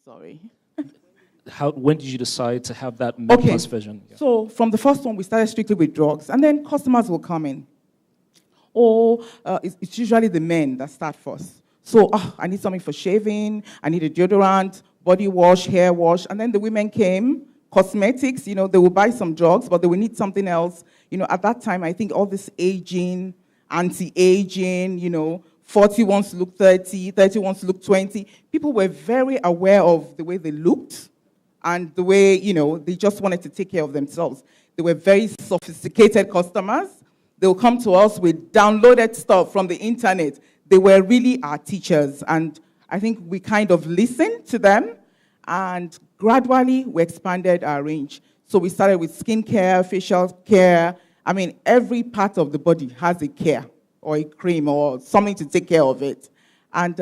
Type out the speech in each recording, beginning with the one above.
Sorry. When did you decide to have that Med Okay. Plus vision? Yeah. So from the first one, we started strictly with drugs, and then customers will come in. Or it's usually the men that start first. So I need something for shaving, I need a deodorant, body wash, hair wash, and then the women came, cosmetics, they will buy some drugs, but they will need something else. At that time, I think all this aging, anti-aging, 40 wants to look 30, 30 wants to look 20. People were very aware of the way they looked and the way, they just wanted to take care of themselves. They were very sophisticated customers. They will come to us with downloaded stuff from the internet. They were really our teachers, and I think we kind of listened to them, and gradually we expanded our range. So we started with skincare, facial care. I mean, every part of the body has a care or a cream or something to take care of it. And,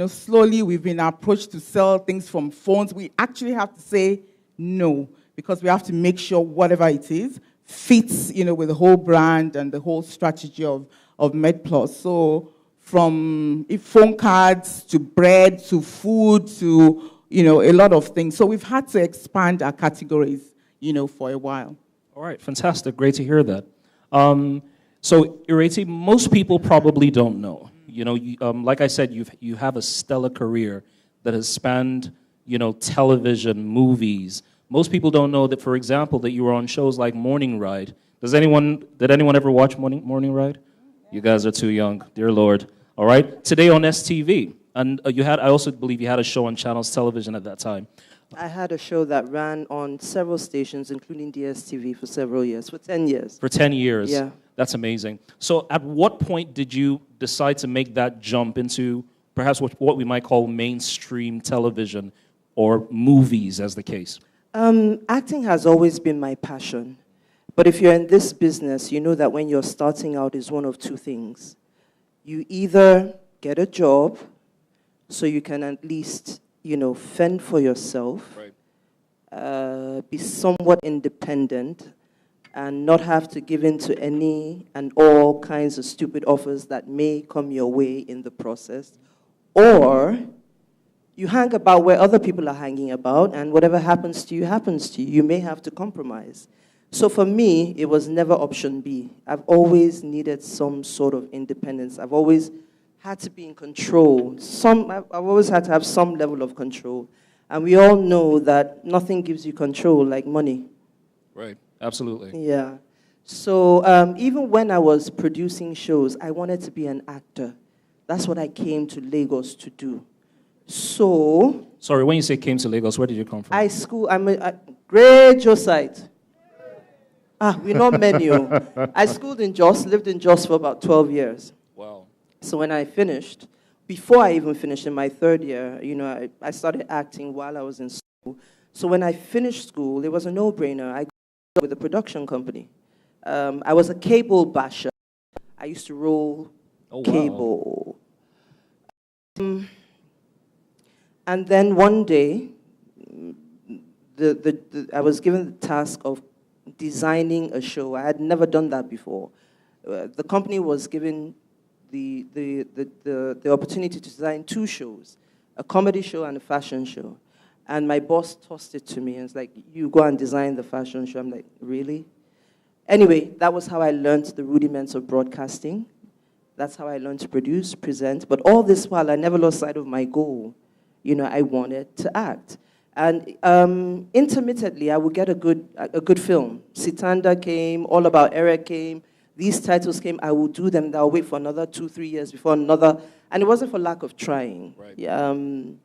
slowly we've been approached to sell things from phones. We actually have to say no, because we have to make sure whatever it is fits, with the whole brand and the whole strategy of MedPlus. So from phone cards to bread to food to, a lot of things. So we've had to expand our categories, for a while. All right, fantastic. Great to hear that. So, Ireti, most people probably don't know. Like I said, you have a stellar career that has spanned, television, movies. Most people don't know that, for example, that you were on shows like Morning Ride. Did anyone ever watch Morning Ride? You guys are too young, dear Lord. All right, today on STV, and I also believe you had a show on Channels Television at that time. I had a show that ran on several stations, including DSTV, for several years, for 10 years. For 10 years? Yeah. That's amazing. So at what point did you decide to make that jump into perhaps what we might call mainstream television or movies, as the case? Acting has always been my passion. But if you're in this business, you know that when you're starting out is one of two things. You either get a job so you can at least, fend for yourself, right. Be somewhat independent, and not have to give in to any and all kinds of stupid offers that may come your way in the process, or you hang about where other people are hanging about, and whatever happens to you, happens to you. You may have to compromise. So for me, it was never option B. I've always needed some sort of independence. I've always had to be in control. I've always had to have some level of control. And we all know that nothing gives you control like money. Right, absolutely. Yeah. So even when I was producing shows, I wanted to be an actor. That's what I came to Lagos to do. So... Sorry, when you say came to Lagos, where did you come from? I'm a great Josite. We're not many. I schooled in Jos, lived in Jos for about 12 years. Wow. So when I finished, before I even finished in my third year, I started acting while I was in school. So when I finished school, it was a no-brainer. I got with a production company. I was a cable basher. I used to roll cable. And then one day, I was given the task of designing a show. I had never done that before. The company was given the opportunity to design two shows, a comedy show and a fashion show. And my boss tossed it to me and was like, you go and design the fashion show. I'm like, really? Anyway, that was how I learned the rudiments of broadcasting. That's how I learned to produce, present. But all this while, I never lost sight of my goal. I wanted to act. And intermittently, I would get a good film. Sitanda came, All About Eric came, these titles came, I would do them, I'll wait for another 2-3 years before another, and it wasn't for lack of trying. Right.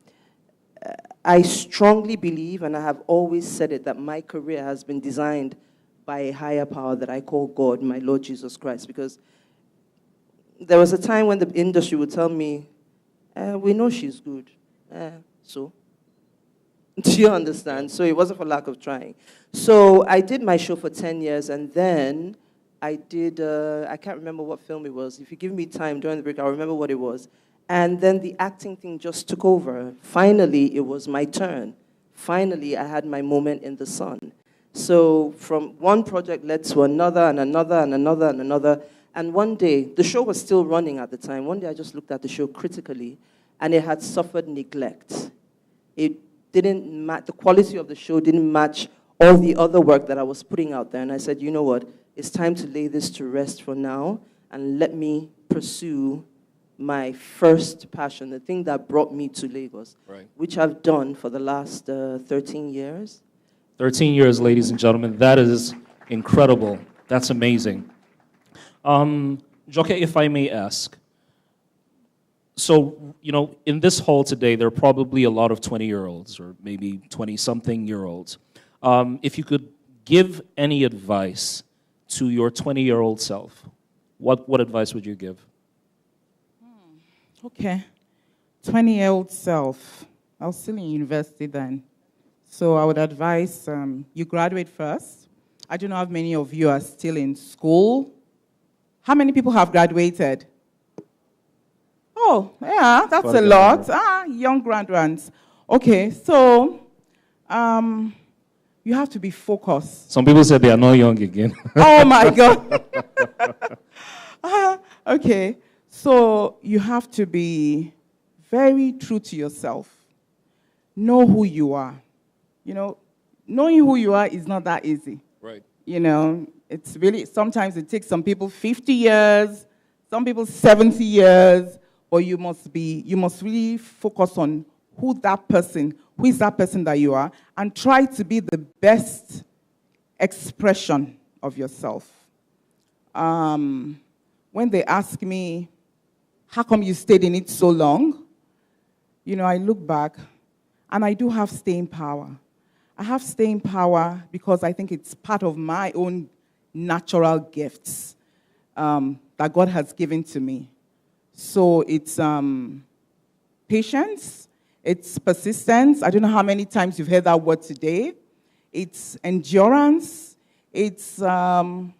I strongly believe, and I have always said it, that my career has been designed by a higher power that I call God, my Lord Jesus Christ, because there was a time when the industry would tell me, we know she's good, so... Do you understand? So it wasn't for lack of trying. So I did my show for 10 years, and then I did, I can't remember what film it was. If you give me time during the break, I'll remember what it was. And then the acting thing just took over. Finally, it was my turn. Finally, I had my moment in the sun. So from one project led to another, and another, and another, and another. And one day, the show was still running at the time. One day, I just looked at the show critically, and it had suffered neglect. It didn't match, the quality of the show didn't match all the other work that I was putting out there. And I said, you know what, it's time to lay this to rest for now and let me pursue my first passion, the thing that brought me to Lagos, Right. which I've done for the last 13 years. 13 years, ladies and gentlemen. That is incredible. That's amazing. Joke, if I may ask, so, you know, in this hall today, there are probably a lot of 20-year-olds or maybe 20-something-year-olds. If you could give any advice to your 20-year-old self, what advice would you give? Okay. 20-year-old self. I was still in university then. So I would advise you graduate first. I don't know how many of you are still in school. How many people have graduated? Oh, yeah, that's a lot. Young graduates. Okay, so you have to be focused. Some people said they are not young again. Oh, my God. Okay, so you have to be very true to yourself. Know who you are. You know, knowing who you are is not that easy. Right. You know, it's really, sometimes it takes some people 50 years, some people 70 years, but you must really focus on who is that person that you are, and try to be the best expression of yourself. When they ask me, how come you stayed in it so long? You know, I look back, and I do have staying power. I have staying power because I think it's part of my own natural gifts that God has given to me. So it's patience, it's persistence. I don't know how many times you've heard that word today. It's endurance. It's being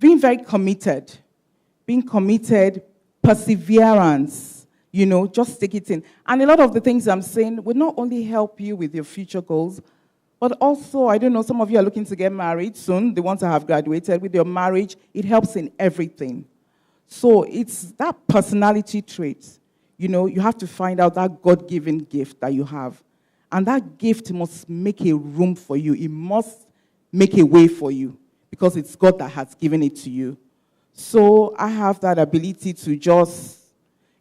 very committed. Being committed, perseverance. You know, just take it in. And a lot of the things I'm saying will not only help you with your future goals, but also, I don't know, some of you are looking to get married soon, the ones that have graduated. With your marriage, it helps in everything. So it's that personality trait. You know, you have to find out that God-given gift that you have. And that gift must make a room for you. It must make a way for you because it's God that has given it to you. So I have that ability to just,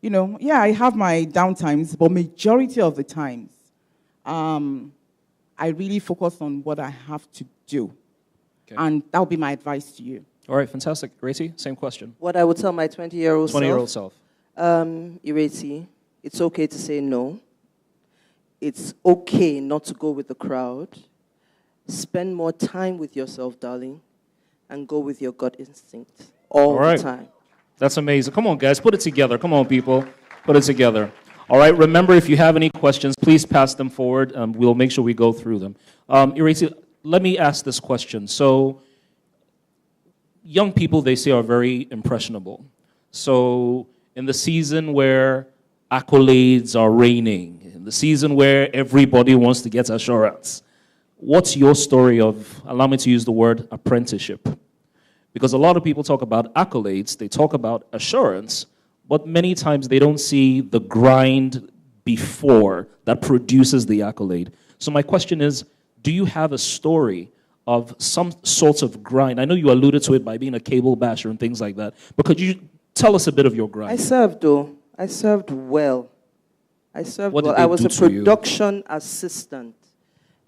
you know, yeah, I have my downtimes, but majority of the times, I really focus on what I have to do. Okay. And that would be my advice to you. All right, fantastic. Ireti, same question. What I would tell my 20-year-old self? 20-year-old self. Ireti, it's okay to say no. It's okay not to go with the crowd. Spend more time with yourself, darling, and go with your gut instinct all the time. That's amazing. Come on, guys. Put it together. Come on, people. Put it together. All right. Remember, if you have any questions, please pass them forward. We'll make sure we go through them. Ireti, let me ask this question. So, young people, they say, are very impressionable. So, in the season where accolades are reigning, in the season where everybody wants to get assurance, what's your story of, allow me to use the word, apprenticeship? Because a lot of people talk about accolades, they talk about assurance, but many times they don't see the grind before that produces the accolade. So my question is, do you have a story of some sorts of grind? I know you alluded to it by being a cable basher and things like that, but could you tell us a bit of your grind? I served, though. I served well. I served well. I was a production assistant.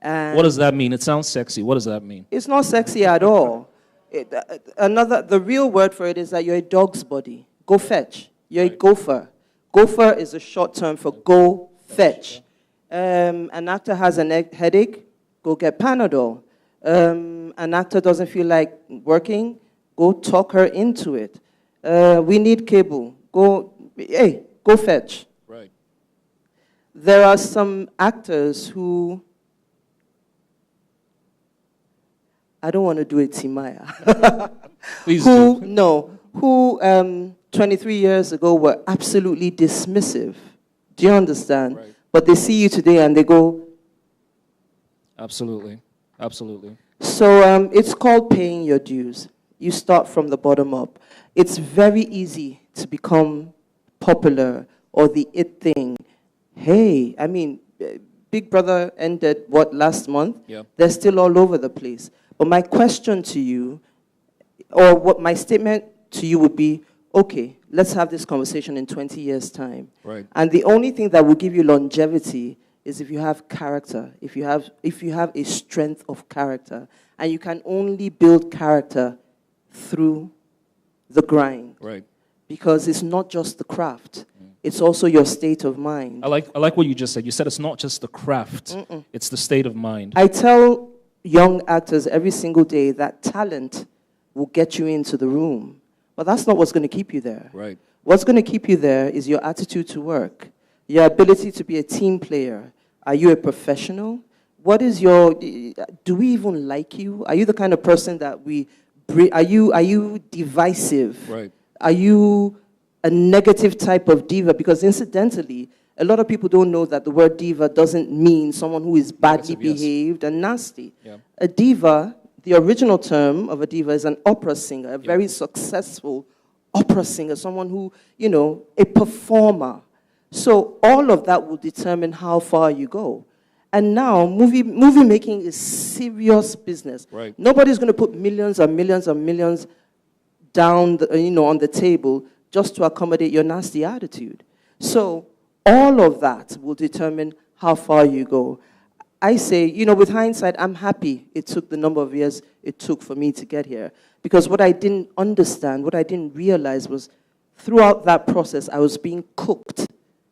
And what does that mean? It sounds sexy. What does that mean? It's not sexy at all. The real word for it is that you're a dog's body. Go fetch. You're a gopher. Gopher is a short term for go fetch. An actor has a headache, go get Panadol. An actor doesn't feel like working, go talk her into it. We need cable. Go fetch. Right. There are some actors who, I don't want to do it, Timaya. Please do. No, who 23 years ago were absolutely dismissive. Do you understand? Right. But they see you today and they go. Absolutely. Absolutely. So it's called paying your dues. You start from the bottom up. It's very easy to become popular or the it thing. Hey, I mean, Big Brother ended, what, last month? Yeah. They're still all over the place. But my question to you, or what my statement to you would be, okay, let's have this conversation in 20 years' time. Right. And the only thing that will give you longevity is if you have character, if you have a strength of character. And you can only build character through the grind. Right. Because it's not just the craft, it's also your state of mind. I like what you just said. You said it's not just the craft, it's the state of mind. I tell young actors every single day that talent will get you into the room. But that's not what's going to keep you there. Right. What's going to keep you there is your attitude to work, your ability to be a team player. Are you a professional? What is your, do we even like you? Are you the kind of person that are you divisive? Right. Are you a negative type of diva? Because incidentally, a lot of people don't know that the word diva doesn't mean someone who is badly Negative, yes. behaved and nasty. Yeah. A diva, the original term of a diva is an opera singer, a very successful opera singer, someone who, a performer. So all of that will determine how far you go. And now movie making is serious business. Right. Nobody's going to put millions and millions and millions down, on the table just to accommodate your nasty attitude. So all of that will determine how far you go. I say, with hindsight, I'm happy it took the number of years it took for me to get here. Because what I didn't understand, what I didn't realize was throughout that process, I was being cooked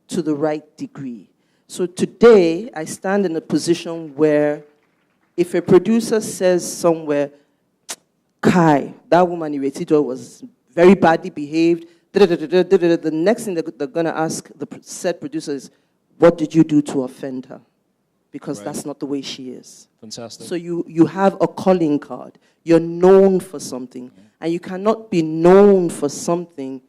to the right degree. So today, I stand in a position where if a producer says somewhere, Kai, that woman Iretido was very badly behaved, the next thing they're going to ask the said producer is, what did you do to offend her? Because that's not the way she is. Fantastic. So you have a calling card. You're known for something. And you cannot be known for something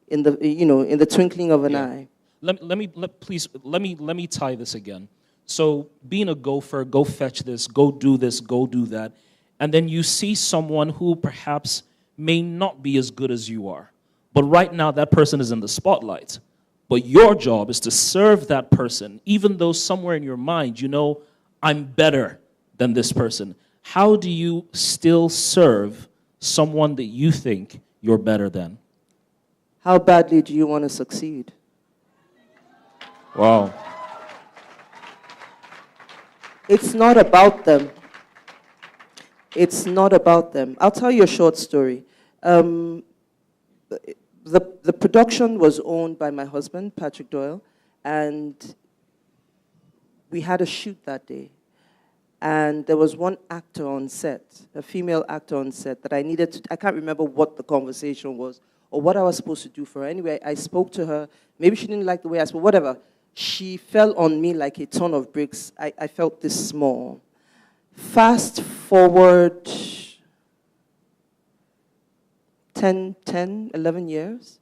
in the twinkling of an eye. Let me tie this again. So being a gopher, go fetch this, go do that, and then you see someone who perhaps may not be as good as you are. But right now that person is in the spotlight. But your job is to serve that person, even though somewhere in your mind you know, I'm better than this person. How do you still serve someone that you think you're better than? How badly do you want to succeed? Wow. It's not about them. It's not about them. I'll tell you a short story. The production was owned by my husband, Patrick Doyle, and we had a shoot that day. And there was one actor on set, a female actor on set, that I can't remember what the conversation was or what I was supposed to do for her. Anyway, I spoke to her. Maybe she didn't like the way I spoke, whatever. She fell on me like a ton of bricks. I felt this small. Fast forward 11 years.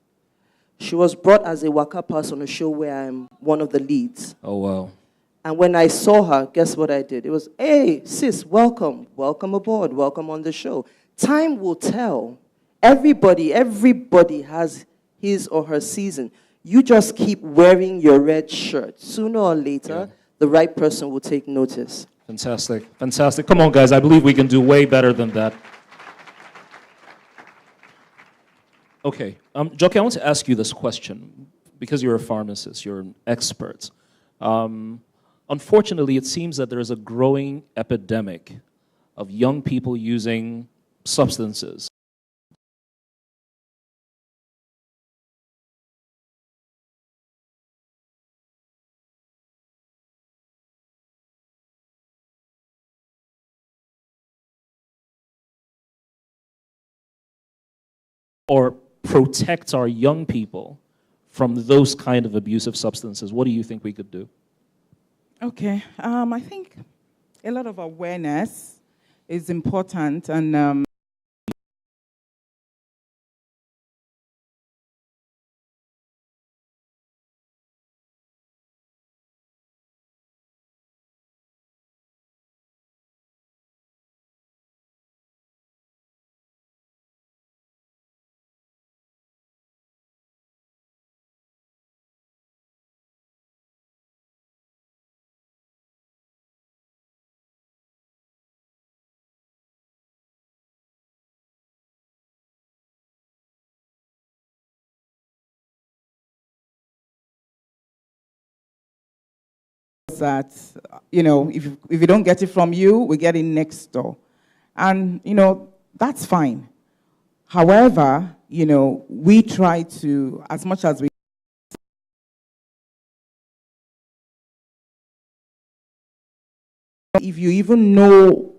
She was brought as a waka pass on a show where I'm one of the leads. Oh, wow. And when I saw her, guess what I did? It was, hey, sis, welcome. Welcome aboard. Welcome on the show. Time will tell. Everybody has his or her season. You just keep wearing your red shirt. Sooner or later, the right person will take notice. Fantastic. Fantastic. Come on, guys. I believe we can do way better than that. Okay. Jockey, I want to ask you this question. Because you're a pharmacist, you're an expert. Unfortunately, it seems that there is a growing epidemic of young people using substances. Or protect our young people from those kind of abusive substances. What do you think we could do? Okay, I think a lot of awareness is important, and us that, if you don't get it from you, we get it next door. And, that's fine. However, we try to, as much as we if you even know,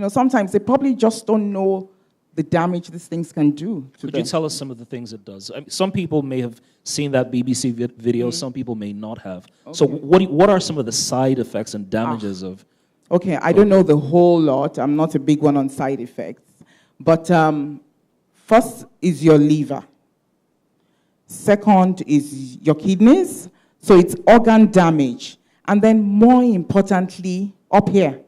sometimes they probably just don't know the damage these things can do to Could them. you tell us some of the things it does? I mean, some people may have seen that BBC video, some people may not have. Okay. So what are some of the side effects and damages of... Okay, I don't know the whole lot. I'm not a big one on side effects. But first is your liver. Second is your kidneys. So it's organ damage. And then more importantly, up here,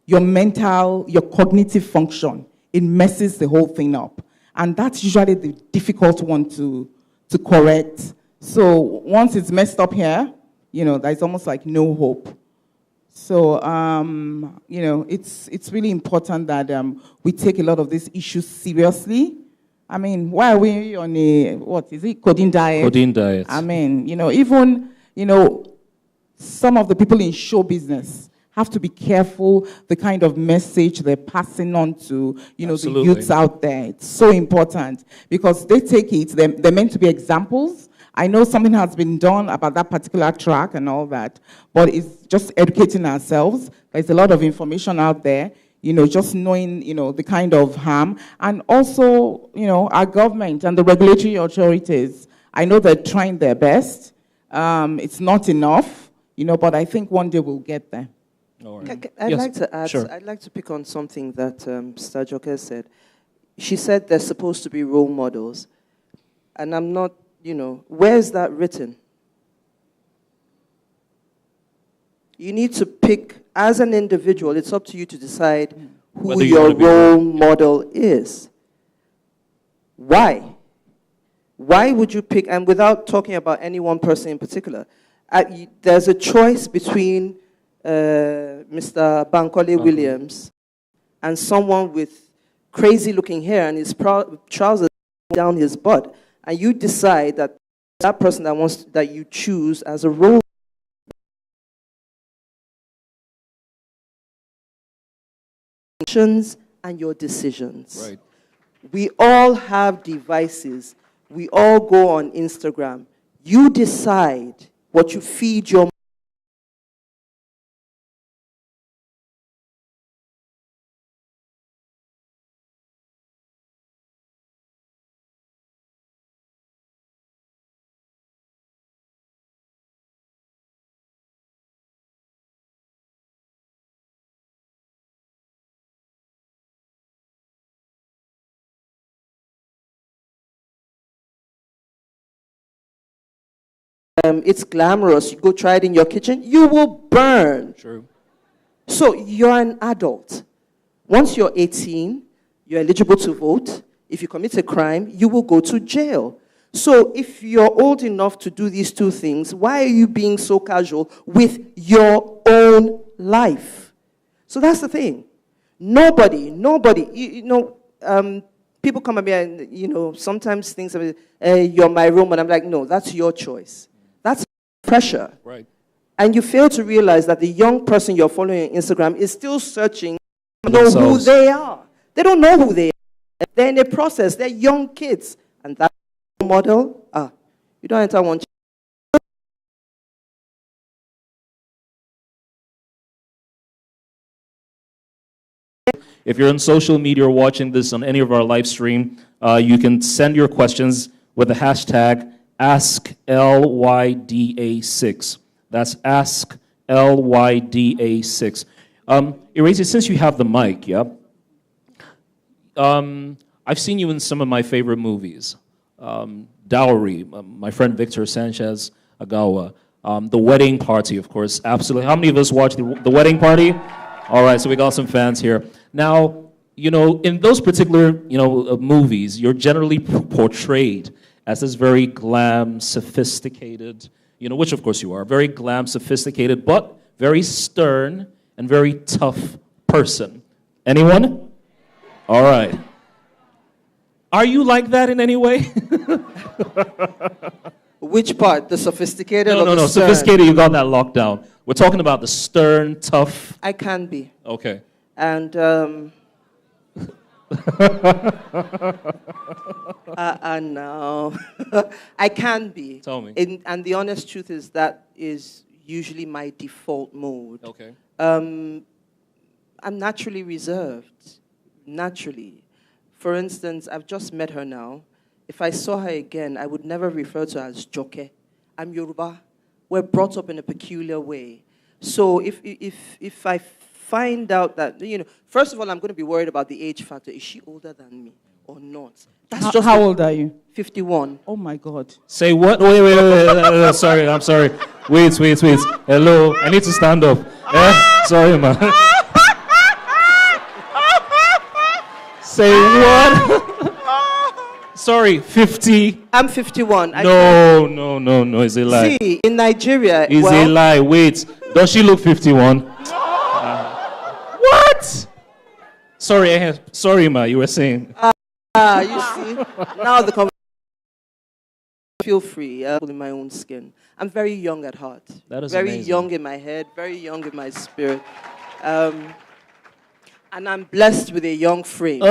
your mental, your cognitive function. It messes the whole thing up. And that's usually the difficult one to correct. So once it's messed up here, there's almost like no hope. So, it's really important that we take a lot of these issues seriously. I mean, why are we on a, codeine diet? Codeine diet. I mean, even, some of the people in show business have to be careful the kind of message they're passing on to, the youths out there. It's so important because they take it, they're meant to be examples. I know something has been done about that particular track and all that, but it's just educating ourselves. There's a lot of information out there, just knowing, the kind of harm. And also, our government and the regulatory authorities, I know they're trying their best. It's not enough, but I think one day we'll get there. Right. I'd like to add, sure. I'd like to pick on something that Sister Joke said. She said they're supposed to be role models. And I'm not, where's that written? You need to pick, as an individual, it's up to you to decide who your role model is. Why? Why would you pick, and without talking about any one person in particular, there's a choice between Mr. Bankole Williams and someone with crazy-looking hair and his trousers down his butt, and you decide that that person that you choose as a role and your decisions. Right. We all have devices. We all go on Instagram. You decide what you feed your it's glamorous. You go try it in your kitchen, you will burn. True. So you're an adult. Once you're 18, you're eligible to vote. If you commit a crime, you will go to jail. So if you're old enough to do these two things, why are you being so casual with your own life? So that's the thing. Nobody, people come at me and, sometimes things are, you're my role model. I'm like, no, that's your choice. That's pressure. Right. And you fail to realize that the young person you're following on Instagram is still searching to know who they are. They don't know who they are. They're in a process. They're young kids. And that model, you don't enter one. If you're on social media or watching this on any of our live stream, you can send your questions with the hashtag AskLYDA6. That's AskLYDA6. Erase, since you have the mic, yeah? I've seen you in some of my favorite movies. Dowry, my friend Victor Sanchez Agawa. The Wedding Party, of course, absolutely. How many of us watched the Wedding Party? All right, so we got some fans here. Now, in those particular, movies, you're generally portrayed as this very glam, sophisticated, which of course you are, very glam, sophisticated, but very stern and very tough person. Anyone? All right. Are you like that in any way? Which part? The sophisticated or No, the stern? sophisticated, you got that locked down. We're talking about the stern, tough. I can be. Okay. And no. I can be. Tell me. And the honest truth is that is usually my default mode. Okay. I'm naturally reserved. Naturally. For instance, I've just met her now. If I saw her again, I would never refer to her as Joke. I'm Yoruba. We're brought up in a peculiar way. So if I find out that, first of all, I'm going to be worried about the age factor. Is she older than me or not? That's How old are you? 51. Oh, my God. Say what? Wait. Sorry, I'm sorry. Wait. Hello, I need to stand up. Sorry, man. Say what? Sorry, 50. I'm 51. No, it's a lie. See, in Nigeria... It's a lie. Wait, does she look 51? What? Sorry, ma, you were saying. You see, now the conversation, feel free, in my own skin. I'm very young at heart. That is very amazing. young in my head, very young in my spirit. And I'm blessed with a young frame.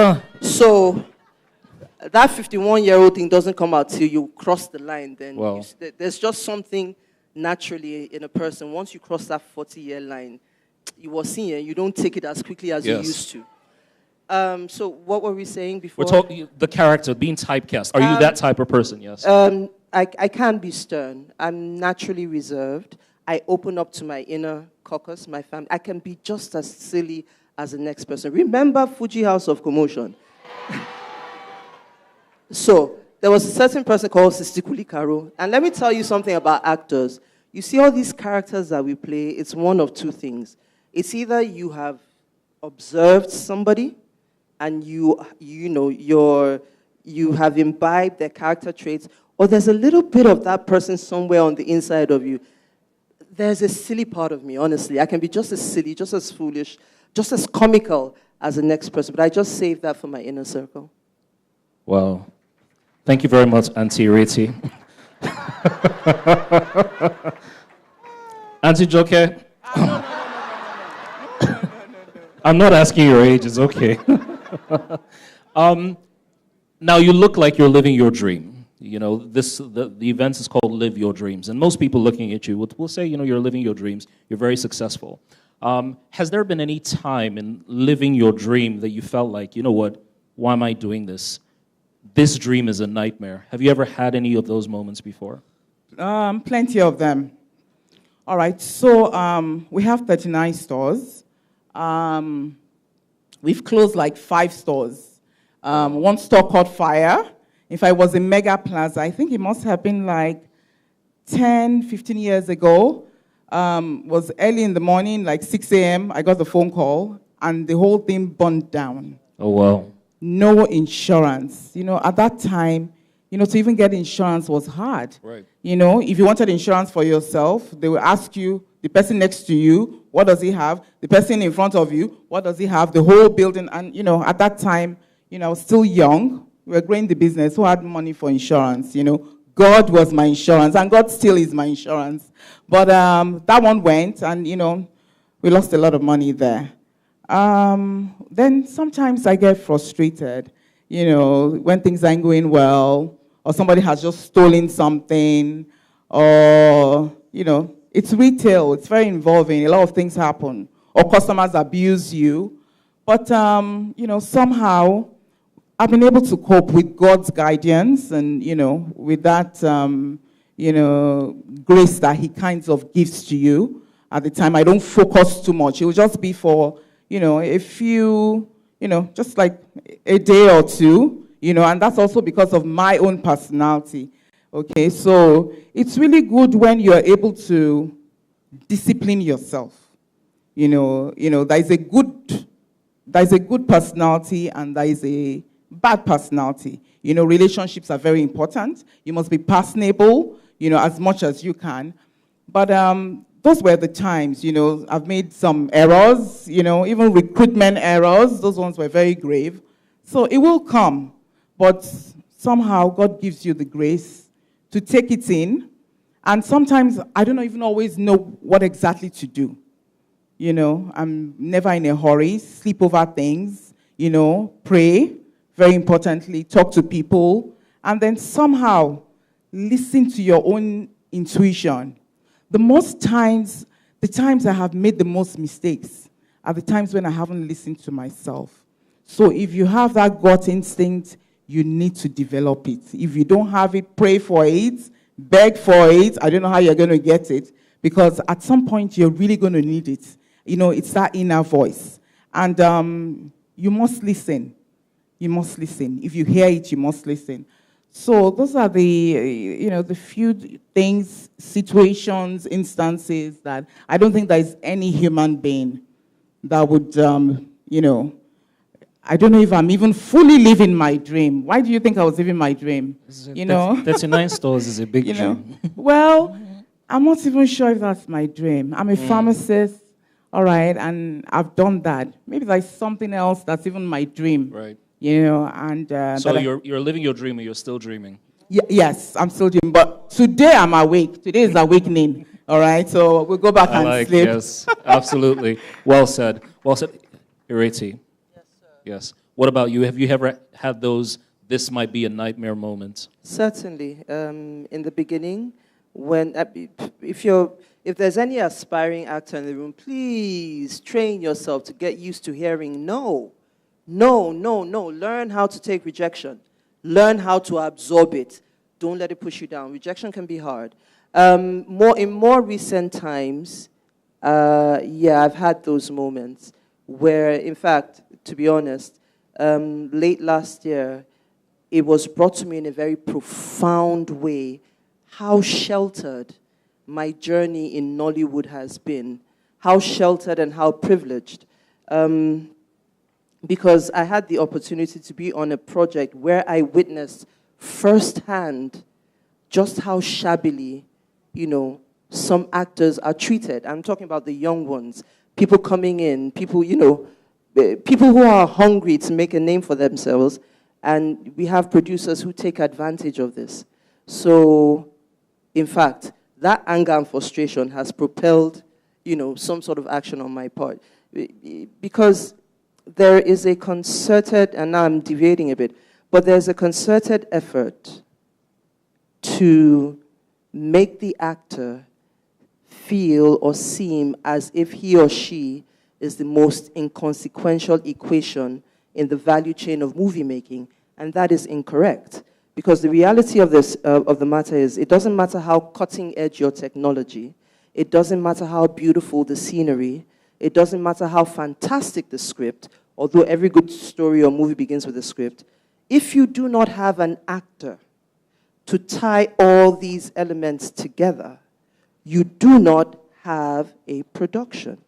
So that 51-year-old thing doesn't come out till you cross the line. Then there's just something naturally in a person. Once you cross that 40-year line, you were seeing, you don't take it as quickly as you used to. So what were we saying before? We're talking the character, being typecast. Are you that type of person? Yes. I can be stern. I'm naturally reserved. I open up to my inner caucus, my family. I can be just as silly as the next person. Remember Fuji House of Commotion? So there was a certain person called Sistikuli Karo. And let me tell you something about actors. You see all these characters that we play, it's one of two things. It's either you have observed somebody and you have imbibed their character traits, or there's a little bit of that person somewhere on the inside of you. There's a silly part of me, honestly. I can be just as silly, just as foolish, just as comical as the next person, but I just save that for my inner circle. Wow. Thank you very much, Auntie Reti. Auntie Joke? I'm not asking your age, it's okay. Now, you look like you're living your dream. The event is called Live Your Dreams. And most people looking at you will say, you're living your dreams. You're very successful. Has there been any time in living your dream that you felt like, you know what, why am I doing this? This dream is a nightmare. Have you ever had any of those moments before? Plenty of them. All right, so we have 39 stores. We've closed like 5 stores. One store caught fire. If I was in Mega Plaza, I think it must have been like 10, 15 years ago. Was early in the morning, like 6 a.m., I got the phone call, and the whole thing burned down. Oh, wow. No insurance. At that time, to even get insurance was hard. Right. If you wanted insurance for yourself, they would ask you, the person next to you, what does he have? The person in front of you, what does he have? The whole building. And, at that time, I was still young. We were growing the business. Who had money for insurance? God was my insurance, and God still is my insurance. But that one went, and, we lost a lot of money there. Then sometimes I get frustrated, when things aren't going well, or somebody has just stolen something, or, it's retail, it's very involving, a lot of things happen, or customers abuse you. But, somehow I've been able to cope with God's guidance and, with that, grace that He kind of gives to you at the time. I don't focus too much. It will just be for, a few, just like a day or two, and that's also because of my own personality. Okay, so it's really good when you're able to discipline yourself. There's a good personality and there is a bad personality. Relationships are very important. You must be personable, as much as you can. But those were the times, I've made some errors, even recruitment errors. Those ones were very grave. So it will come, but somehow God gives you the grace to take it in And sometimes I don't even always know what exactly to do. You know, I'm never in a hurry, sleep over things, you know, pray, very importantly, talk to people, and then somehow listen to your own intuition. The times I have made the most mistakes are the times when I haven't listened to myself. So if you have that gut instinct, you need to develop it. If you don't have it, pray for it, beg for it. I don't know how you're going to get it, because at some point you're really going to need it. You know, it's that inner voice. And you must listen. You must listen. If you hear it, you must listen. So those are the few things, situations, instances that I don't think there is any human being that would, I don't know if I'm even fully living my dream. Why do you think I was living my dream? 39 stores is a big dream. Well, I'm not even sure if that's my dream. I'm a pharmacist, all right, and I've done that. Maybe there's something else that's even my dream. Right. You know, and so you're living your dream, or you're still dreaming? Yes, I'm still dreaming. But today I'm awake. Today is awakening. All right, so we'll go back and sleep. Yes, absolutely. Well said. Well said. Ireti. Yes, sir. Yes. What about you? Have you ever had those, this might be a nightmare moments? Certainly. In the beginning, when if there's any aspiring actor in the room, please train yourself to get used to hearing no. No, no, no. Learn how to take rejection. Learn how to absorb it. Don't let it push you down. Rejection can be hard. In more recent times, I've had those moments where, in fact, to be honest, late last year, it was brought to me in a very profound way how sheltered my journey in Nollywood has been. How sheltered and how privileged. Because I had the opportunity to be on a project where I witnessed firsthand just how shabbily, some actors are treated. I'm talking about the young ones, people coming in, people who are hungry to make a name for themselves, and we have producers who take advantage of this. So, in fact, that anger and frustration has propelled, some sort of action on my part. Because there is a concerted, and now I'm deviating a bit, but there's a concerted effort to make the actor feel or seem as if he or she is the most inconsequential equation in the value chain of movie making, and that is incorrect. Because the reality of the matter is, it doesn't matter how cutting edge your technology, it doesn't matter how beautiful the scenery, it doesn't matter how fantastic the script, although every good story or movie begins with a script, if you do not have an actor to tie all these elements together, you do not have a production.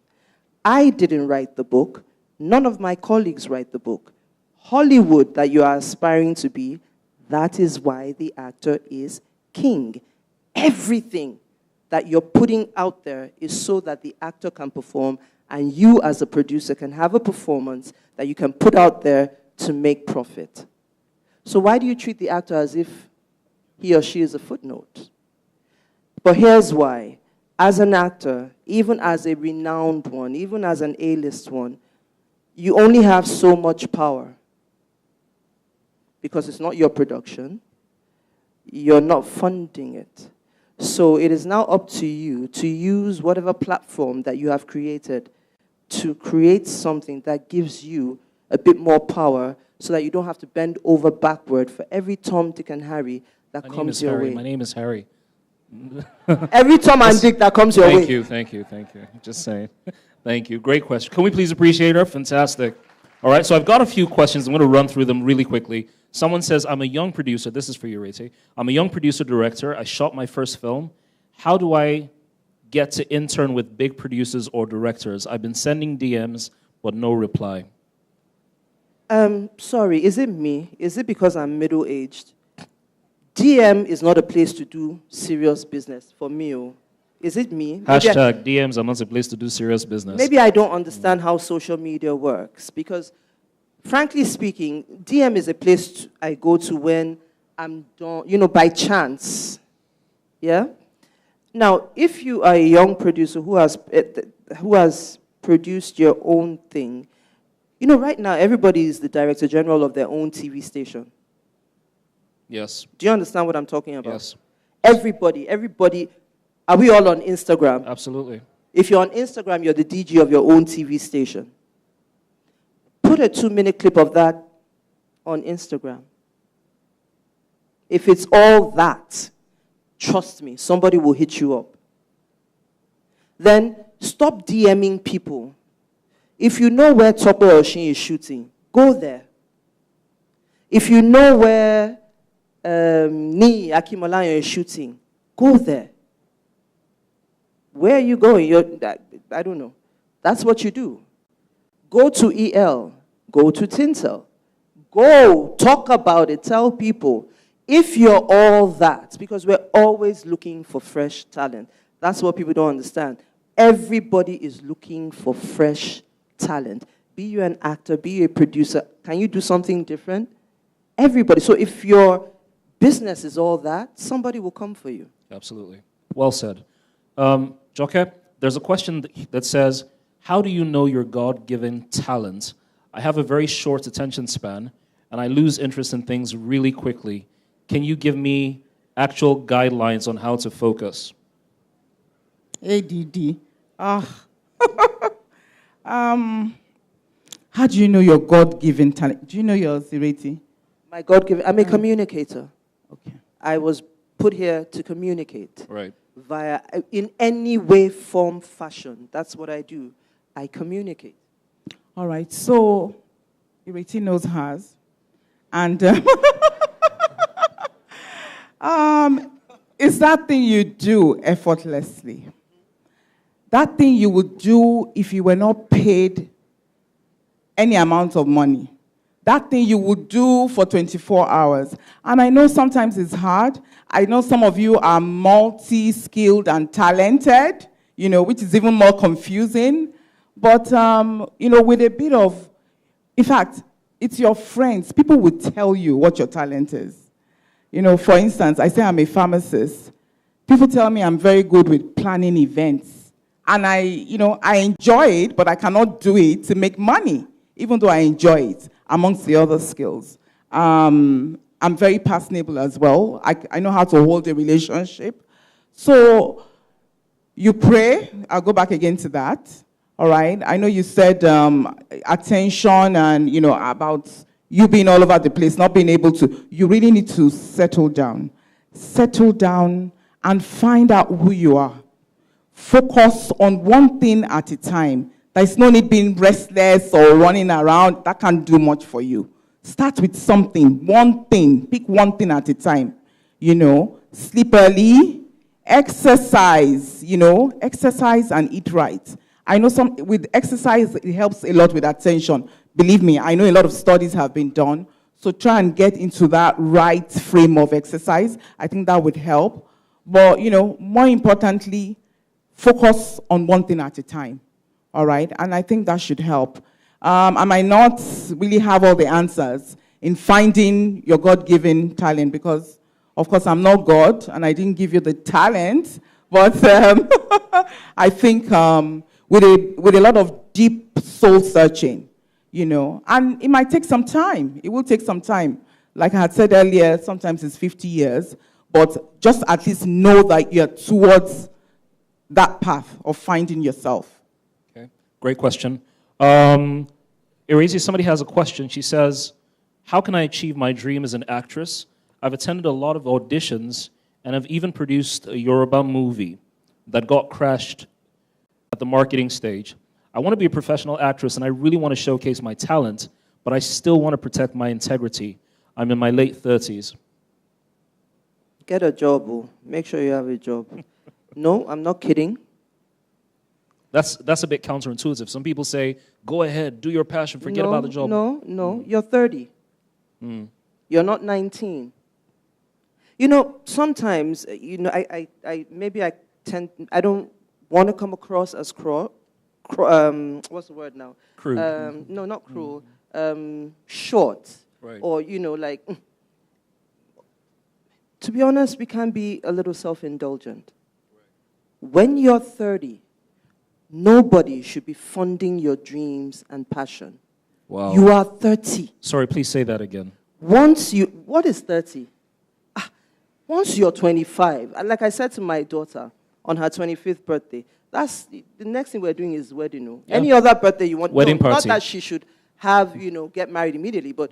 I didn't write the book. None of my colleagues write the book. Hollywood that you are aspiring to be, that is why the actor is king. Everything that you're putting out there is so that the actor can perform, and you as a producer can have a performance that you can put out there to make profit. So why do you treat the actor as if he or she is a footnote? But here's why. As an actor, even as a renowned one, even as an A-list one, you only have so much power. Because it's not your production. You're not funding it. So it is now up to you to use whatever platform that you have created to create something that gives you a bit more power so that you don't have to bend over backward for every Tom, Dick, and Harry that comes your way. My name is Harry. Every Tom and Dick that comes your way. Thank you. Just saying. Thank you. Great question. Can we please appreciate her? Fantastic. All right, so I've got a few questions. I'm going to run through them really quickly. Someone says, I'm a young producer. This is for you, Rete. I'm a young producer-director. I shot my first film. How do I get to intern with big producers or directors? I've been sending DMs, but no reply. Sorry, is it me? Is it because I'm middle-aged? DM is not a place to do serious business for me. Is it me? Hashtag DMs are not a place to do serious business. Maybe I don't understand how social media works, because frankly speaking, DM is a place I go to when I'm done, by chance. Yeah? Now, if you are a young producer who has produced your own thing, you know, right now everybody is the director general of their own TV station. Yes. Do you understand what I'm talking about? Yes. Everybody. Are we all on Instagram? Absolutely. If you're on Instagram, you're the DG of your own TV station. Put a 2-minute clip of that on Instagram. If it's all that, trust me, somebody will hit you up. Then stop DMing people. If you know where Tope Oshin is shooting, go there. If you know where Ni Akimolayo is shooting, go there. Where are you going? I don't know. That's what you do. Go to EL. Go to Tintel. Go, talk about it, tell people. If you're all that, because we're always looking for fresh talent. That's what people don't understand. Everybody is looking for fresh talent. Be you an actor, be you a producer. Can you do something different? Everybody. So if your business is all that, somebody will come for you. Absolutely. Well said. Joke, there's a question that says, how do you know your God-given talent? I have a very short attention span, and I lose interest in things really quickly. Can you give me actual guidelines on how to focus? ADD. How do you know your God-given talent? Do you know your Zireti? My God-given, I'm a communicator. Okay. I was put here to communicate. Right. In any way, form, fashion. That's what I do. I communicate. All right. So, Ireti knows hers. And it's that thing you do effortlessly. That thing you would do if you were not paid any amount of money. That thing you would do for 24 hours. And I know sometimes it's hard. I know some of you are multi-skilled and talented, you know, which is even more confusing. But, you know, with a bit of, in fact, it's your friends. People will tell you what your talent is. You know, for instance, I say I'm a pharmacist. People tell me I'm very good with planning events. And I enjoy it, but I cannot do it to make money, even though I enjoy it, amongst the other skills. I'm very personable as well. I know how to hold a relationship. So you pray. I'll go back again to that. All right? I know you said attention and, you know, about you being all over the place, not being able to. You really need to settle down. Settle down and find out who you are. Focus on one thing at a time. There's no need being restless or running around. That can't do much for you. Start with something, one thing. Pick one thing at a time. You know, sleep early, exercise, you know, exercise and eat right. I know with exercise, it helps a lot with attention. Believe me, I know a lot of studies have been done. So try and get into that right frame of exercise. I think that would help. But, you know, more importantly, focus on one thing at a time. All right? And I think that should help. I might not really have all the answers in finding your God-given talent because, of course, I'm not God and I didn't give you the talent. But I think with a lot of deep soul searching, you know, and it might take some time. It will take some time. Like I had said earlier, sometimes it's 50 years, but just at least know that you're towards that path of finding yourself. Okay, great question. Irezi, somebody has a question. She says, how can I achieve my dream as an actress? I've attended a lot of auditions and have even produced a Yoruba movie that got crashed at the marketing stage. I want to be a professional actress and I really want to showcase my talent, but I still want to protect my integrity. I'm in my late 30s. Get a job, boo. Make sure you have a job. No, I'm not kidding. That's a bit counterintuitive. Some people say, go ahead, do your passion, forget about the job. No, you're 30. You're not 19. You know, sometimes, you know, I don't want to come across as what's the word now? Crude. No, not cruel. Short. Right. Or, you know, like, to be honest, we can be a little self-indulgent. When you're 30, nobody should be funding your dreams and passion. Wow. You are 30. Sorry, please say that again. What is 30? Once you're 25, and like I said to my daughter on her 25th birthday, that's the next thing we're doing is wedding. No? Yeah. Any other birthday you want? Wedding party. Not that she should have, get married immediately, but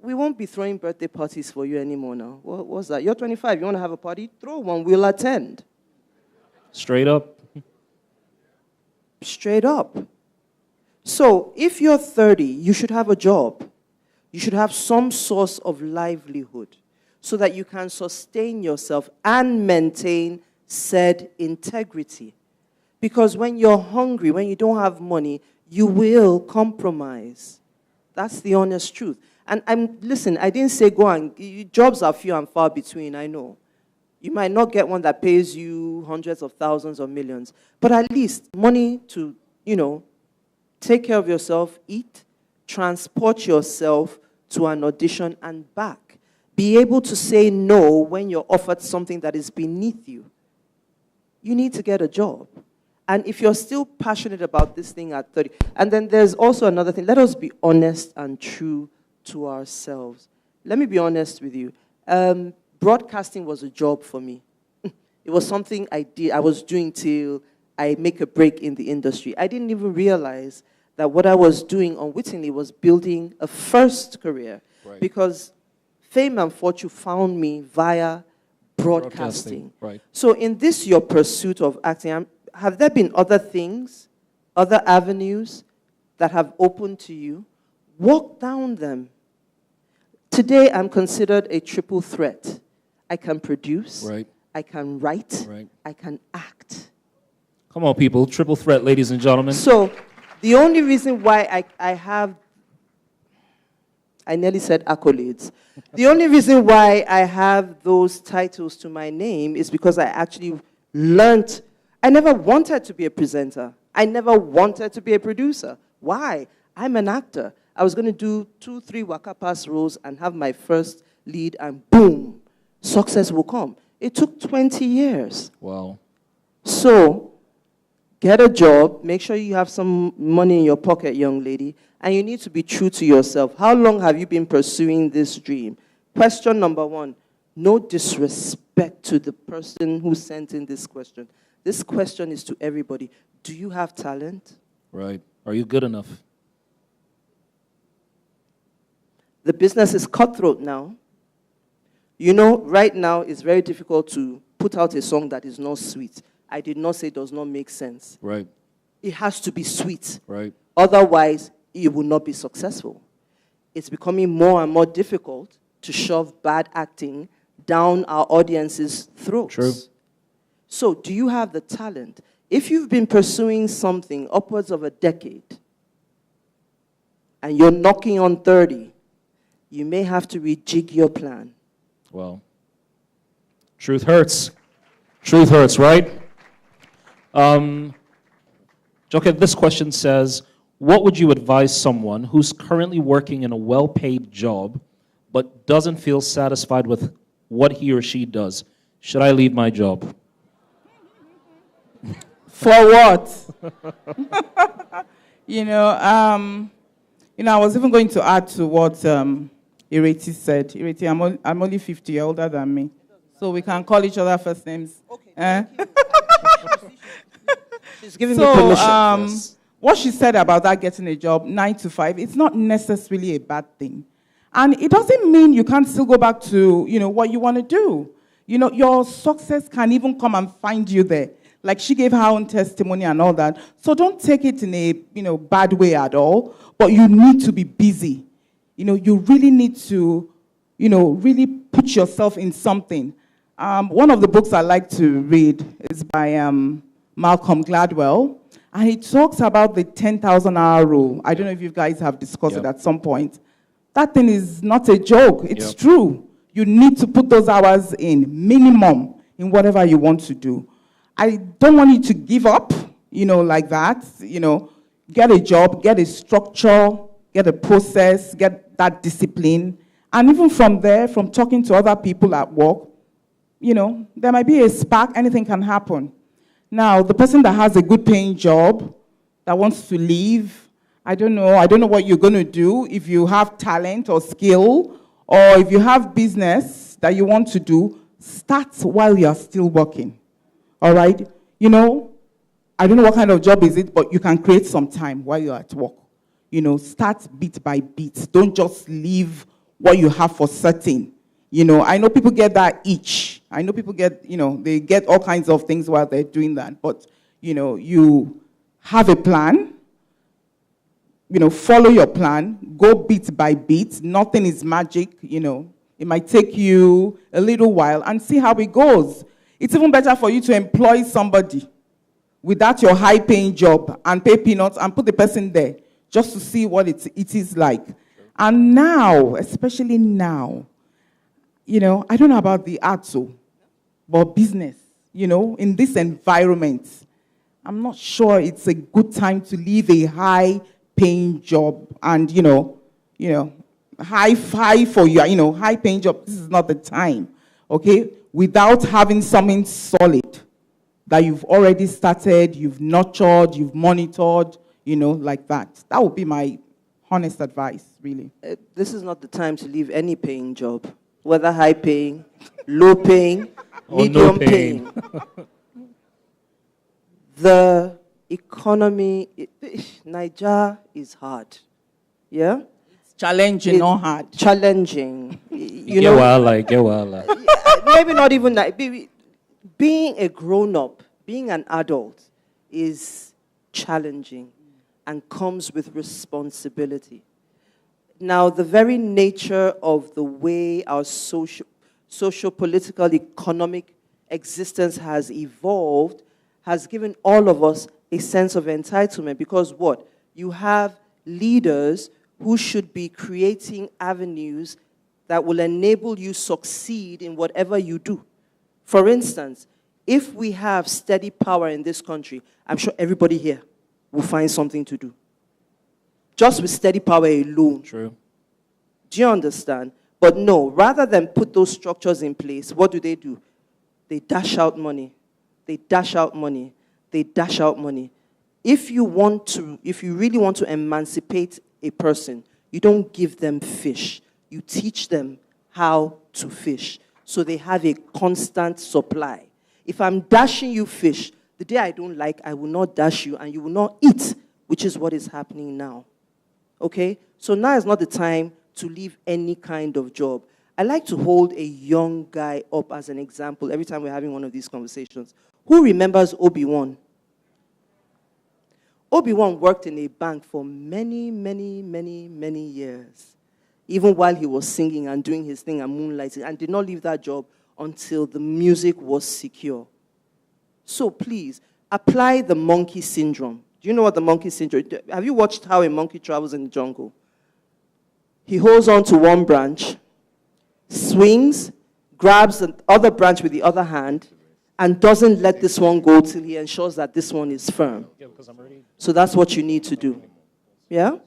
we won't be throwing birthday parties for you anymore now. What's that? You're 25, you want to have a party? Throw one, we'll attend. Straight up. Straight up. So if you're 30, you should have a job. You should have some source of livelihood so that you can sustain yourself and maintain said integrity. Because when you're hungry, when you don't have money, you will compromise. That's the honest truth. And listen, I didn't say go and, jobs are few and far between, I know. You might not get one that pays you hundreds of thousands or millions, but at least money to, take care of yourself, eat, transport yourself to an audition and back. Be able to say no when you're offered something that is beneath you. You need to get a job. And if you're still passionate about this thing at 30, and then there's also another thing, let us be honest and true to ourselves. Let me be honest with you. Broadcasting was a job for me. It was something I was doing till I make a break in the industry. I didn't even realize that what I was doing unwittingly was building a first career. Right. Because fame and fortune found me via broadcasting. Right. So in this, your pursuit of acting, have there been other things, other avenues that have opened to you? Walk down them. Today, I'm considered a triple threat. I can produce, right. I can write, right. I can act. Come on, people. Triple threat, ladies and gentlemen. So the only reason why I nearly said accolades. The only reason why I have those titles to my name is because I actually learned. I never wanted to be a presenter. I never wanted to be a producer. Why? I'm an actor. I was going to do 2-3 Waka Pass roles and have my first lead, and boom, success will come. It took 20 years. Wow. So, get a job, make sure you have some money in your pocket, young lady, and you need to be true to yourself. How long have you been pursuing this dream? Question number 1, no disrespect to the person who sent in this question. This question is to everybody. Do you have talent? Right. Are you good enough? The business is cutthroat now. Right now it's very difficult to put out a song that is not sweet. I did not say it does not make sense. Right. It has to be sweet. Right. Otherwise, you will not be successful. It's becoming more and more difficult to shove bad acting down our audience's throats. True. So, do you have the talent? If you've been pursuing something upwards of a decade, and you're knocking on 30, you may have to rejig your plan. Well, truth hurts. Truth hurts, right? Okay, this question says, what would you advise someone who's currently working in a well-paid job but doesn't feel satisfied with what he or she does? Should I leave my job? For what? I was even going to add to what Ireti said. Ireti, I'm only 50, you're older than me. So we can call each other first names. Okay. She's giving me permission. Yes. What she said about that getting a job, 9 to 5, it's not necessarily a bad thing. And it doesn't mean you can't still go back to, what you want to do. Your success can even come and find you there. Like she gave her own testimony and all that. So don't take it in a, bad way at all. But you need to be busy. You really need to, really put yourself in something. One of the books I like to read is by Malcolm Gladwell. And he talks about the 10,000-hour rule. I don't know if you guys have discussed it at some point. That thing is not a joke. It's true. You need to put those hours in, minimum, in whatever you want to do. I don't want you to give up, like that. Get a job, get a structure, get a process, get that discipline. And even from there, from talking to other people at work, there might be a spark, anything can happen. Now, the person that has a good paying job, that wants to leave, I don't know what you're going to do, if you have talent or skill, or if you have business that you want to do, start while you're still working, all right? You know, I don't know what kind of job is it, but you can create some time while you're at work. You know, start bit by bit. Don't just leave what you have for certain. You know, I know people get that itch. I know people get, you know, they get all kinds of things while they're doing that. But, you know, you have a plan. You know, follow your plan. Go bit by bit. Nothing is magic, you know. It might take you a little while and see how it goes. It's even better for you to employ somebody without your high-paying job and pay peanuts and put the person there just to see what it is like. And now, especially now, you know, I don't know about the arts, but business, you know, in this environment, I'm not sure it's a good time to leave a high-paying job and, you know, high for you, you know, high-paying job. This is not the time, okay? Without having something solid that you've already started, you've nurtured, you've monitored, you know, like that. That would be my honest advice, really. This is not the time to leave any paying job, whether high paying, low paying, medium paying. The economy, Nigeria is hard. Yeah? It's challenging, not hard. Challenging. You get know, wala. maybe not even that. Being a grown-up, being an adult is challenging and comes with responsibility. Now, the very nature of the way our social, political, economic existence has evolved has given all of us a sense of entitlement because what? You have leaders who should be creating avenues that will enable you succeed in whatever you do. For instance, if we have steady power in this country, I'm sure everybody here will find something to do. Just with steady power alone. True. Do you understand? But no, rather than put those structures in place, what do? They dash out money. They dash out money. They dash out money. If you really want to emancipate a person, you don't give them fish. You teach them how to fish. So they have a constant supply. If I'm dashing you fish, the day I don't like, I will not dash you and you will not eat, which is what is happening now. Okay? So now is not the time to leave any kind of job. I like to hold a young guy up as an example every time we're having one of these conversations. Who remembers Obi-Wan? Obi-Wan worked in a bank for many, many, many, many years, even while he was singing and doing his thing and moonlighting, and did not leave that job until the music was secure. So please, apply the monkey syndrome. Do you know what the monkey syndrome is? Have you watched how a monkey travels in the jungle? He holds on to one branch, swings, grabs the other branch with the other hand, and doesn't let this one go till he ensures that this one is firm. So that's what you need to do. Yeah?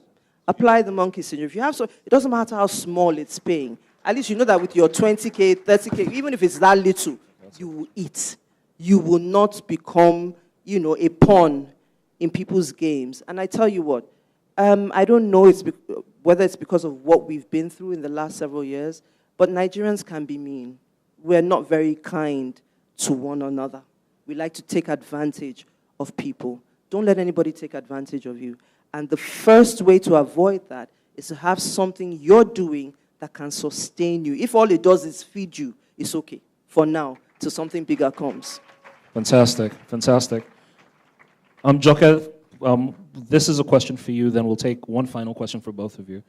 Apply the monkey syndrome. If you have so, it doesn't matter how small it's paying. At least you know that with your 20K, 30K, even if it's that little, you will eat. You will not become, a pawn in people's games. And I tell you what, I don't know whether it's because of what we've been through in the last several years, but Nigerians can be mean. We're not very kind to one another. We like to take advantage of people. Don't let anybody take advantage of you. And the first way to avoid that is to have something you're doing that can sustain you. If all it does is feed you, it's okay for now till something bigger comes. Fantastic, fantastic. Joke, this is a question for you, then we'll take one final question for both of you.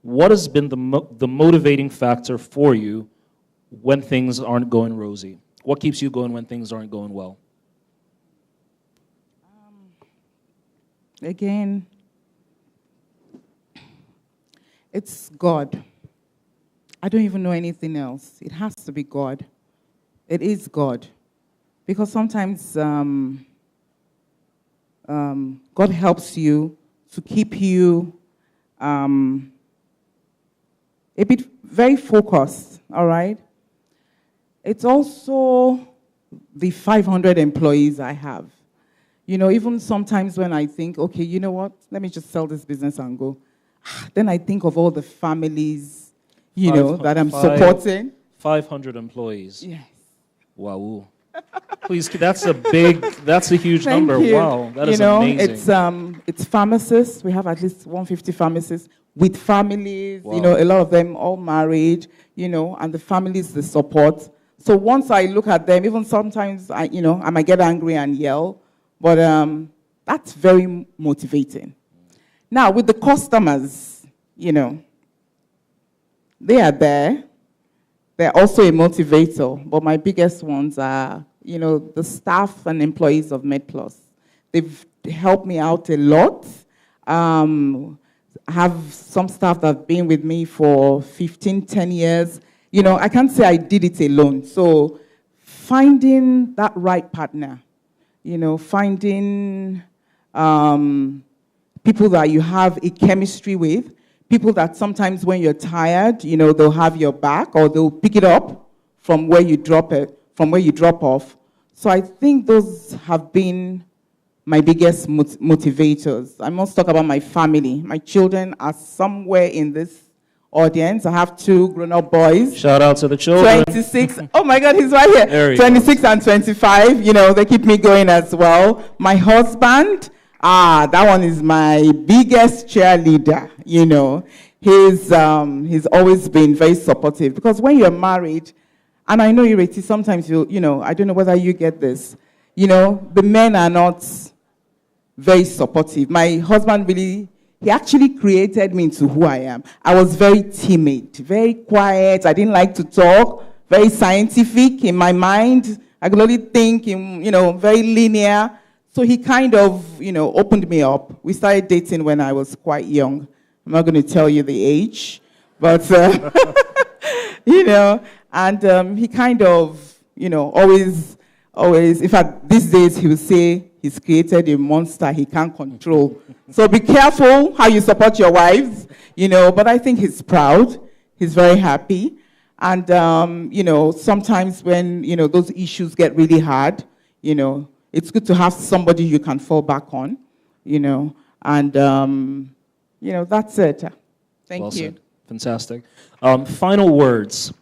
What has been the motivating factor for you when things aren't going rosy? What keeps you going when things aren't going well? Again, it's God. I don't even know anything else. It has to be God. It is God. Because sometimes God helps you to keep you a bit very focused, all right? It's also the 500 employees I have. You know, even sometimes when I think, okay, you know what, let me just sell this business and go. Then I think of all the families, you know, that I'm supporting. 500 employees. Yes. Wow. Please, that's a huge Thank number. you. Wow, that you is know, amazing. It's pharmacists. We have at least 150 pharmacists with families, Wow. you know, a lot of them all married, you know, and the families, the support. So once I look at them, even sometimes I might get angry and yell, but that's very motivating. Now, with the customers, you know, they are there. They're also a motivator, but my biggest ones are, you know, the staff and employees of MedPlus. They've helped me out a lot. I have some staff that have been with me for 15, 10 years. You know, I can't say I did it alone. So finding that right partner, you know, finding people that you have a chemistry with, people that sometimes when you're tired, you know, they'll have your back or they'll pick it up from where you drop off. So I think those have been my biggest motivators. I must talk about my family. My children are somewhere in this audience. I have 2 grown-up boys. Shout out to the children. 26. Oh my God, he's right here. There he 26 and 25. You know, they keep me going as well. My husband, that one is my biggest cheerleader. You know, he's always been very supportive because when you're married, and I know Ireti, sometimes you know, I don't know whether you get this. You know, the men are not very supportive. My husband he actually created me into who I am. I was very timid, very quiet. I didn't like to talk, very scientific in my mind. I could only think in, you know, very linear. So he kind of, you know, opened me up. We started dating when I was quite young. I'm not going to tell you the age, but, you know, and he kind of, you know, always, in fact, these days he will say he's created a monster he can't control. So be careful how you support your wives, you know, but I think he's proud. He's very happy. And, you know, sometimes when, you know, those issues get really hard, you know, it's good to have somebody you can fall back on, you know, and, you know, that's it. Thank Well you. said. Fantastic. Final words.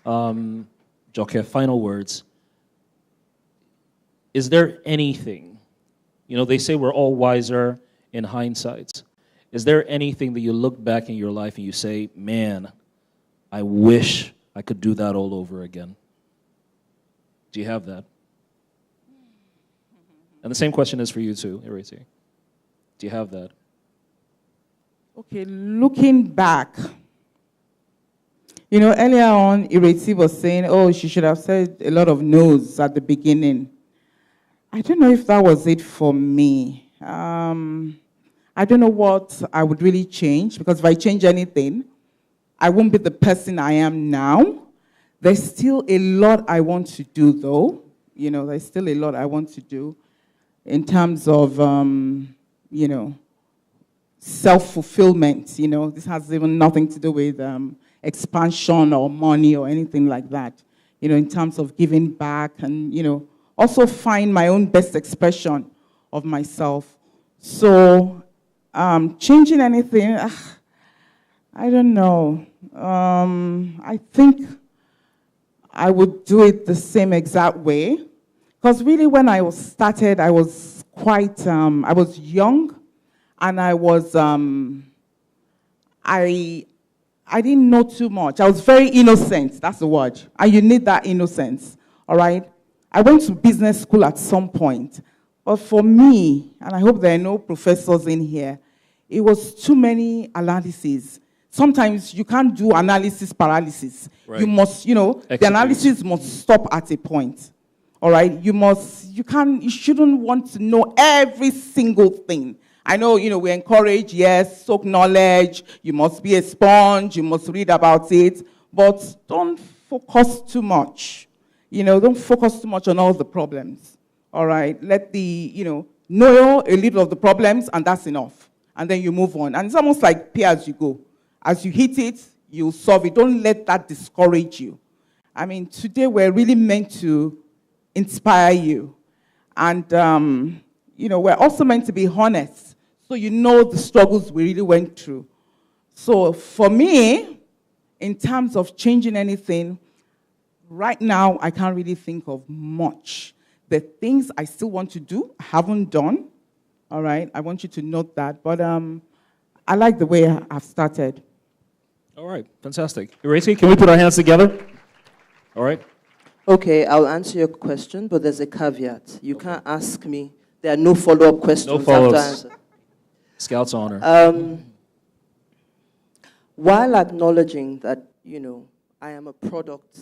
Joke, final words. Is there anything, you know, they say we're all wiser in hindsight. Is there anything that you look back in your life and you say, man, I wish I could do that all over again? Do you have that? And the same question is for you too, Ireti. Do you have that? Okay, looking back, you know, earlier on, Ireti was saying, oh, she should have said a lot of no's at the beginning. I don't know if that was it for me. I don't know what I would really change, because if I change anything, I won't be the person I am now. There's still a lot I want to do, though. You know, there's still a lot I want to do in terms of, you know, self-fulfillment. You know, this has even nothing to do with expansion or money or anything like that. You know, in terms of giving back and, you know, also find my own best expression of myself. So, changing anything, I don't know. I think I would do it the same exact way. Because really when I started, I was quite, I was young, and I was, I didn't know too much. I was very innocent, that's the word. And you need that innocence, all right? I went to business school at some point. But for me, and I hope there are no professors in here, it was too many analyses. Sometimes you can't do analysis paralysis. Right. You must, you know, the analysis must stop at a point. All right? You shouldn't want to know every single thing. I know, you know, we encourage, yes, soak knowledge. You must be a sponge. You must read about it. But don't focus too much. You know, don't focus too much on all the problems, all right? Let know a little of the problems, and that's enough. And then you move on. And it's almost like pay as you go. As you hit it, you solve it. Don't let that discourage you. I mean, today we're really meant to inspire you. And, we're also meant to be honest. So you know the struggles we really went through. So for me, in terms of changing anything, right now I can't really think of much. The things I still want to do, I haven't done. All right, I want you to note that. But I like the way I've started. All right, fantastic. Ireti, can we put our hands together? All right. Okay, I'll answer your question, but there's a caveat. You can't ask me. There are no follow-up questions No after follow-ups. answer. Scout's honor. While acknowledging that, I am a product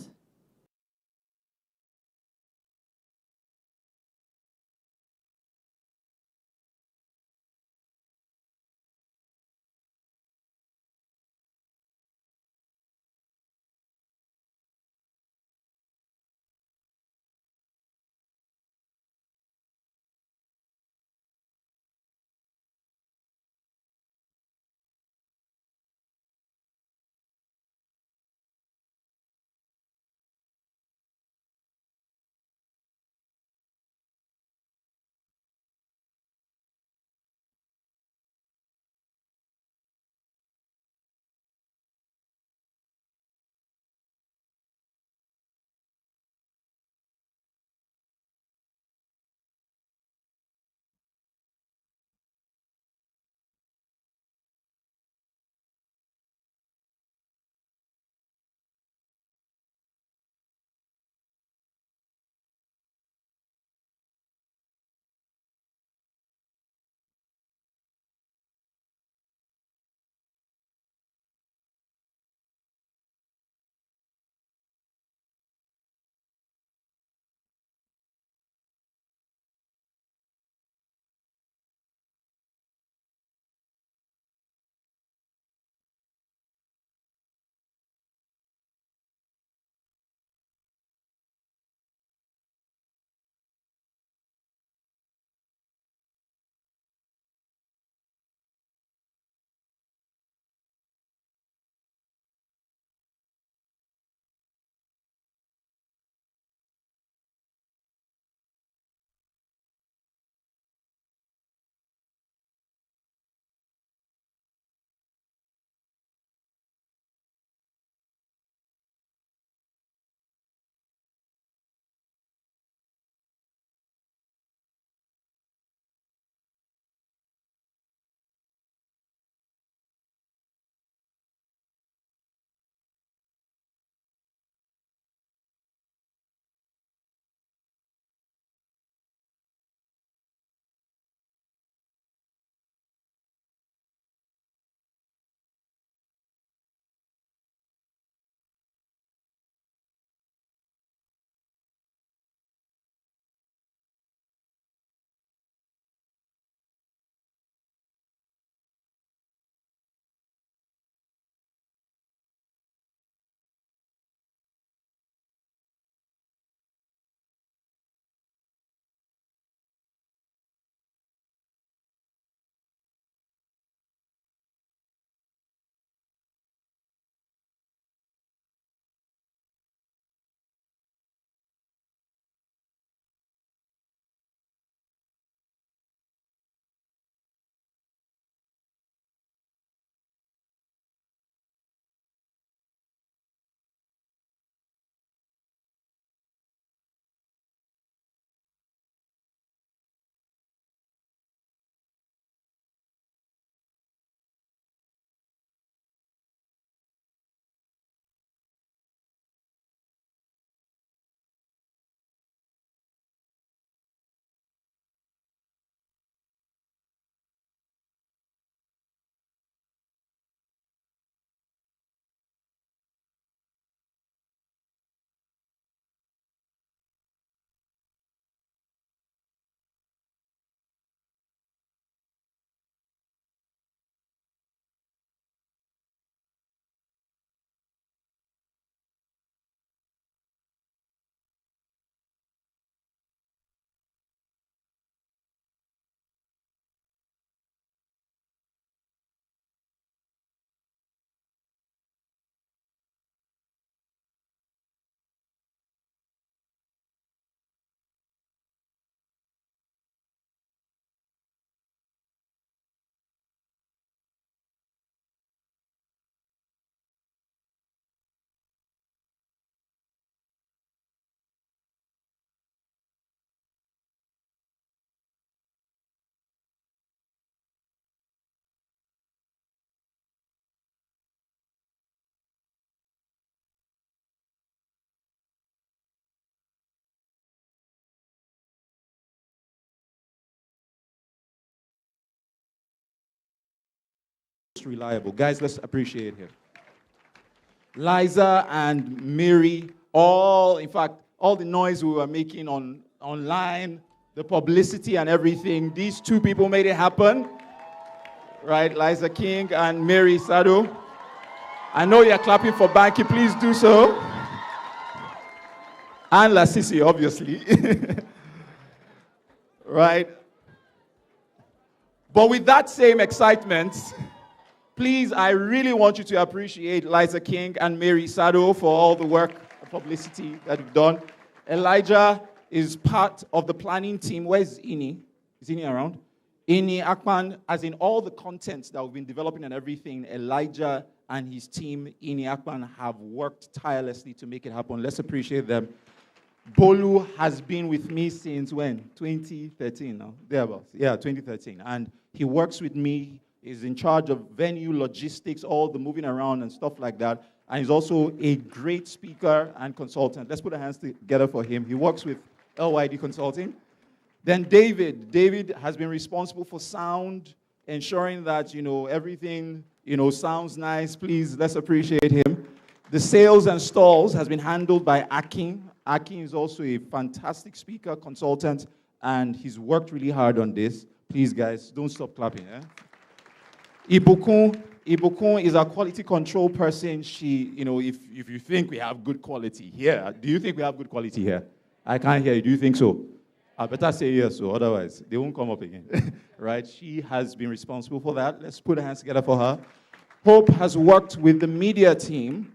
most reliable. Guys, let's appreciate him. Liza and Mary, in fact, all the noise we were making online, the publicity and everything, these two people made it happen. Right, Liza King and Mary Sado. I know you're clapping for Banky, please do so. And Lasisi, obviously. Right? But with that same excitement, please, I really want you to appreciate Liza King and Mary Sado for all the work and publicity that you've done. Elijah is part of the planning team. Where's Ini? Is Ini around? Ini Akpan, as in all the content that we've been developing and everything, Elijah and his team, Ini Akpan, have worked tirelessly to make it happen. Let's appreciate them. Bolu has been with me since when? 2013 now? Thereabouts. Yeah, 2013. And he works with me. He's in charge of venue, logistics, all the moving around and stuff like that. And he's also a great speaker and consultant. Let's put our hands together for him. He works with LYD Consulting. Then David. David has been responsible for sound, ensuring that, everything, sounds nice. Please, let's appreciate him. The sales and stalls has been handled by Akin. Akin is also a fantastic speaker, consultant, and he's worked really hard on this. Please, guys, don't stop clapping. Ibukun is our quality control person. She, if you think we have good quality here, do you think we have good quality here? I can't hear you. Do you think so? I better say yes, so otherwise they won't come up again. Right? She has been responsible for that. Let's put our hands together for her. Hope has worked with the media team.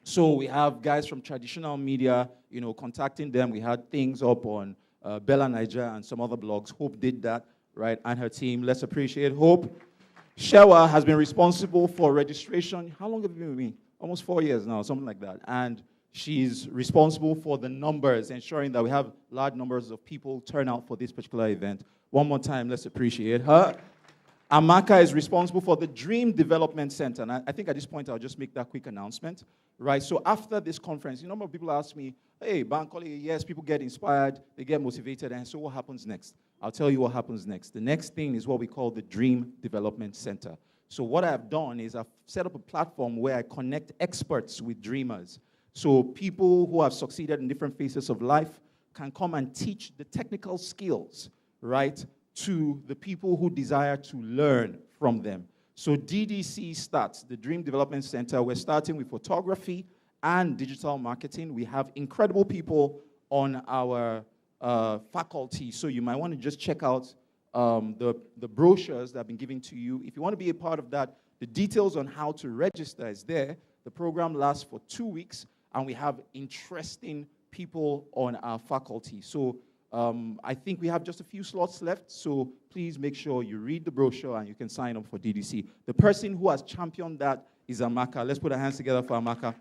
So we have guys from traditional media, contacting them. We had things up on Bella Niger and some other blogs. Hope did that, right? And her team. Let's appreciate Hope. Shewa has been responsible for registration. How long have you been with me? Almost 4 years now, something like that. And she's responsible for the numbers, ensuring that we have large numbers of people turn out for this particular event. One more time, let's appreciate her. Amaka is responsible for the Dream Development Center. And I think at this point, I'll just make that quick announcement. Right, so after this conference, a number of people ask me, hey, Bankole, yes, people get inspired, they get motivated, and so what happens next? I'll tell you what happens next. The next thing is what we call the Dream Development Center. So what I've done is I've set up a platform where I connect experts with dreamers. So people who have succeeded in different phases of life can come and teach the technical skills, right, to the people who desire to learn from them. So DDC starts, the Dream Development Center. We're starting with photography and digital marketing. We have incredible people on our faculty. So you might want to just check out the brochures that have been given to you. If you want to be a part of that, the details on how to register is there. The program lasts for 2 weeks, and we have interesting people on our faculty. So I think we have just a few slots left, so please make sure you read the brochure and you can sign up for DDC. The person who has championed that is Amaka. Let's put our hands together for Amaka.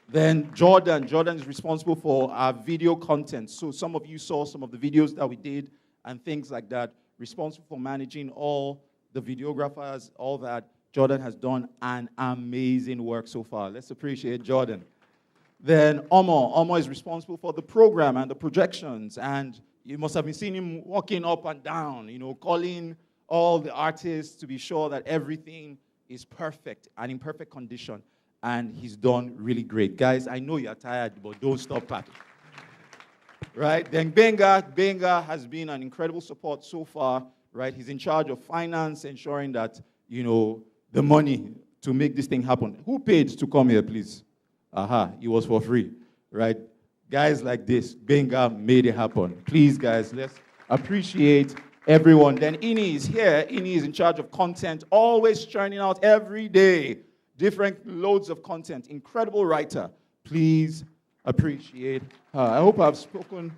Then Jordan. Jordan is responsible for our video content. So some of you saw some of the videos that we did and things like that. Responsible for managing all the videographers, all that. Jordan has done an amazing work so far. Let's appreciate Jordan. Then Omo is responsible for the program and the projections. And you must have been seeing him walking up and down, calling all the artists to be sure that everything is perfect and in perfect condition. And he's done really great. Guys, I know you're tired, but don't stop clapping. Right? Then Benga has been an incredible support so far. Right? He's in charge of finance, ensuring that, the money to make this thing happen. Who paid to come here, please? It was for free, right? Guys like this, Benga made it happen. Please, guys, let's appreciate everyone. Then Ini is here. Ini is in charge of content, always churning out every day, different loads of content. Incredible writer. Please appreciate her. I hope I've spoken.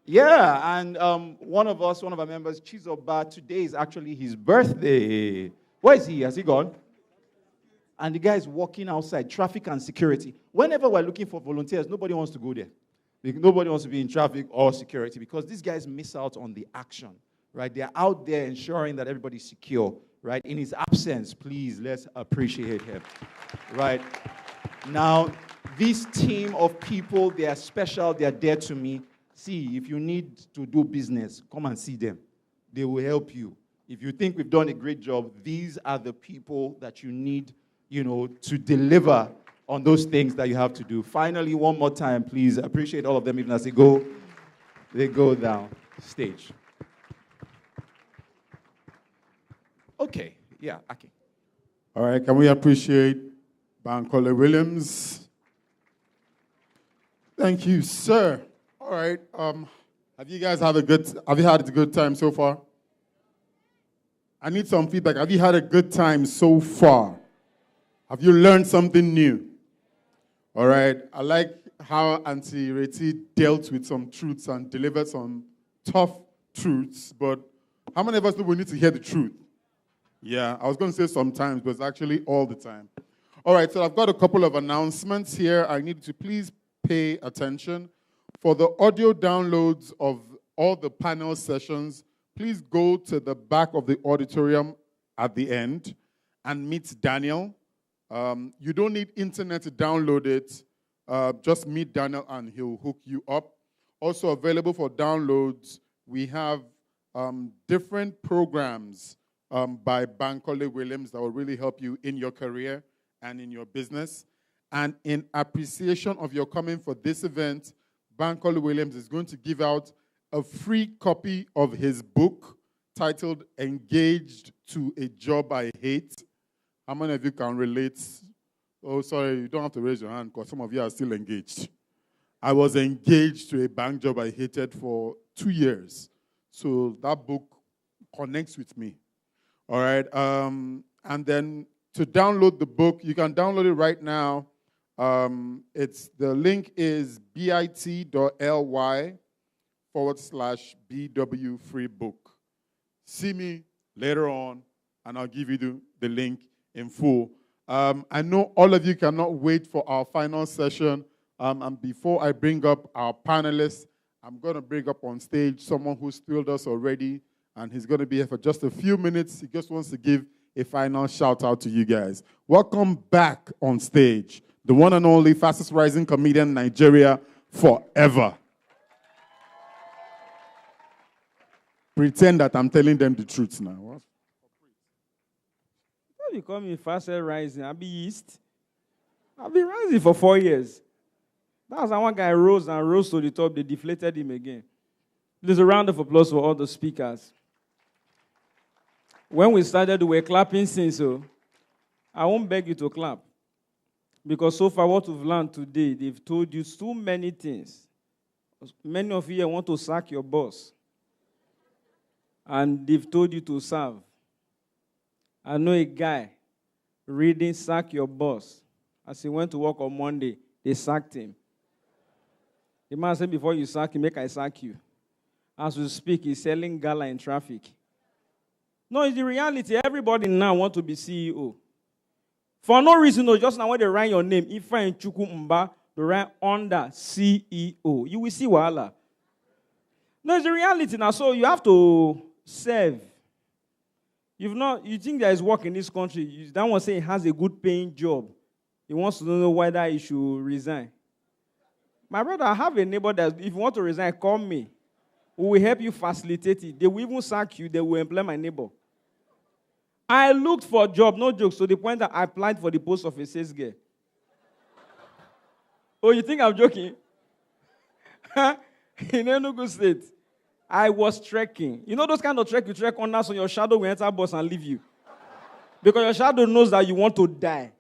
Yeah, and one of our members, Chizoba, today is actually his birthday. Where is he? Has he gone? And the guy is walking outside, traffic and security. Whenever we're looking for volunteers, nobody wants to go there. Nobody wants to be in traffic or security because these guys miss out on the action, right? They're out there ensuring that everybody's secure, right? In his absence, please, let's appreciate him, right? Now, this team of people, they are special, they are dear to me. See, if you need to do business, come and see them. They will help you. If you think we've done a great job, these are the people that you need, to deliver on those things that you have to do. Finally, one more time, please. I appreciate all of them, even as they go down stage. Okay, yeah, okay. All right, can we appreciate Bankole Williams? Thank you, sir. All right, have you had a good time so far? I need some feedback. Have you had a good time so far? Have you learned something new? All right, I like how Auntie Reti dealt with some truths and delivered some tough truths, but how many of us know we need to hear the truth? Yeah, I was going to say sometimes, but it's actually all the time. All right, so I've got a couple of announcements here. I need you to please pay attention. For the audio downloads of all the panel sessions, please go to the back of the auditorium at the end and meet Daniel. You don't need internet to download it. Just meet Daniel and he'll hook you up. Also available for downloads, we have different programs by Bankole Williams that will really help you in your career and in your business. And in appreciation of your coming for this event, Bankole Williams is going to give out a free copy of his book titled Engaged to a Job I Hate. How many of you can relate? Oh, sorry, you don't have to raise your hand because some of you are still engaged. I was engaged to a bank job I hated for 2 years. So that book connects with me. All right. And then to download the book, you can download it right now. The link is bit.ly/BW free book. See me later on, and I'll give you the link in full. I know all of you cannot wait for our final session. And before I bring up our panelists, I'm going to bring up on stage someone who's thrilled us already, and he's going to be here for just a few minutes. He just wants to give a final shout out to you guys. Welcome back on stage, the one and only fastest rising comedian in Nigeria forever. Pretend that I'm telling them the truth now. What? You call me fastest rising. I'll be East. I've been rising for 4 years. That's how one guy rose to the top. They deflated him again. There's a round of applause for all the speakers. When we started, we were clapping since, so I won't beg you to clap. Because so far, what we've learned today, they've told you so many things. Many of you want to sack your boss. And they've told you to serve. I know a guy reading Sack Your Boss. As he went to work on Monday, they sacked him. The man said, before you sack him, make I sack you. As we speak, he's selling gala in traffic. No, it's the reality. Everybody now wants to be CEO. For no reason, no, just now when they write your name, Ifeanyi Chukwu Mba, they write under CEO. You will see wahala. No, it's the reality now. So you have to serve. You think there is work in this country. That one say he has a good paying job. He wants to know whether he should resign. My brother, I have a neighbor that if you want to resign, call me. We will help you facilitate it. They will even sack you. They will employ my neighbor. I looked for a job, no jokes, to the point that I applied for the post of a sales girl. Oh, you think I'm joking? In Enugu State, I was trekking. You know those kind of trek you trek under so your shadow will enter bus and leave you? Because your shadow knows that you want to die.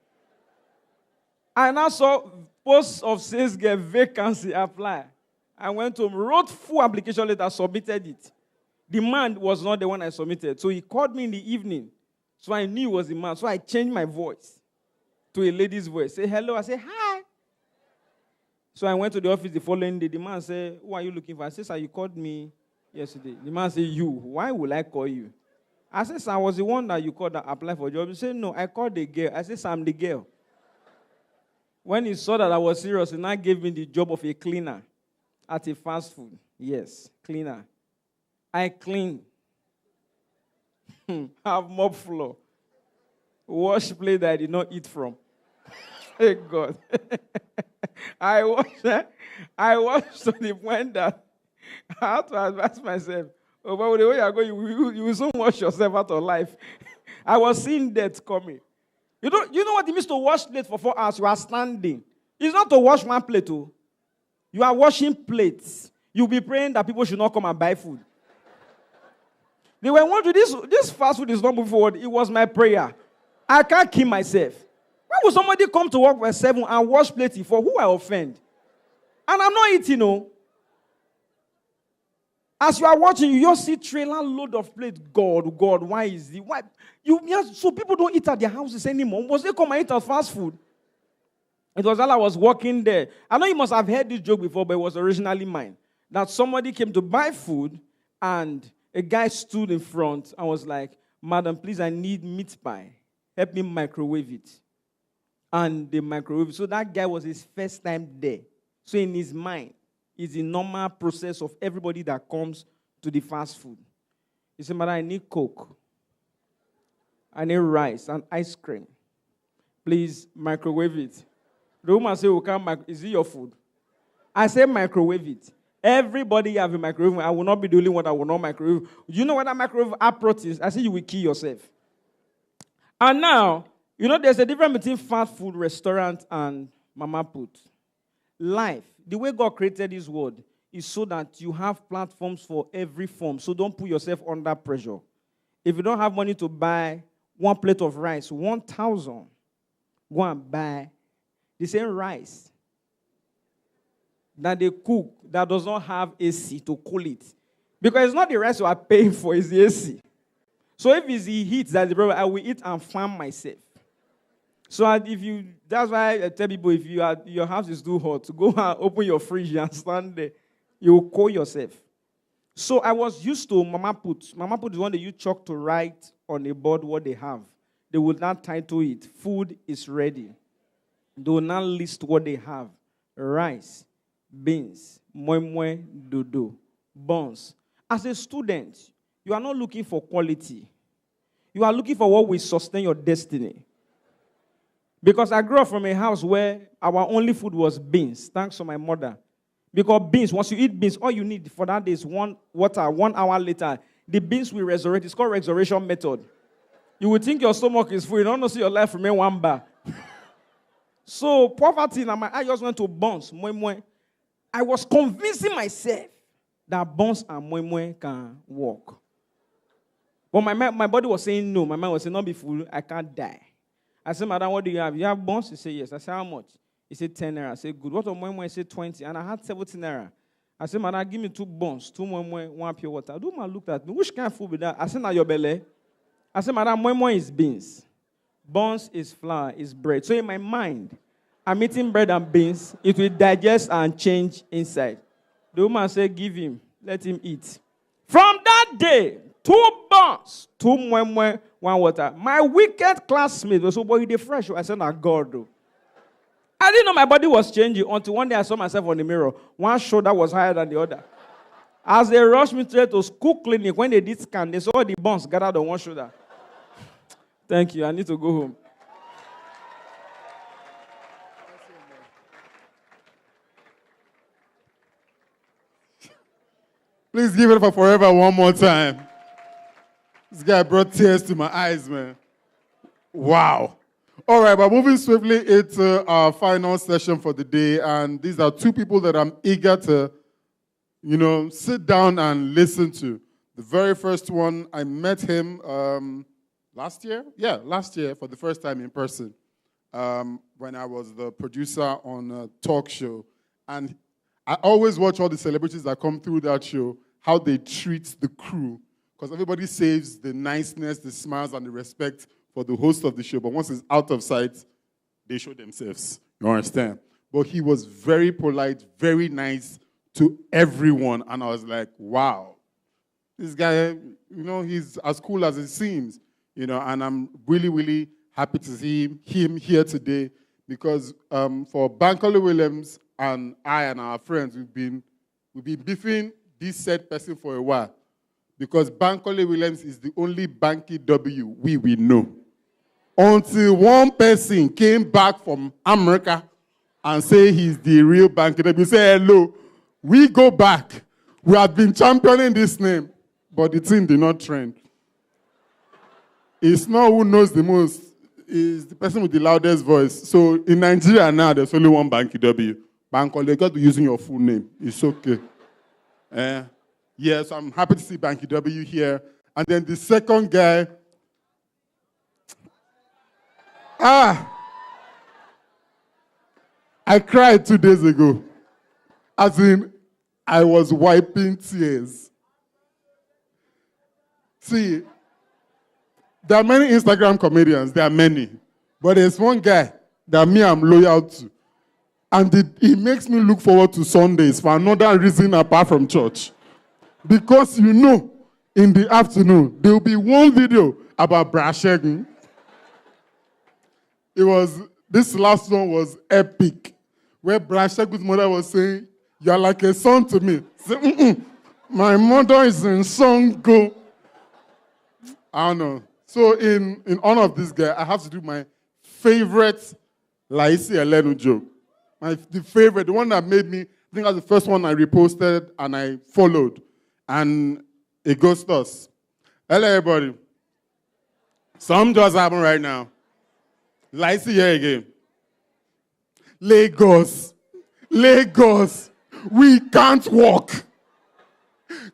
I now saw post of sales girl vacancy, apply. I went home, wrote full application letter, submitted it. The man was not the one I submitted. So he called me in the evening. So I knew he was the man. So I changed my voice to a lady's voice. Say hello. I say hi. So I went to the office the following day. The man said, who are you looking for? I said, sir, you called me yesterday. The man said, you. Why would I call you? I said, sir, I was the one that you called that applied for a job. He said, no, I called the girl. I said, sir, I'm the girl. When he saw that I was serious, he now gave me the job of a cleaner at a fast food. Yes, cleaner. I clean. Have mop floor. Wash plate that I did not eat from. Hey, God. I washed to the point that I had to advise myself, Oh, but the way you are going, you will soon wash yourself out of life. I was seeing death coming. You know what it means to wash plate for 4 hours? You are standing. It's not to wash one plate, too. You are washing plates. You'll be praying that people should not come and buy food. They were wondering, this fast food is not moving forward. It was my prayer. I can't kill myself. Why would somebody come to work by 7 and wash plates for who I offend? And I'm not eating, no. As you are watching, you just see trailer load of plates. God, why is it? Why? So people don't eat at their houses anymore. Must they come and eat at fast food? It was while I was working there. I know you must have heard this joke before, but it was originally mine. That somebody came to buy food, and a guy stood in front and was like, "Madam, please, I need meat pie. Help me microwave it." And they microwave it. So that guy was his first time there. So in his mind, it's the normal process of everybody that comes to the fast food. He said, "Madam, I need Coke. I need rice and ice cream. Please microwave it." The woman said, "Is it your food?" I said, "Microwave it." Everybody have a microwave. I will not be the only one that will not microwave. You know what that microwave approach is? I said, you will kill yourself. And now, there's a difference between fast food restaurant and mama put. Life, the way God created this world, is so that you have platforms for every form. So don't put yourself under pressure. If you don't have money to buy 1 plate of rice, 1,000, go and buy the same rice that they cook that does not have AC to cool it. Because it's not the rice you are paying for, it's the AC. So if it's the heat that's the problem, I will eat and farm myself. So that's why I tell people, if your house is too hot, go and open your fridge and stand there. You will cool yourself. So I was used to mama put. Mama put is one that you chalk to write on a board what they have. They will not title it, "Food is ready." They will not list what they have. Rice, beans, moi moi, dodo, buns. As a student, you are not looking for quality. You are looking for what will sustain your destiny. Because I grew up from a house where our only food was beans, thanks to my mother. Because beans, once you eat beans, all you need for that day is one water. 1 hour later, the beans will resurrect. It's called resurrection method. You would think your stomach is full. You don't know see your life remain 1 bar. So poverty, I just went to buns, moi moi. I was convincing myself that buns and moi moi can work. But my body was saying no. My mind was saying, "Not be fool, I can't die." I said, "Madam, what do you have? You have buns?" He said, "Yes." I said, "How much?" He said, 10 naira. I said, "Good." What of moi moi? He said, 20. And I had 17 naira. I said, "Madam, give me 2 buns, 2 moi moi, 1 pure water." The woman looked at me. "Which kind of food is that?" I said, "Now your belly." I said, "Madam, moi moi is beans. Buns is flour, is bread." So in my mind, I'm eating bread and beans. It will digest and change inside. The woman said, "Give him. Let him eat." From that day, 2 buns, 2 moi moi, 1 water. My wicked classmate was so, "Boy, you fresh." I said, "Now God, though." I didn't know my body was changing until one day I saw myself on the mirror. One shoulder was higher than the other. As they rushed me to school clinic, when they did scan, they saw the bones gathered on one shoulder. Thank you. I need to go home. Please give it for Forever one more time. This guy brought tears to my eyes, man. Wow. All right, but moving swiftly into our final session for the day, and these are 2 people that I'm eager to, sit down and listen to. The very first one, I met him last year? Yeah, last year for the first time in person when I was the producer on a talk show. And I always watch all the celebrities that come through that show, how they treat the crew, because everybody saves the niceness, the smiles, and the respect for the host of the show. But once it's out of sight, they show themselves. You understand? But he was very polite, very nice to everyone. And I was like, wow. This guy, he's as cool as it seems. And I'm really, really happy to see him here today because for Bankole Williams and I and our friends, we've been beefing this said person for a while because Bankole Williams is the only Banky W we know. Until one person came back from America and say he's the real Banky W. Say, hello, we go back. We have been championing this name. but the thing did not trend. It's not who knows the most, it's the person with the loudest voice. So in Nigeria now, there's only one Banky W. Bankole, you got to using your full name. It's okay. Yes, I'm happy to see Banky W here. And then the second guy, I cried 2 days ago. As in, I was wiping tears. See, there are many Instagram comedians, there are many. But there's one guy that I'm loyal to. And it makes me look forward to Sundays for another reason apart from church. Because in the afternoon, there will be one video about Brashegin. This last one was epic. Where Brashegin's mother was saying, "You're like a son to me." Say, my mother is in Songo. I don't know. So in honor of this guy, I have to do my favorite Laisi Elenu joke. The favorite, the one that made me, I think that's the first one I reposted and I followed. And it goes to us. Hello, everybody. Something just happened right now. Laisi here again. Lagos, we can't walk.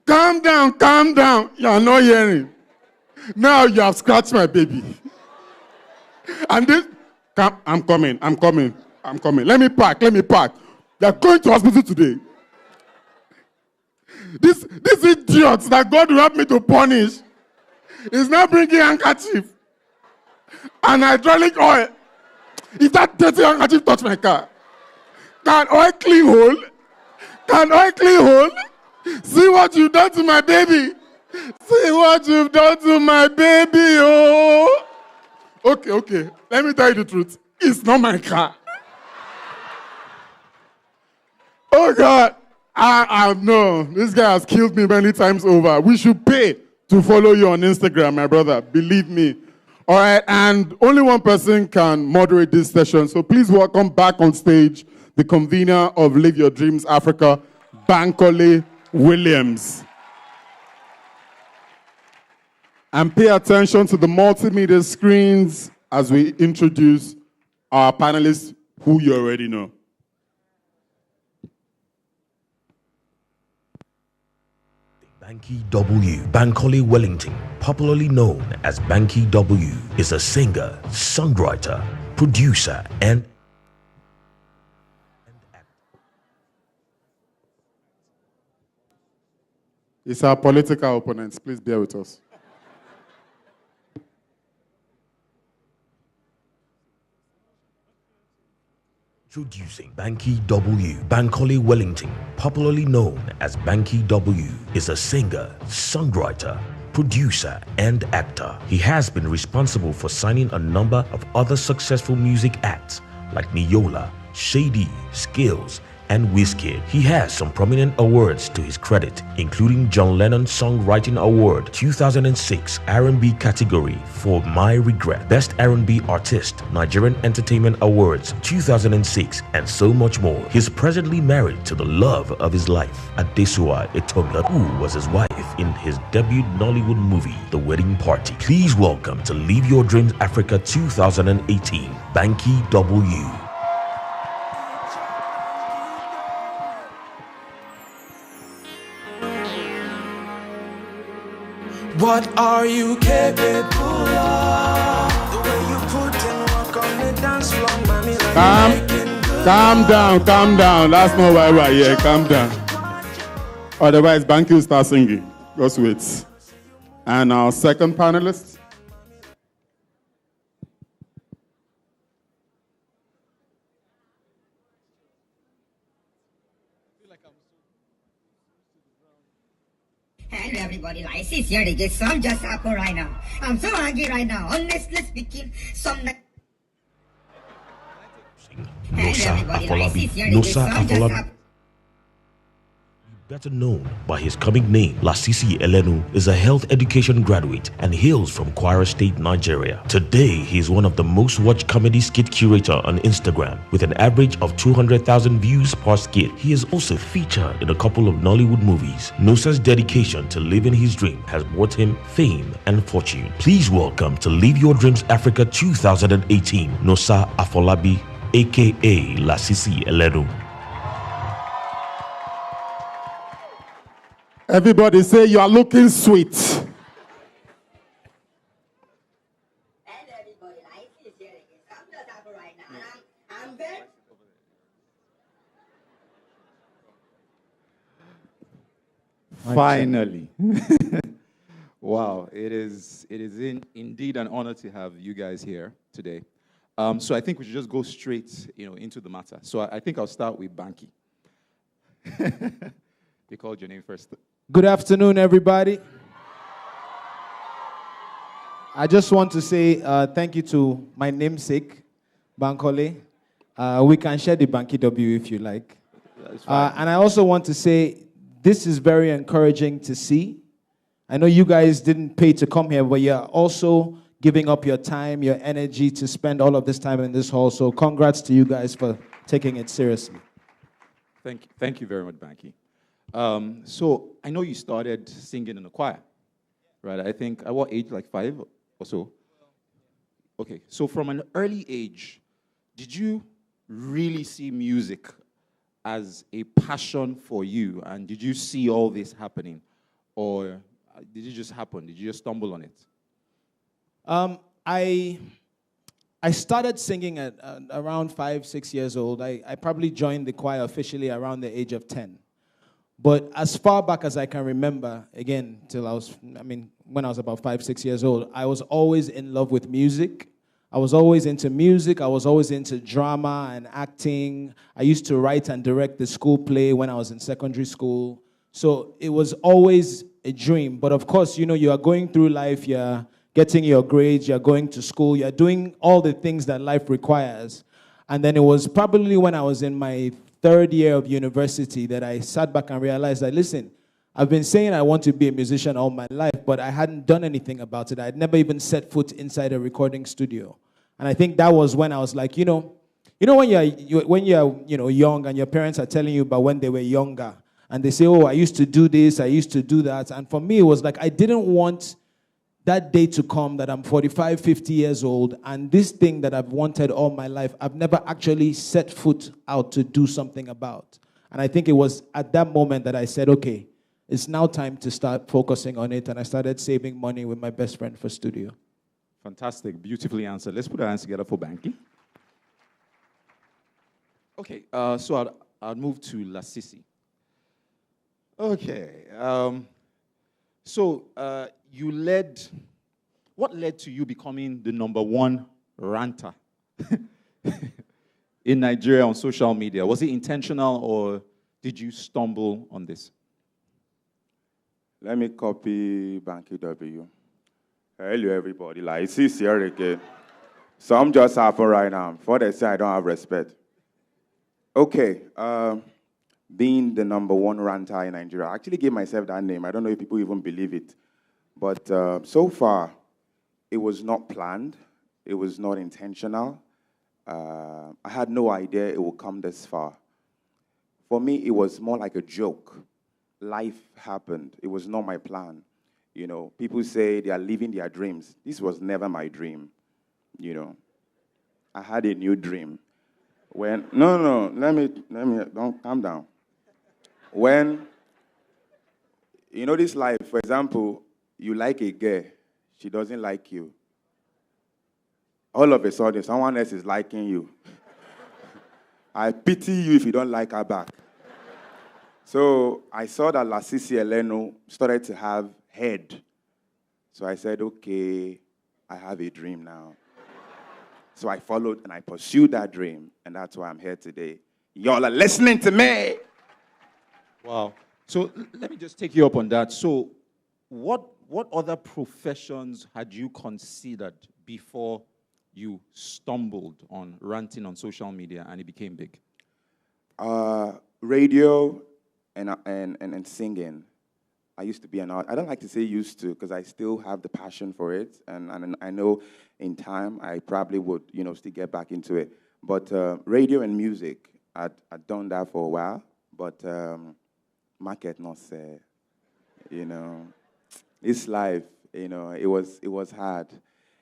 Calm down. You are not hearing. Now you have scratched my baby. And this, I'm coming. Let me park. They are going to hospital today. This idiot that God will help me to punish is now bringing handkerchief and hydraulic oil. If that dirty handkerchief touch my car, can oil clean hole? See what you've done to my baby. Oh. Okay. Let me tell you the truth. It's not my car. Oh, God. I know. This guy has killed me many times over. We should pay to follow you on Instagram, my brother. Believe me. All right, and only one person can moderate this session. So please welcome back on stage the convener of Live Your Dreams Africa, Bankole Williams. And pay attention to the multimedia screens as we introduce our panelists who you already know. Banky W. Bankole Wellington, popularly known as Banky W, is a singer, songwriter, producer, and It's our political opponents. Please bear with us. Introducing Banky W. Bankole Wellington, popularly known as Banky W, is a singer, songwriter, producer, and actor. He has been responsible for signing a number of other successful music acts like Niola, Shady, Skills, and Wizkid. He has some prominent awards to his credit, including John Lennon Songwriting Award 2006 R&B category for My Regret, Best R&B Artist, Nigerian Entertainment Awards 2006, and so much more. He's presently married to the love of his life, Adesua Etomi, who was his wife in his debut Nollywood movie, The Wedding Party. Please welcome to Live Your Dreams Africa 2018, Banky W. What are you capable of? The way you put in work on the dance floor, mommy, like Calm down. That's not why we're here. Calm down. Otherwise, Banky will start singing. Just wait. And our second panelist. Hello everybody, Lysis here. They just some just happened right now. I'm so angry right now. Honestly speaking, some. Nosa Afolabi Better known by his comic name, Lasisi Elenu, is a health education graduate and hails from Kwara State, Nigeria. Today, he is one of the most watched comedy skit curator on Instagram with an average of 200,000 views per skit. He is also featured in a couple of Nollywood movies. Nosa's dedication to living his dream has brought him fame and fortune. Please welcome to Live Your Dreams Africa 2018, Nosa Afolabi, aka Lasisi Elenu. Everybody say you are looking sweet. Hello everybody, like this here again. I'm just happy right now. I'm very... Finally. Wow, it is indeed an honor to have you guys here today. So I think we should just go straight, into the matter. So I think I'll start with Banky. You called your name first. Good afternoon, everybody. I just want to say thank you to my namesake, Bankole. We can share the Banky W if you like. And I also want to say this is very encouraging to see. I know you guys didn't pay to come here, but you're also giving up your time, your energy to spend all of this time in this hall. So congrats to you guys for taking it seriously. Thank you very much, Banky. So I know you started singing in a choir, right? I think at what age, like 5 or so? Okay, so from an early age, did you really see music as a passion for you? And did you see all this happening? Or did it just happen? Did you just stumble on it? I started singing at around 5, 6 years old. I probably joined the choir officially around the age of 10. But as far back as I can remember, again, when I was about 5, 6 years old, I was always in love with music. I was always into music. I was always into drama and acting. I used to write and direct the school play when I was in secondary school. So it was always a dream. But of course, you are going through life, you're getting your grades, you're going to school, you're doing all the things that life requires. And then it was probably when I was in my 3rd year of university that I sat back and realized that, listen, I've been saying I want to be a musician all my life, but I hadn't done anything about it. I'd never even set foot inside a recording studio. And I think that was when I was like, when you're young and your parents are telling you about when they were younger, and they say, oh, I used to do this, I used to do that. And for me, it was like I didn't want that day to come that I'm 45, 50 years old, and this thing that I've wanted all my life, I've never actually set foot out to do something about. And I think it was at that moment that I said, okay, it's now time to start focusing on it, and I started saving money with my best friend for studio. Fantastic, beautifully answered. Let's put our hands together for Banky. Okay, so I'll move to Lasisi. Okay, what led to you becoming the #1 ranter in Nigeria on social media? Was it intentional or did you stumble on this? Let me copy Banky W. Hello, everybody. Like, it's here again. Some just happen right now. Before they say I don't have respect. Okay, being the #1 ranter in Nigeria, I actually gave myself that name. I don't know if people even believe it. But so far, it was not planned. It was not intentional. I had no idea it would come this far. For me, it was more like a joke. Life happened. It was not my plan. People say they are living their dreams. This was never my dream. I had a new dream. No, let me, don't calm down. When, this life, for example, you like a girl, she doesn't like you. All of a sudden, someone else is liking you. I pity you if you don't like her back. So I saw that Lasisi Elenu started to have head. So I said, okay, I have a dream now. So I followed and I pursued that dream, and that's why I'm here today. Y'all are listening to me. Wow. So let me just take you up on that. So what other professions had you considered before you stumbled on ranting on social media and it became big? Radio, and singing. I used to be an artist. I don't like to say used to because I still have the passion for it, and I know in time I probably would, still get back into it. But radio and music, I'd done that for a while, but market not say, it's life. It was hard.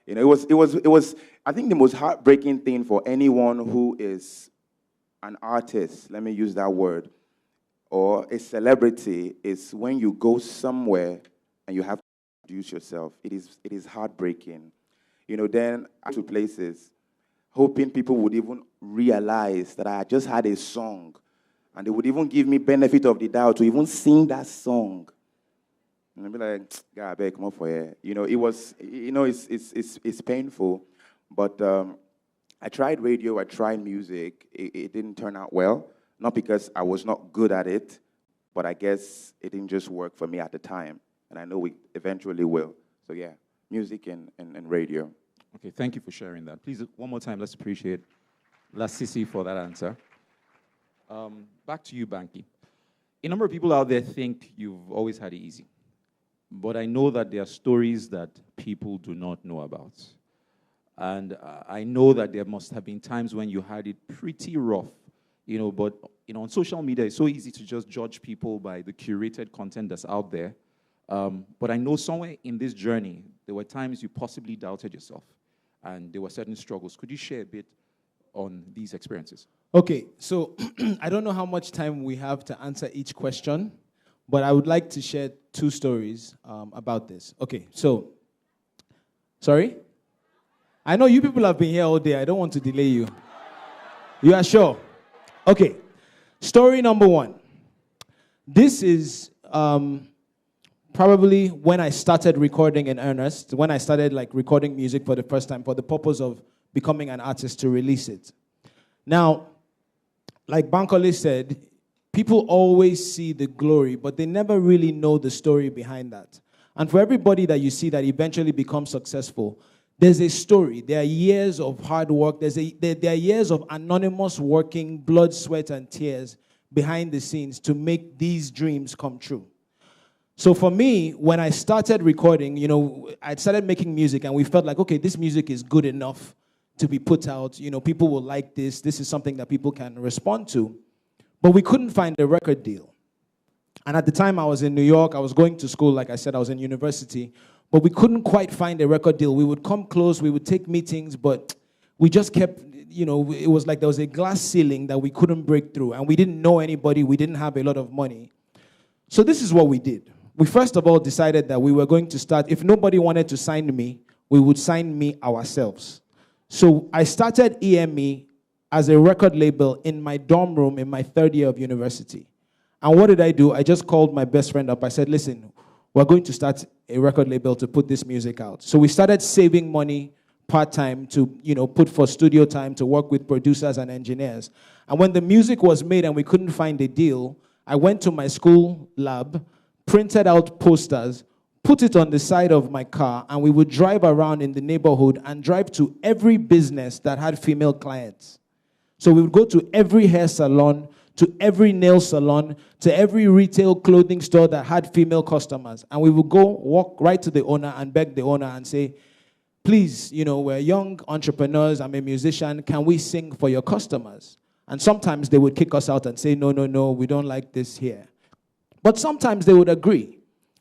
It was. I think the most heartbreaking thing for anyone who is an artist, let me use that word, or a celebrity, is when you go somewhere and you have to introduce yourself. It is heartbreaking. Then to places, hoping people would even realize that I just had a song, and they would even give me benefit of the doubt to even sing that song. And I'd be like, God, I beg, come up for it. It was, it's painful, but I tried radio, I tried music. It didn't turn out well. Not because I was not good at it, but I guess it didn't just work for me at the time. And I know it eventually will. So yeah, music and radio. Okay, thank you for sharing that. Please, one more time, let's appreciate Lasisi for that answer. Back to you, Banky. A number of people out there think you've always had it easy. But I know that there are stories that people do not know about. And I know that there must have been times when you had it pretty rough. But on social media, it's so easy to just judge people by the curated content that's out there. But I know somewhere in this journey, there were times you possibly doubted yourself, and there were certain struggles. Could you share a bit on these experiences? Okay, so I don't know how much time we have to answer each question, but I would like to share 2 stories about this. Okay, so, sorry? I know you people have been here all day. I don't want to delay you. You are sure? Okay, story number 1. This is probably when I started recording in earnest, when I started recording music for the first time for the purpose of becoming an artist to release it. Now, like Bankole said, people always see the glory, but they never really know the story behind that. And for everybody that you see that eventually becomes successful, there's a story. There are years of hard work. There are years of anonymous working, blood, sweat, and tears behind the scenes to make these dreams come true. So for me, when I started recording, I started making music, and we felt like, okay, this music is good enough to be put out. People will like this. This is something that people can respond to. But we couldn't find a record deal. And at the time, I was in New York. I was going to school. Like I said, I was in university. But we couldn't quite find a record deal. We would come close. We would take meetings. But we just kept, it was like there was a glass ceiling that we couldn't break through. And we didn't know anybody. We didn't have a lot of money. So this is what we did. We first of all decided that we were going to start, if nobody wanted to sign me, we would sign me ourselves. So I started EME as a record label in my dorm room in my 3rd year of university. And what did I do? I just called my best friend up. I said, listen, we're going to start a record label to put this music out. So we started saving money part-time to, put for studio time, to work with producers and engineers. And when the music was made and we couldn't find a deal, I went to my school lab, printed out posters, put it on the side of my car, and we would drive around in the neighborhood and drive to every business that had female clients. So we would go to every hair salon, to every nail salon, to every retail clothing store that had female customers. And we would go walk right to the owner and beg the owner and say, please, we're young entrepreneurs, I'm a musician, can we sing for your customers? And sometimes they would kick us out and say, no, we don't like this here. But sometimes they would agree.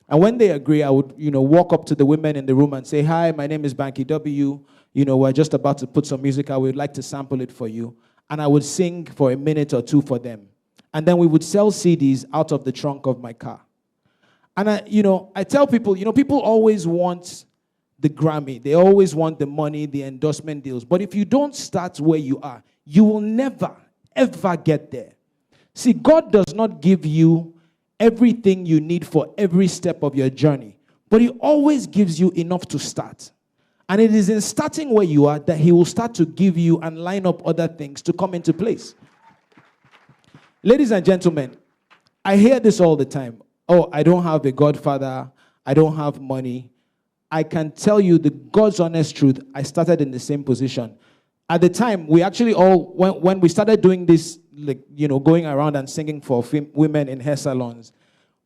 And when they agree, I would, walk up to the women in the room and say, hi, my name is Banky W. We're just about to put some music out. We'd like to sample it for you. And I would sing for a minute or 2 for them. And then we would sell CDs out of the trunk of my car. And I tell people, people always want the Grammy. They always want the money, the endorsement deals. But if you don't start where you are, you will never, ever get there. See, God does not give you everything you need for every step of your journey, but He always gives you enough to start. And it is in starting where you are that He will start to give you and line up other things to come into place. Ladies and gentlemen, I hear this all the time. Oh, I don't have a godfather. I don't have money. I can tell you the God's honest truth. I started in the same position. At the time, we actually all, when we started doing this like, going around and singing for women in hair salons.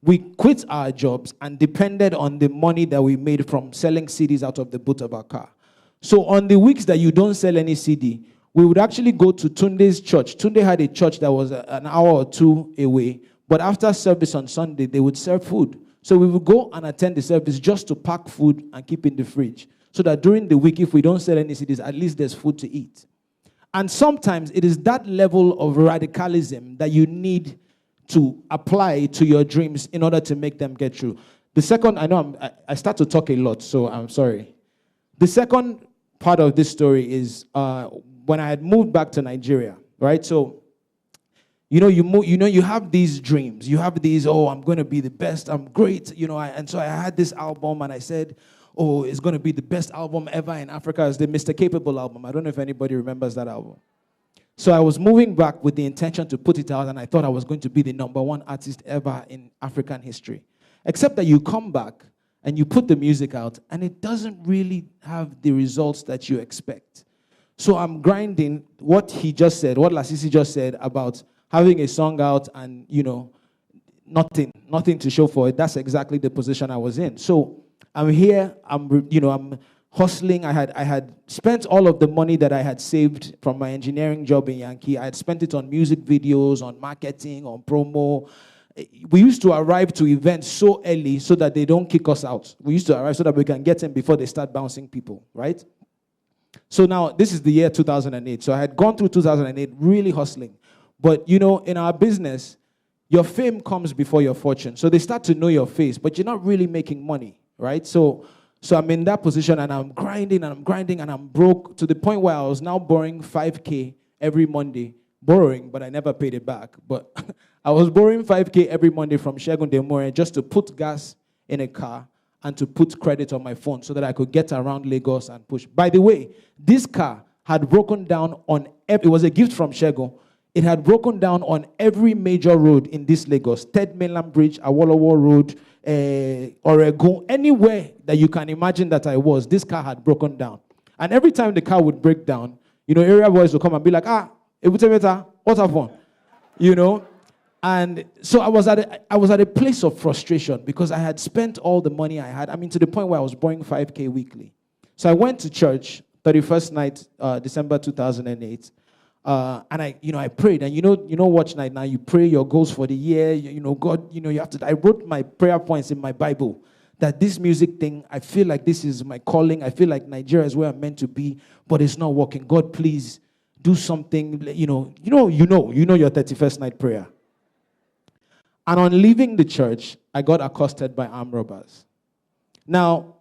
We quit our jobs and depended on the money that we made from selling CDs out of the boot of our car. So on the weeks that you don't sell any CD, we would actually go to Tunde's church. Tunde had a church that was an hour or two away, but after service on Sunday, they would serve food. So we would go and attend the service just to pack food and keep in the fridge, so that during the week, if we don't sell any CDs, at least there's food to eat. And sometimes it is that level of radicalism that you need to apply to your dreams in order to make them get true. The second, I start to talk a lot, so I'm sorry. The second part of this story is when I had moved back to Nigeria, right? So, you have these dreams. You have these, I'm going to be the best, I'm great, and so I had this album and I said, it's going to be the best album ever in Africa. It's the Mr. Capable album. I don't know if anybody remembers that album. So I was moving back with the intention to put it out, and I thought I was going to be the #1 artist ever in African history. Except that you come back and you put the music out, and it doesn't really have the results that you expect. So I'm grinding what he just said, what Lasisi just said about having a song out and, nothing to show for it. That's exactly the position I was in. So I'm here, I'm hustling. I had spent all of the money that I had saved from my engineering job in Yankee. I had spent it on music videos, on marketing, on promo. We used to arrive to events so early so that they don't kick us out. We used to arrive so that we can get in before they start bouncing people, right? So now, this is the year 2008. So I had gone through 2008 really hustling. But, in our business, your fame comes before your fortune. So they start to know your face, but you're not really making money, right? So I'm in that position, and I'm grinding, and I'm broke to the point where I was now borrowing 5K every Monday. Borrowing, but I never paid it back. But I was borrowing 5K every Monday from Segun Demore just to put gas in a car and to put credit on my phone so that I could get around Lagos and push. By the way, this car had broken down on, it was a gift from Segun. It had broken down on every major road in this Lagos. Third Mainland Bridge, Awolowo Road, Oregon, anywhere that you can imagine that I was, this car had broken down. And every time the car would break down, area boys would come and be like, what happened? And so I was at a place of frustration because I had spent all the money I had. To the point where I was borrowing 5K weekly. So I went to church, 31st night, December 2008. And I prayed, and watch night now, you pray your goals for the year, God, you have to, I wrote my prayer points in my Bible, that this music thing, I feel like this is my calling, I feel like Nigeria is where I'm meant to be, but it's not working. God, please do something, your 31st night prayer. And on leaving the church, I got accosted by armed robbers. Now,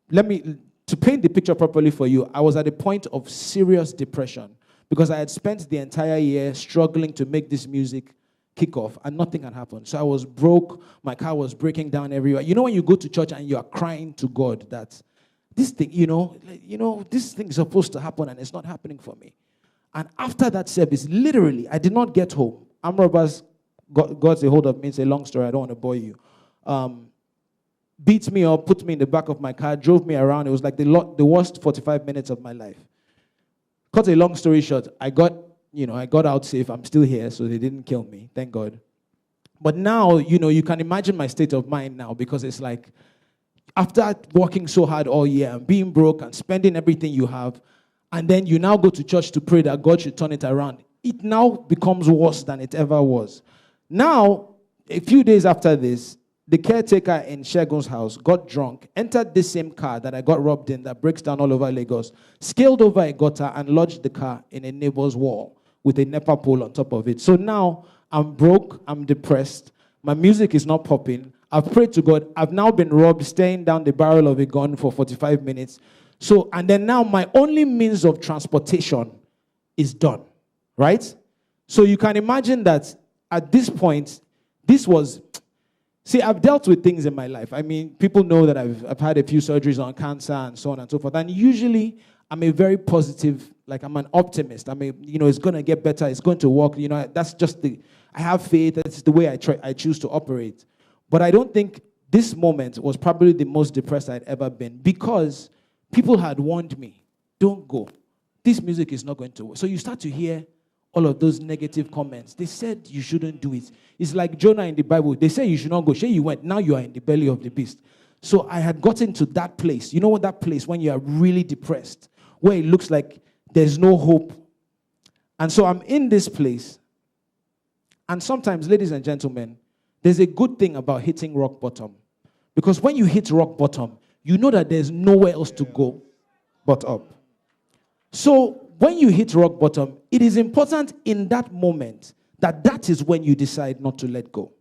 to paint the picture properly for you, I was at a point of serious depression, because I had spent the entire year struggling to make this music kick off, and nothing had happened. So I was broke. My car was breaking down everywhere. When you go to church and you are crying to God that this thing, this thing is supposed to happen and it's not happening for me. And after that service, literally, I did not get home. Armed robbers got a hold of me. It's a long story. I don't want to bore you. Beat me up, put me in the back of my car, drove me around. It was like the worst 45 minutes of my life. Cut a long story short, I got out safe. I'm still here, so they didn't kill me, thank God. But now, you can imagine my state of mind now, because it's like, after working so hard all year and being broke and spending everything you have, and then you now go to church to pray that God should turn it around, it now becomes worse than it ever was. Now, a few days after this, the caretaker in Shegun's house got drunk, entered this same car that I got robbed in that breaks down all over Lagos, scaled over a gutter and lodged the car in a neighbor's wall with a NEPA pole on top of it. So now I'm broke, I'm depressed, my music is not popping, I've prayed to God, I've now been robbed, staring down the barrel of a gun for 45 minutes. So, and then now my only means of transportation is done, right? So you can imagine that at this point, this was... See, I've dealt with things in my life. People know that I've had a few surgeries on cancer and so on and so forth. And usually, I'm a very positive, I'm an optimist. It's going to get better. It's going to work. That's just I have faith. That's the way I choose to operate. But I don't think this moment was probably the most depressed I'd ever been, because people had warned me, don't go. This music is not going to work. So you start to hear all of those negative comments. They said you shouldn't do it. It's like Jonah in the Bible. They say you should not go. Sure, you went. Now you are in the belly of the beast. So I had gotten to that place. You know what that place when you are really depressed, where it looks like there's no hope. And so I'm in this place. And sometimes, ladies and gentlemen, there's a good thing about hitting rock bottom. Because when you hit rock bottom, you know that there's nowhere else to go but up. So when you hit rock bottom, it is important in that moment that is when you decide not to let go.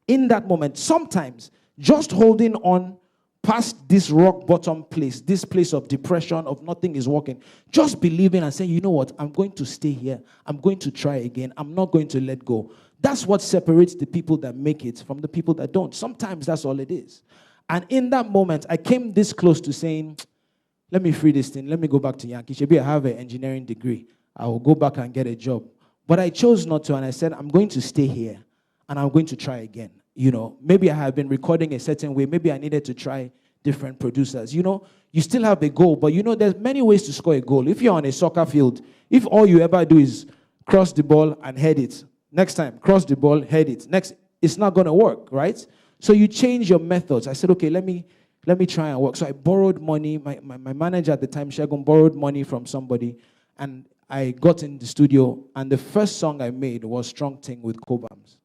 In that moment, sometimes just holding on past this rock bottom place, this place of depression, of nothing is working, just believing and saying, you know what, I'm going to stay here. I'm going to try again. I'm not going to let go. That's what separates the people that make it from the people that don't. Sometimes that's all it is. And in that moment, I came this close to saying, let me free this thing. Let me go back to Yankee. Maybe I have an engineering degree. I will go back and get a job. But I chose not to, and I said, I'm going to stay here, and I'm going to try again. You know, maybe I have been recording a certain way. Maybe I needed to try different producers. You know, you still have a goal, but you know, there's many ways to score a goal. If you're on a soccer field, if all you ever do is cross the ball and head it, next time, cross the ball, head it. Next, it's not going to work, right? So you change your methods. I said, okay, let me try and work. So I borrowed money. My manager at the time, Shagun, borrowed money from somebody, and I got in the studio, and the first song I made was Strong Thing with Cobams.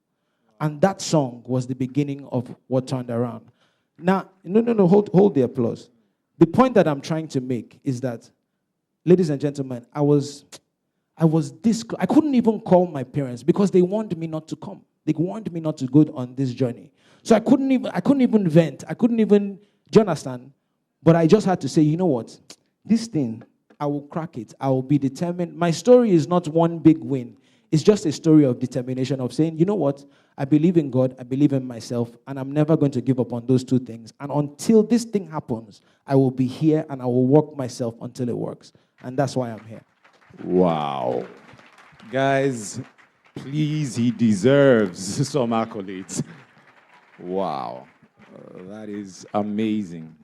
And that song was the beginning of what turned around. Now, no, hold the applause. The point that I'm trying to make is that, ladies and gentlemen, I couldn't even call my parents because they warned me not to come. They warned me not to go on this journey. So I couldn't even vent. I couldn't even, do you understand? But I just had to say, you know what? This thing, I will crack it. I will be determined. My story is not one big win. It's just a story of determination, of saying, you know what? I believe in God, I believe in myself, and I'm never going to give up on those two things. And until this thing happens, I will be here and I will work myself until it works. And that's why I'm here. Wow. Guys, please, he deserves some accolades. Wow. That is amazing.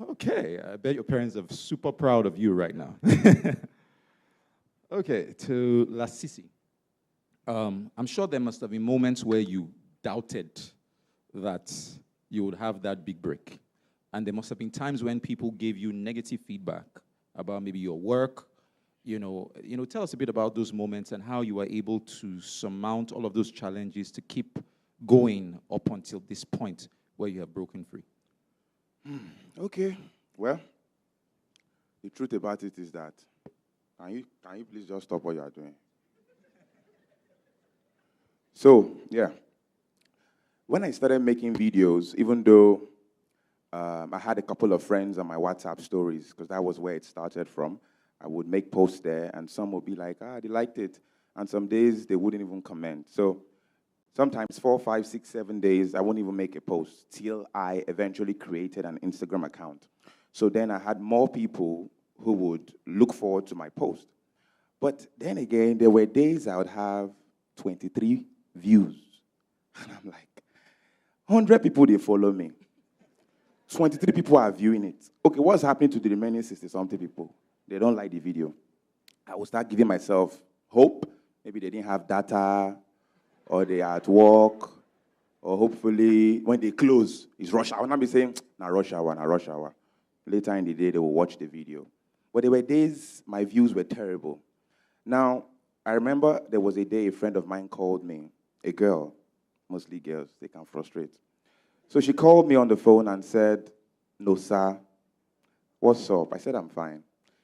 Okay, I bet your parents are super proud of you right now. Okay, to Lasisi. I'm sure there must have been moments where you doubted that you would have that big break. And there must have been times when people gave you negative feedback about maybe your work. You know, tell us a bit about those moments and how you were able to surmount all of those challenges to keep going up until this point where you have broken free. Okay, well, the truth about it is that, can you please just stop what you are doing? So, yeah, when I started making videos, even though I had a couple of friends on my WhatsApp stories, because that was where it started from, I would make posts there, and some would be like, they liked it, and some days they wouldn't even comment. So sometimes 4, 5, 6, 7 days, I wouldn't even make a post till I eventually created an Instagram account. So then I had more people who would look forward to my post. But then again, there were days I would have 23 views. And I'm like, 100 people, they follow me. 23 people are viewing it. Okay, what's happening to the remaining 60-something people? They don't like the video. I will start giving myself hope. Maybe they didn't have data, or they are at work, or hopefully when they close, it's rush hour. I will not be saying, rush hour. Later in the day, they will watch the video. But there were days my views were terrible. Now, I remember there was a day a friend of mine called me, a girl, mostly girls, they can frustrate. So she called me on the phone and said, "No, sir, what's up?" I said, "I'm fine."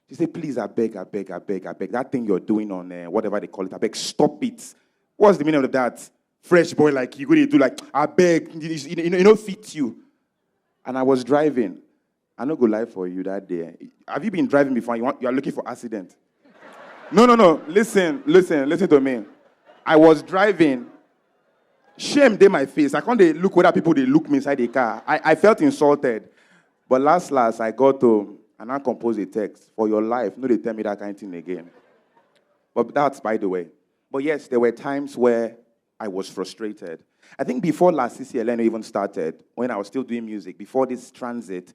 She said, "Please, I beg. That thing you're doing on whatever they call it, I beg, stop it." What's the meaning of that? Fresh boy like you, what do you do? Like, I beg, you know, fit you. And I was driving. I no go lie for you that day. Have you been driving before? You are looking for accident? No. Listen to me. I was driving. Shame dey my face. I can't look whether people they look me inside the car. I felt insulted. But last, I got home and I composed a text. For your life, no, they tell me that kind of thing again. But that's by the way. But yes, there were times where I was frustrated. I think before last CCLN even started, when I was still doing music, before this transit,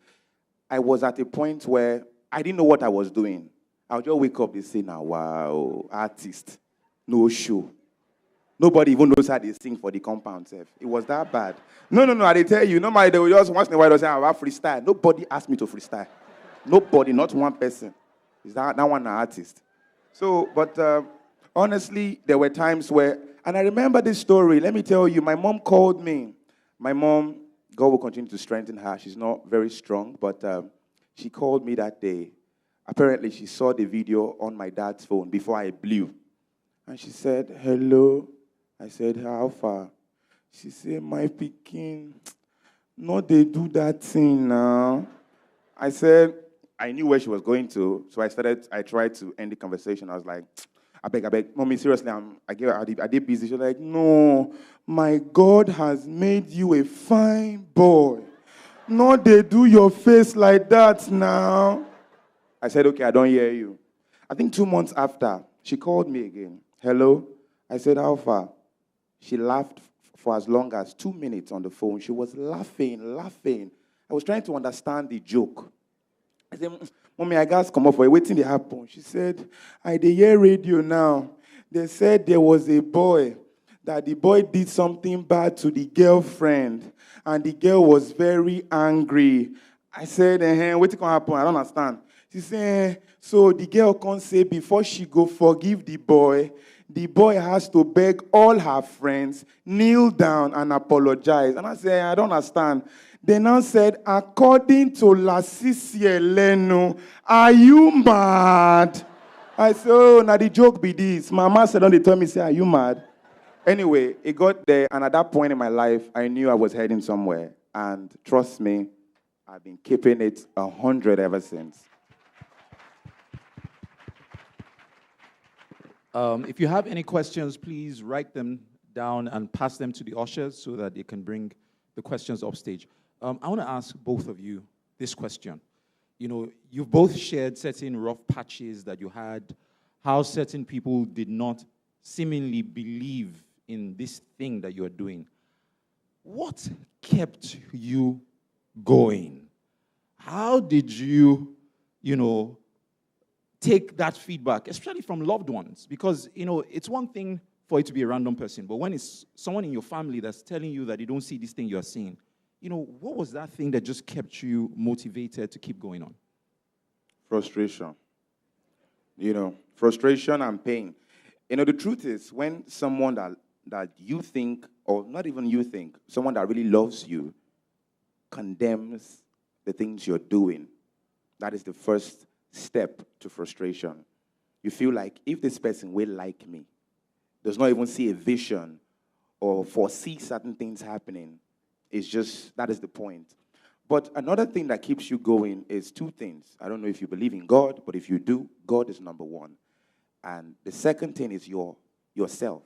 I was at a point where I didn't know what I was doing. I'll just wake up, they say, now, wow, artist, no show. Nobody even knows how they sing for the compound, sef. It was that bad. No, I did tell you. Normally, they will just once in a while say, I have freestyle. Nobody asked me to freestyle. Nobody, not one person. Is that one an artist? So, but honestly, there were times where, and I remember this story. Let me tell you, my mom called me. My mom, God will continue to strengthen her. She's not very strong, but she called me that day. Apparently, she saw the video on my dad's phone before I blew. And she said, hello. I said, how far? She said, my pikin, no, they do that thing now. I said, I knew where she was going to, so I tried to end the conversation. I was like, I beg, mommy, seriously, I did busy. She was like, no, my God has made you a fine boy. No, they do your face like that now. I said, okay, I don't hear you. I think 2 months after, she called me again. Hello? I said, how far? She laughed for as long as 2 minutes on the phone. She was laughing. I was trying to understand the joke. I said, mommy, I got come up for it. Waiting to happen. She said, I dey hear radio now. They said there was a boy, that the boy did something bad to the girlfriend, and the girl was very angry. I said, wait can happen? I don't understand. She said, so the girl can't say before she go forgive the boy has to beg all her friends, kneel down and apologize. And I said, I don't understand. They now said, according to Lasisi Elenu, are you mad? I said, oh, now the joke be this. Mama said, don't they tell me, say, are you mad? Anyway, it got there, and at that point in my life, I knew I was heading somewhere. And trust me, I've been keeping it 100 ever since. If you have any questions, please write them down and pass them to the ushers so that they can bring the questions up stage. I want to ask both of you this question. You know, you've both shared certain rough patches that you had, how certain people did not seemingly believe in this thing that you're doing. What kept you going? How did you take that feedback, especially from loved ones? Because, it's one thing for it to be a random person, but when it's someone in your family that's telling you that they don't see this thing you're seeing, what was that thing that just kept you motivated to keep going on? Frustration. Frustration and pain. The truth is, when someone that you think, or not even you think, someone that really loves you, condemns the things you're doing, that is the first step to frustration. You feel like, if this person will like me, does not even see a vision or foresee certain things happening, it's just, that is the point. But another thing that keeps you going is two things. I don't know if you believe in God, but if you do, God is number one. And the second thing is yourself.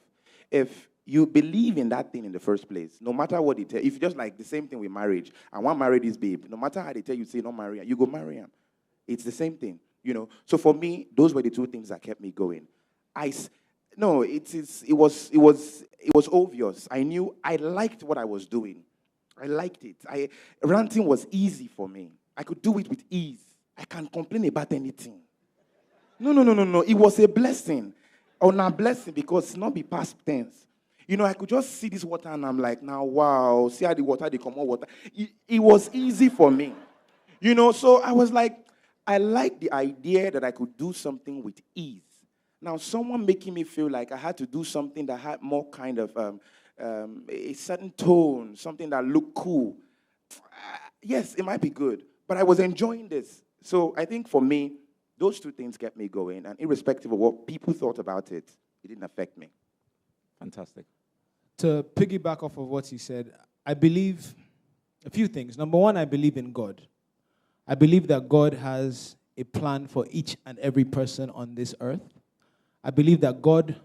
If you believe in that thing in the first place, no matter what they tell, if you just like the same thing with marriage, I want to marry this babe, no matter how they tell you, say don't marry her, you go marry him. It's the same thing, So for me, those were the two things that kept me going. It was obvious. I knew I liked what I was doing. I liked it. Ranting was easy for me. I could do it with ease. I can't complain about anything. No. It was a blessing. Or not a blessing, because it's not be past tense. I could just see this water and I'm like, now, wow, see how the water, they come out water. It was easy for me. So I was like, I like the idea that I could do something with ease. Now, someone making me feel like I had to do something that had more kind of a certain tone, something that looked cool. Yes, it might be good, but I was enjoying this. So I think for me, those two things kept me going, and irrespective of what people thought about it, it didn't affect me. Fantastic. To piggyback off of what he said, I believe a few things. Number one, I believe in God. I believe that God has a plan for each and every person on this earth. I believe that God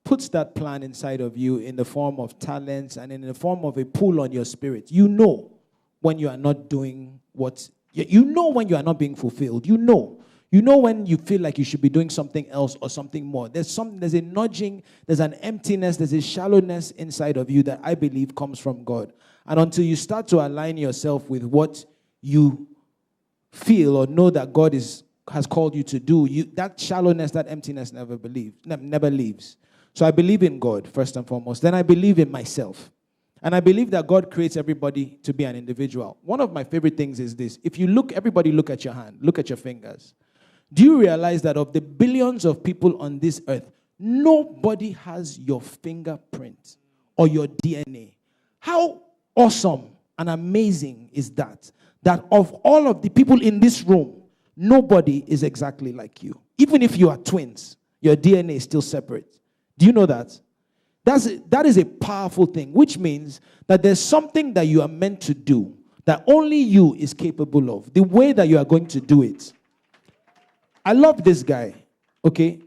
puts that plan inside of you in the form of talents and in the form of a pull on your spirit. You know when you are not doing what, you know when you are not being fulfilled. You know when you feel like you should be doing something else or something more. There's a nudging, there's an emptiness, there's a shallowness inside of you that I believe comes from God. And until you start to align yourself with what you feel or know that God is has called you to do, that shallowness, that emptiness never leaves. So I believe in God, first and foremost. Then I believe in myself. And I believe that God creates everybody to be an individual. One of my favorite things is this. If you look, everybody look at your hand, look at your fingers. Do you realize that of the billions of people on this earth, nobody has your fingerprint or your DNA? How awesome and amazing is that? That of all of the people in this room, nobody is exactly like you. Even if you are twins, your DNA is still separate. Do you know that? That is a powerful thing, which means that there's something that you are meant to do that only you is capable of. The way that you are going to do it. I love this guy, okay?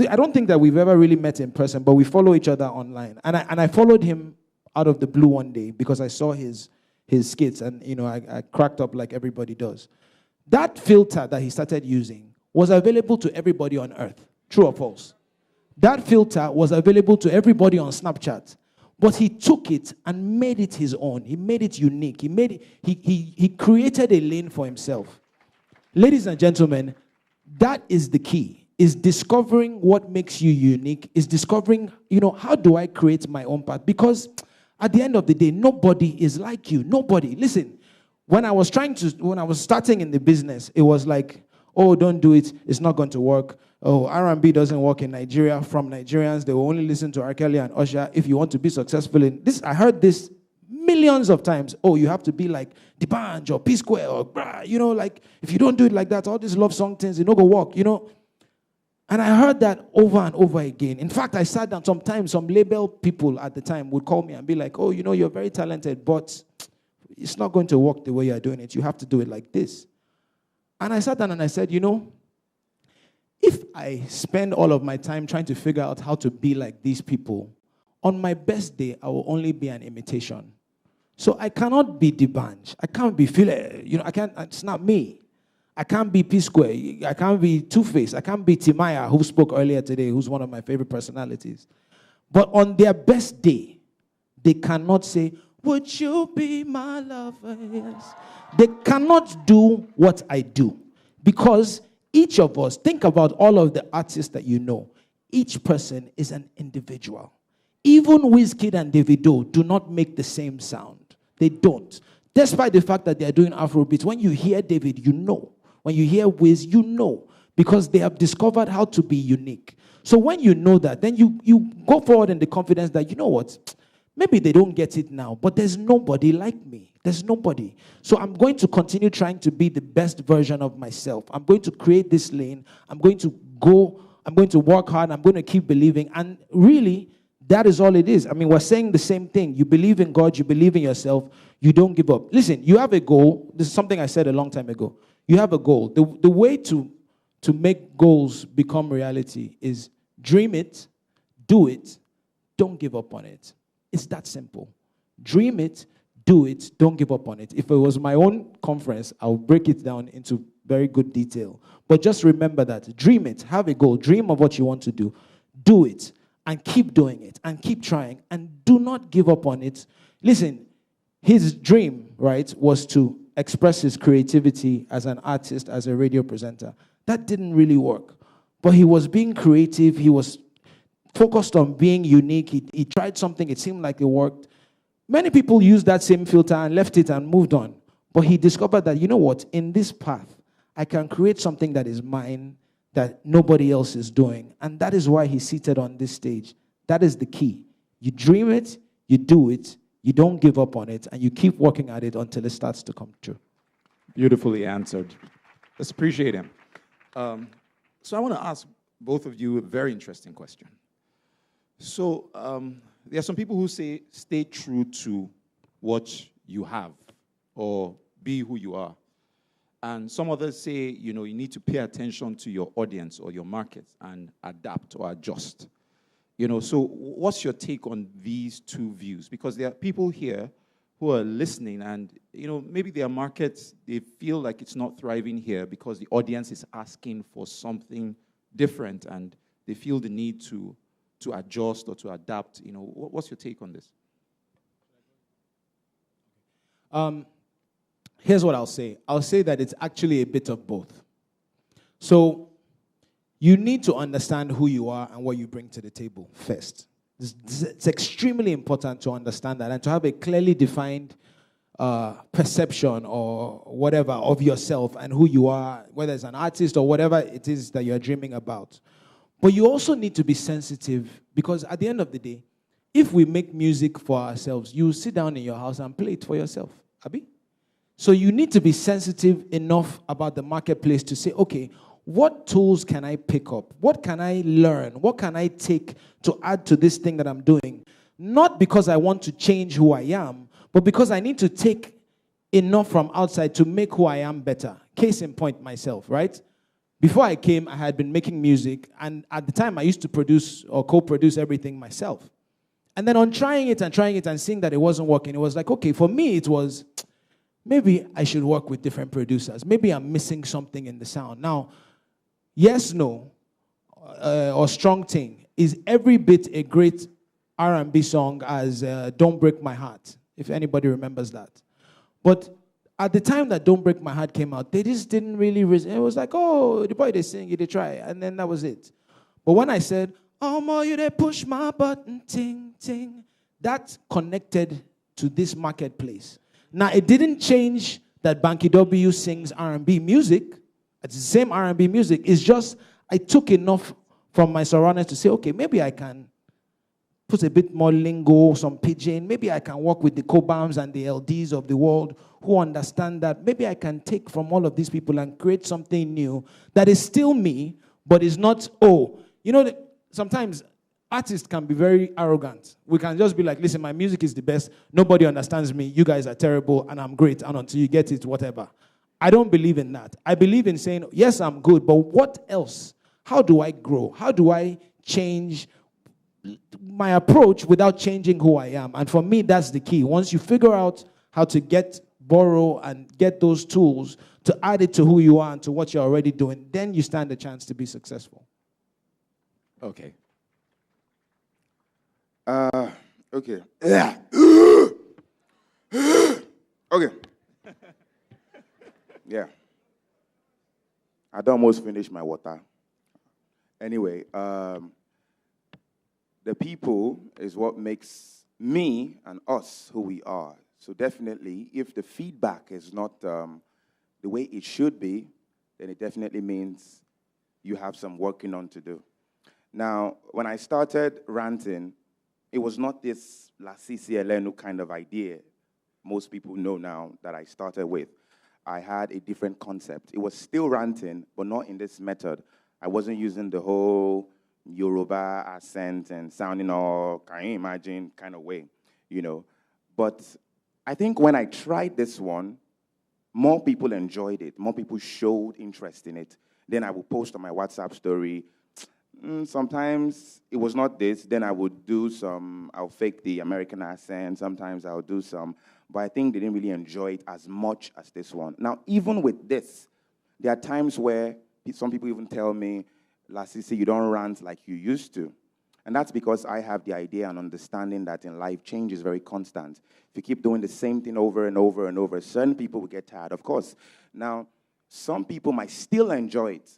I don't think that we've ever really met in person, but we follow each other online. And I followed him out of the blue one day because I saw his skits, and I cracked up like everybody does. That filter that he started using was available to everybody on earth. True or false? That filter was available to everybody on Snapchat. But he took it and made it his own. He made it unique. He created a lane for himself. Ladies and gentlemen, that is the key. Is discovering what makes you unique. Is discovering, how do I create my own path? Because at the end of the day, nobody is like you. Nobody. Listen. When I was starting in the business, it was like, oh, don't do it. It's not going to work. Oh, R&B doesn't work in Nigeria. From Nigerians, they will only listen to R. Kelly and Usher. If you want to be successful in this, I heard this millions of times. Oh, you have to be like D'banj or P-Square or like if you don't do it like that, all these love song things, it no go work, And I heard that over and over again. In fact, I sat down. Sometimes some label people at the time would call me and be like, oh, you're very talented, but it's not going to work the way you're doing it. You have to do it like this. And I sat down and I said, if I spend all of my time trying to figure out how to be like these people, on my best day, I will only be an imitation. So I cannot be D'banj. I can't be Phil. I can't. It's not me. I can't be P-Square. I can't be Two-Face. I can't be Timaya, who spoke earlier today, who's one of my favorite personalities. But on their best day, they cannot say, would you be my lover? Yes. They cannot do what I do. Because each of us, think about all of the artists that you know. Each person is an individual. Even Wizkid and Davido do not make the same sound. They don't. Despite the fact that they are doing Afrobeats, when you hear David, you know. When you hear Wiz, you know. Because they have discovered how to be unique. So when you know that, then you go forward in the confidence that, you know what? Maybe they don't get it now, but there's nobody like me. There's nobody. So I'm going to continue trying to be the best version of myself. I'm going to create this lane. I'm going to work hard. I'm going to keep believing. And really, that is all it is. I mean, we're saying the same thing. You believe in God. You believe in yourself. You don't give up. Listen, you have a goal. This is something I said a long time ago. You have a goal. The way to make goals become reality is dream it, do it, don't give up on it. It's that simple. Dream it, do it, don't give up on it. If it was my own conference, I'll break it down into very good detail. But just remember that. Dream it, have a goal, dream of what you want to do it, and keep doing it, and keep trying, and do not give up on it. Listen, his dream, right, was to express his creativity as an artist, as a radio presenter. That didn't really work. But he was being creative, he was focused on being unique. He tried something, it seemed like it worked. Many people used that same filter and left it and moved on. But he discovered that, you know what, in this path, I can create something that is mine that nobody else is doing. And that is why he's seated on this stage. That is the key. You dream it, you do it, you don't give up on it, and you keep working at it until it starts to come true. Beautifully answered. Let's appreciate him. So I want to ask both of you a very interesting question. So there are some people who say, stay true to what you have or be who you are. And some others say, you need to pay attention to your audience or your market and adapt or adjust. So what's your take on these two views? Because there are people here who are listening and, maybe their markets, they feel like it's not thriving here because the audience is asking for something different and they feel the need to adjust or to adapt. What's your take on this? Here's what I'll say. I'll say that it's actually a bit of both. So you need to understand who you are and what you bring to the table first. It's extremely important to understand that and to have a clearly defined perception or whatever of yourself and who you are, whether it's an artist or whatever it is that you're dreaming about. But you also need to be sensitive, because at the end of the day, if we make music for ourselves, you sit down in your house and play it for yourself. Abi? So you need to be sensitive enough about the marketplace to say, okay, what tools can I pick up? What can I learn? What can I take to add to this thing that I'm doing? Not because I want to change who I am, but because I need to take enough from outside to make who I am better. Case in point, myself, right? Before I came, I had been making music, and at the time, I used to produce or co-produce everything myself. And then on trying it and seeing that it wasn't working, it was like, okay, for me, it was, maybe I should work with different producers. Maybe I'm missing something in the sound. Now, Yes, No, or Strong Thing is every bit a great R&B song as Don't Break My Heart, if anybody remembers that. But at the time that Don't Break My Heart came out, they just didn't really, it was like, oh, the boy, they sing, they try, and then that was it. But when I said, oh, more you they push my button, ting, ting, that connected to this marketplace. Now, it didn't change that Banky W sings R&B music. It's the same R&B music. It's just I took enough from my surroundings to say, okay, maybe I can put a bit more lingo, some pidgin. Maybe I can work with the Cobams and the LDs of the world who understand that. Maybe I can take from all of these people and create something new that is still me, but is not, oh, you know, sometimes artists can be very arrogant. We can just be like, listen, my music is the best. Nobody understands me. You guys are terrible, and I'm great. And until you get it, whatever. I don't believe in that. I believe in saying, yes, I'm good, but what else? How do I grow? How do I change my approach without changing who I am? And for me, that's the key. Once you figure out how to borrow and get those tools to add it to who you are and to what you're already doing, then you stand a chance to be successful. Okay. Okay. Okay. Yeah. I'd almost finished my water. Anyway, the people is what makes me and us who we are. So definitely, if the feedback is not the way it should be, then it definitely means you have some working on to do. Now, when I started ranting, it was not this La CCLN kind of idea most people know now that I started with. I had a different concept. It was still ranting, but not in this method. I wasn't using the whole Yoruba accent and sounding all, can you imagine, kind of way, you know. But I think when I tried this one, more people enjoyed it. More people showed interest in it. Then I would post on my WhatsApp story. Sometimes it was not this. Then I would do some, I'll fake the American accent. Sometimes I'll do some. But I think they didn't really enjoy it as much as this one. Now, even with this, there are times where some people even tell me, La Sisi, you don't rant like you used to. And that's because I have the idea and understanding that in life, change is very constant. If you keep doing the same thing over and over and over, certain people will get tired, of course. Now, some people might still enjoy it,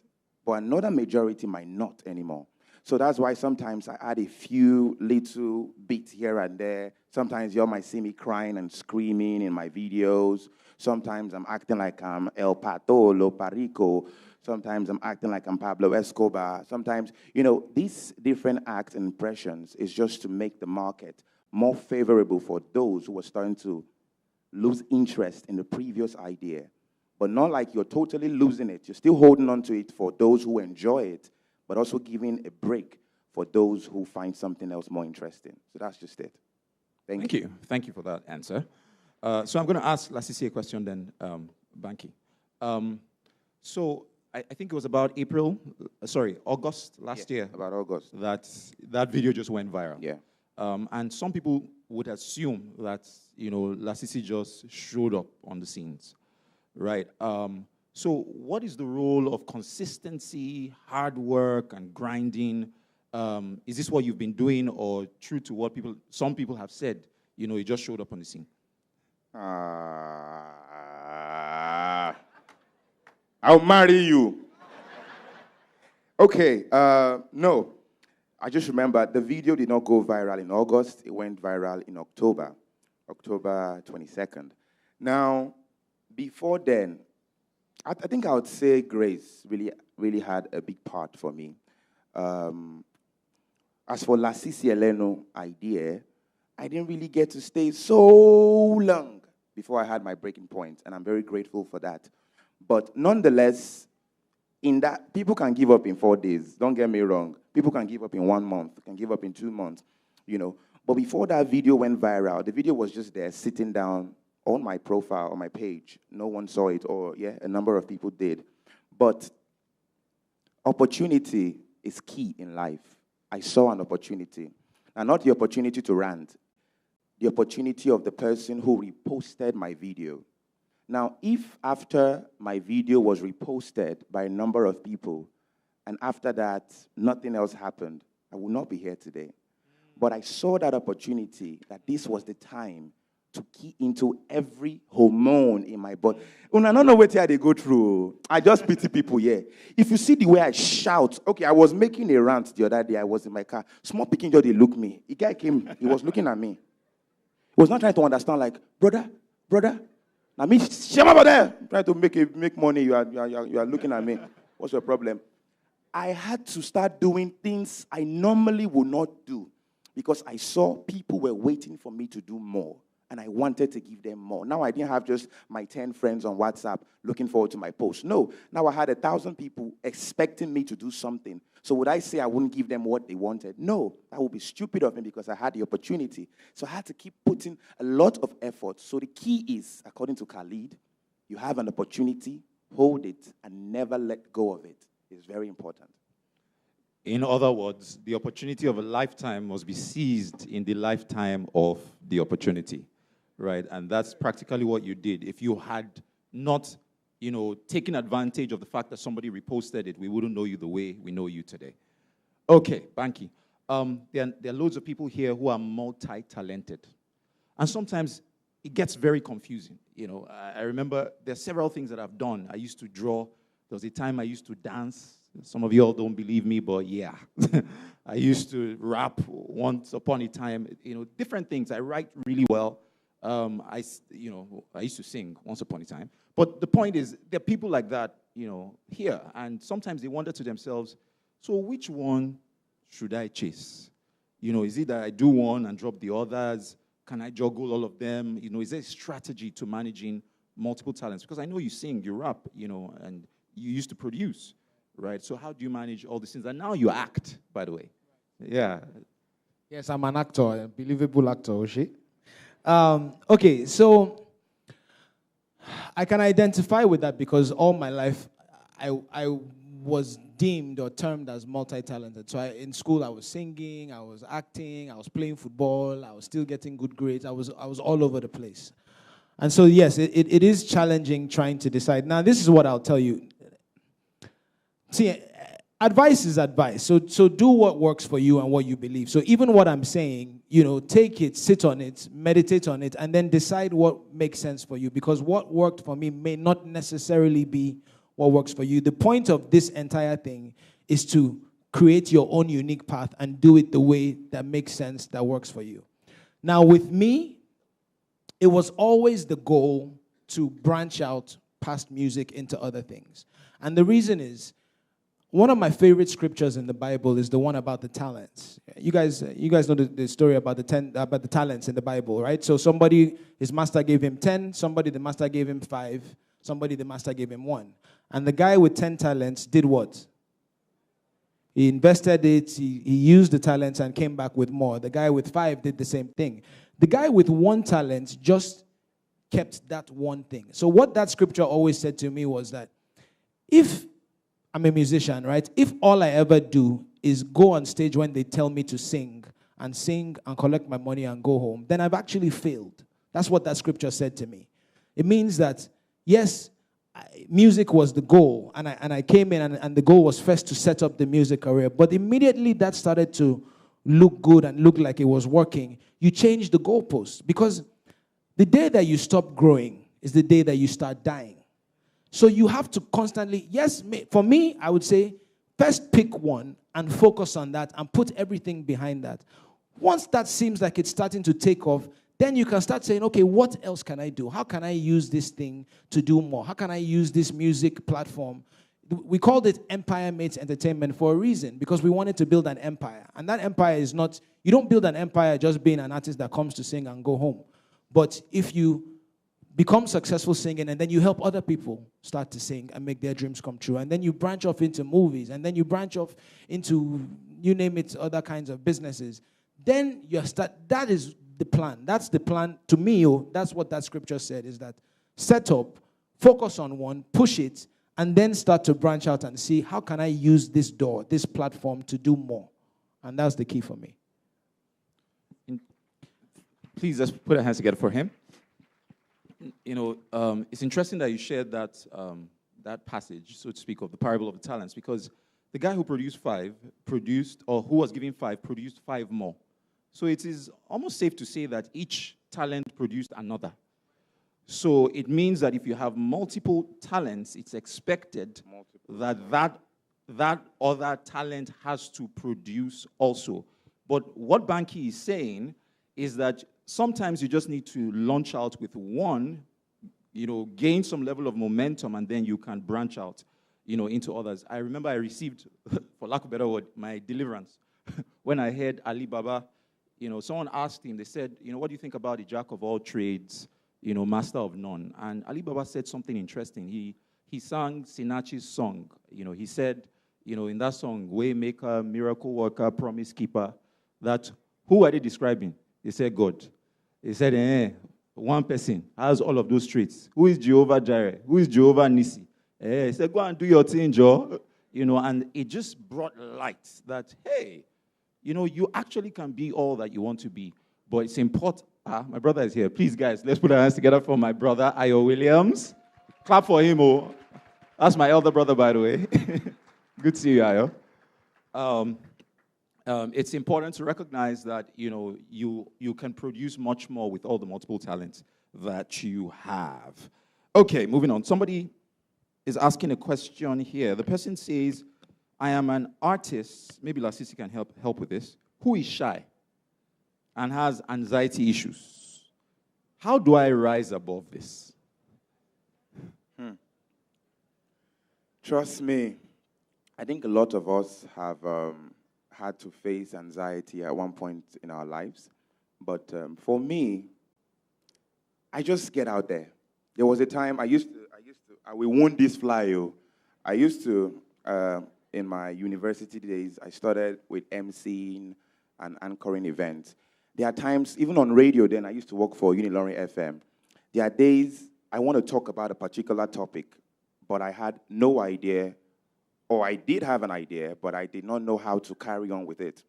but another majority might not anymore. So that's why sometimes I add a few little beats here and there. Sometimes you all might see me crying and screaming in my videos. Sometimes I'm acting like I'm El Pato, Lo Parico. Sometimes I'm acting like I'm Pablo Escobar. Sometimes, you know, these different acts and impressions is just to make the market more favorable for those who are starting to lose interest in the previous idea. But not like you're totally losing it. You're still holding on to it for those who enjoy it, but also giving a break for those who find something else more interesting. So that's just it. Thank you. Thank you for that answer. So I'm going to ask Lasisi a question then, Banky. So I think it was about August last year. About August. That video just went viral. Yeah. And some people would assume that, you know, Lasisi just showed up on the scenes, right? So what is the role of consistency, hard work, and grinding? Is this what you've been doing, or true to what some people have said, you know, you just showed up on the scene? I'll marry you. Okay, no. I just remember the video did not go viral in August. It went viral in October 22nd. Now, before then, I think I would say Grace really had a big part for me. As for La Eleno idea, I didn't really get to stay so long before I had my breaking point, and I'm very grateful for that. But nonetheless, in that, people can give up in 4 days. Don't get me wrong. People can give up in 1 month, can give up in 2 months, you know. But before that video went viral, the video was just there sitting down on my profile, on my page. No one saw it, or yeah, a number of people did. But opportunity is key in life. I saw an opportunity. And not the opportunity to rant, the opportunity of the person who reposted my video. Now, if after my video was reposted by a number of people, and after that, nothing else happened, I would not be here today. But I saw that opportunity, that this was the time to key into every hormone in my body. I don't know what they go through. I just pity people here. If you see the way I shout, okay, I was making a rant the other day. I was in my car. Small picking just, they look me. A guy came, he was looking at me. He was not trying to understand, like, brother. I mean, shame over there. Trying to make money. You are looking at me. What's your problem? I had to start doing things I normally would not do because I saw people were waiting for me to do more, and I wanted to give them more. Now I didn't have just my 10 friends on WhatsApp looking forward to my post. No, now I had 1,000 people expecting me to do something. So would I say I wouldn't give them what they wanted? No, that would be stupid of me because I had the opportunity. So I had to keep putting a lot of effort. So the key is, according to Khalid, you have an opportunity, hold it, and never let go of it. It's very important. In other words, the opportunity of a lifetime must be seized in the lifetime of the opportunity, right? And that's practically what you did. If you had not, taken advantage of the fact that somebody reposted it, we wouldn't know you the way we know you today. Okay, Banky. There are loads of people here who are multi-talented. And sometimes it gets very confusing. I remember there are several things that I've done. I used to draw. There was a time I used to dance. Some of you all don't believe me, but yeah. I used to rap once upon a time, different things. I write really well. I used to sing once upon a time. But the point is, there are people like that, here. And sometimes they wonder to themselves, so which one should I chase? Is it that I do one and drop the others? Can I juggle all of them? Is there a strategy to managing multiple talents? Because I know you sing, you rap, and you used to produce, right? So how do you manage all these things? And now you act, by the way. Yeah. Yes, I'm an actor, a believable actor, Oshie. Okay, so I can identify with that because all my life I was deemed or termed as multi-talented. So in school I was singing, I was acting, I was playing football, I was still getting good grades. I was all over the place. And so yes, it is challenging trying to decide. Now this is what I'll tell you. See, advice is advice. So do what works for you and what you believe. So even what I'm saying, take it, sit on it, meditate on it, and then decide what makes sense for you. Because what worked for me may not necessarily be what works for you. The point of this entire thing is to create your own unique path and do it the way that makes sense, that works for you. Now with me, it was always the goal to branch out past music into other things. And the reason is, one of my favorite scriptures in the Bible is the one about the talents. You guys know the story about the talents in the Bible, right? So somebody, his master gave him 10, somebody the master gave him 5, somebody the master gave him 1. And the guy with 10 talents did what? He invested it, he used the talents and came back with more. The guy with 5 did the same thing. The guy with 1 talent just kept that one thing. So what that scripture always said to me was that if I'm a musician, right? If all I ever do is go on stage when they tell me to sing and collect my money and go home, then I've actually failed. That's what that scripture said to me. It means that, yes, music was the goal, and I came in and the goal was first to set up the music career, but immediately that started to look good and look like it was working, you change the goalposts, because the day that you stop growing is the day that you start dying. So you have to constantly, yes, for me, I would say, First pick one and focus on that and put everything behind that. Once that seems like it's starting to take off, then you can start saying, okay, what else can I do? How can I use this thing to do more? How can I use this music platform? We called it Empire Mates Entertainment for a reason, because we wanted to build an empire. And that empire is not, you don't build an empire just being an artist that comes to sing and go home. But if you become successful singing and then you help other people start to sing and make their dreams come true, and then you branch off into movies, and then you branch off into, you name it, other kinds of businesses, then you start, that is the plan. That's the plan. To me, that's what that scripture said, is that set up, focus on one, push it, and then start to branch out and see, how can I use this door, this platform to do more? And that's the key for me. Please, let's put our hands together for him. You know, it's interesting that you shared that, that passage, so to speak, of the parable of the talents, because the guy who produced 5 produced, or who was given 5, produced 5 more. So it is almost safe to say that each talent produced another. So it means that if you have multiple talents, it's expected that other talent has to produce also. But what Banky is saying is that sometimes you just need to launch out with one, you know, gain some level of momentum, and then you can branch out, you know, into others. I remember I received, for lack of a better word, my deliverance when I heard Ali Baba. You know, someone asked him, they said, you know, what do you think about the jack of all trades, you know, master of none? And Ali Baba said something interesting. He sang Sinachi's song. You know, he said, you know, in that song, Waymaker, Miracle Worker, Promise Keeper, that who are they describing? They said God. He said, one person has all of those traits. Who is Jehovah Jireh? Who is Jehovah Nissi? He said, go and do your thing, Joe. You know, and it just brought light that, hey, you know, you actually can be all that you want to be. But it's important. My brother is here. Please, guys, let's put our hands together for my brother, Ayo Williams. Clap for him, oh. That's my elder brother, by the way. Good to see you, Ayo. It's important to recognize that, you know, you can produce much more with all the multiple talents that you have. Okay, moving on. Somebody is asking a question here. The person says, I am an artist, maybe Lasisi can help with this, who is shy and has anxiety issues. How do I rise above this? Trust me, I think a lot of us have had to face anxiety at one point in our lives. But for me, I just get out there. There was a time I will wound this fly, yo. I used to, in my university days, I started with emceeing and anchoring events. There are times, even on radio then, I used to work for Unilorin FM. There are days I want to talk about a particular topic, but I had no idea, or I did have an idea, but I did not know how to carry on with it.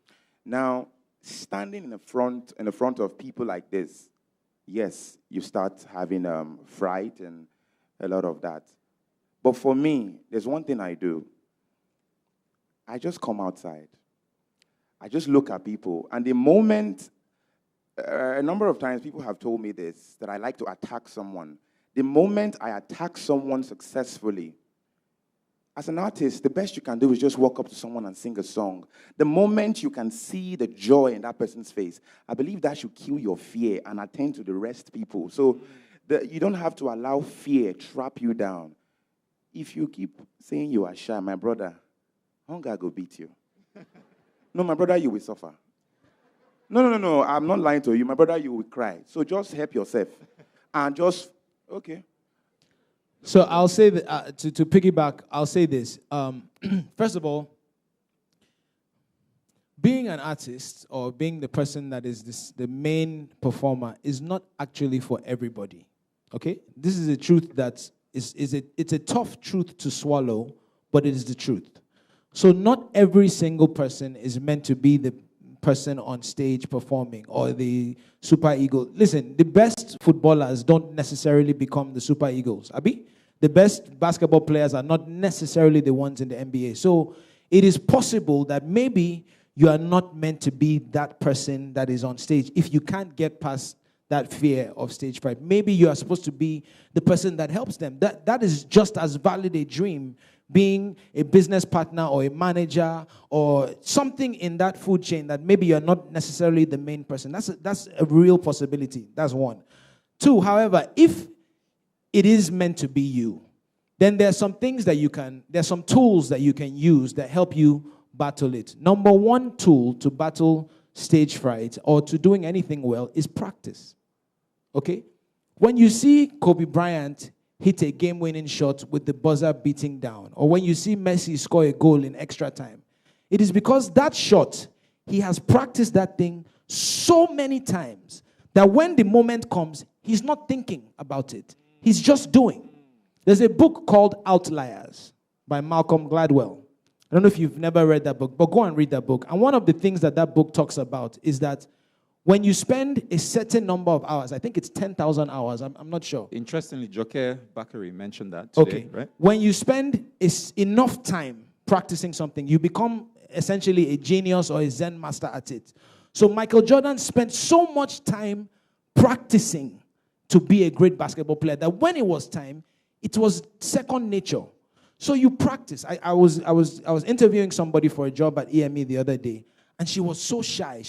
Now, standing in the front of people like this, yes, you start having fright and a lot of that. But for me, there's one thing I do. I just come outside. I just look at people. And the moment, a number of times people have told me this, that I like to attack someone. The moment I attack someone successfully, as an artist, the best you can do is just walk up to someone and sing a song. The moment you can see the joy in that person's face, I believe that should kill your fear and attend to the rest people. So you don't have to allow fear trap you down. If you keep saying you are shy, my brother, hunger go beat you. No, my brother, you will suffer. No, I'm not lying to you. My brother, you will cry. So just help yourself. And just, okay. So I'll say that, to piggyback, I'll say this. First of all, being an artist or being the person that is the main performer is not actually for everybody. Okay? This is a truth that it's a tough truth to swallow, but it is the truth. So not every single person is meant to be the person on stage performing or the super ego. Listen, the best footballers don't necessarily become the super egos. Abi? The best basketball players are not necessarily the ones in the NBA. So it is possible that maybe you are not meant to be that person that is on stage if you can't get past that fear of stage fright. Maybe you are supposed to be the person that helps them. That is just as valid a dream. being a business partner or a manager or something in that food chain that maybe you're not necessarily the main person. That's a real possibility. That's one. Two, however, if it is meant to be you, then there's some things that there's some tools that you can use that help you battle it. Number one tool to battle stage fright or to doing anything well is practice. Okay? When you see Kobe Bryant hit a game-winning shot with the buzzer beating down, or when you see Messi score a goal in extra time, it is because that shot, he has practiced that thing so many times that when the moment comes, he's not thinking about it. He's just doing. There's a book called Outliers by Malcolm Gladwell. I don't know if you've never read that book, but go and read that book. And one of the things that book talks about is that when you spend a certain number of hours, I think it's 10,000 hours, I'm not sure. Interestingly, Joker Bakary mentioned that today, right? When you spend enough time practicing something, you become essentially a genius or a Zen master at it. So Michael Jordan spent so much time practicing to be a great basketball player that when it was time, it was second nature. So you practice. I was interviewing somebody for a job at EME the other day, and she was so shy.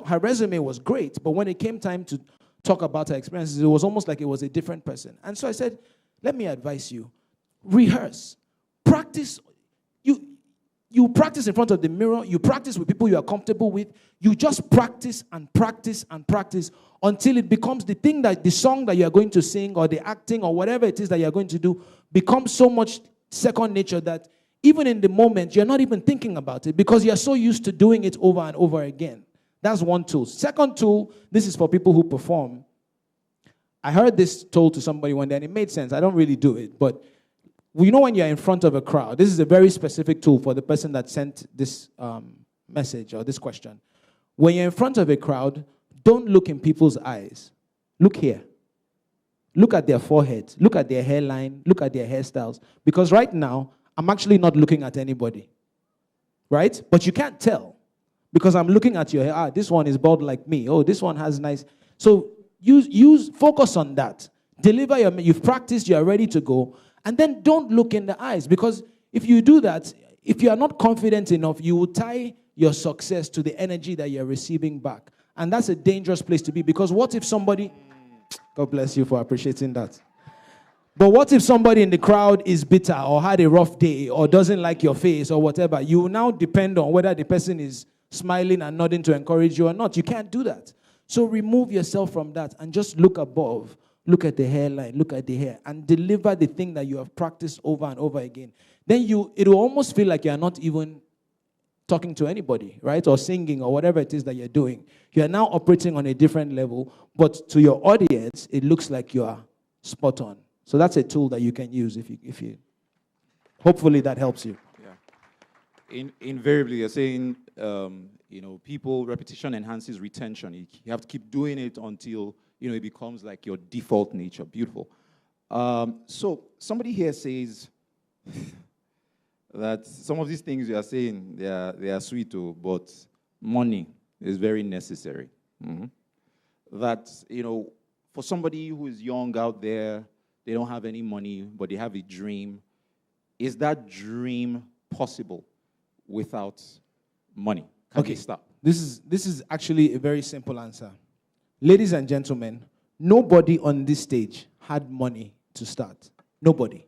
Her resume was great, but when it came time to talk about her experiences, it was almost like it was a different person. And so I said, let me advise you. Rehearse. Practice. You practice in front of the mirror. You practice with people you are comfortable with. You just practice and practice and practice until it becomes the song that you are going to sing or the acting or whatever it is that you are going to do becomes so much second nature that even in the moment, you're not even thinking about it because you're so used to doing it over and over again. That's one tool. Second tool, this is for people who perform. I heard this told to somebody one day, and it made sense. I don't really do it, but you know when you're in front of a crowd, this is a very specific tool for the person that sent this message or this question. When you're in front of a crowd, don't look in people's eyes. Look here. Look at their foreheads. Look at their hairline. Look at their hairstyles. Because right now, I'm actually not looking at anybody. Right? But you can't tell. Because I'm looking at your hair. This one is bald like me. Oh, this one has nice. So focus on that. Deliver you've practiced, you're ready to go. And then don't look in the eyes. Because if you do that, if you are not confident enough, you will tie your success to the energy that you're receiving back. And that's a dangerous place to be. Because what if somebody... God bless you for appreciating that. But what if somebody in the crowd is bitter or had a rough day or doesn't like your face or whatever? You will now depend on whether the person is smiling and nodding to encourage you or not. You can't do that. So remove yourself from that and just look above. Look at the hairline, look at the hair, and deliver the thing that you have practiced over and over again. Then it will almost feel like you're not even talking to anybody, right? Or singing or whatever it is that you're doing. You're now operating on a different level, but to your audience, it looks like you are spot on. So that's a tool that you can use if you hopefully that helps you. Yeah. Invariably, you're saying, people, repetition enhances retention. You have to keep doing it until, it becomes like your default nature. Beautiful. So somebody here says that some of these things you are saying, they are sweet, but money is very necessary. Mm-hmm. That, for somebody who is young out there, they don't have any money, but they have a dream. Is that dream possible without money? Can Okay, they stop? This is actually a very simple answer. Ladies and gentlemen, nobody on this stage had money to start. Nobody.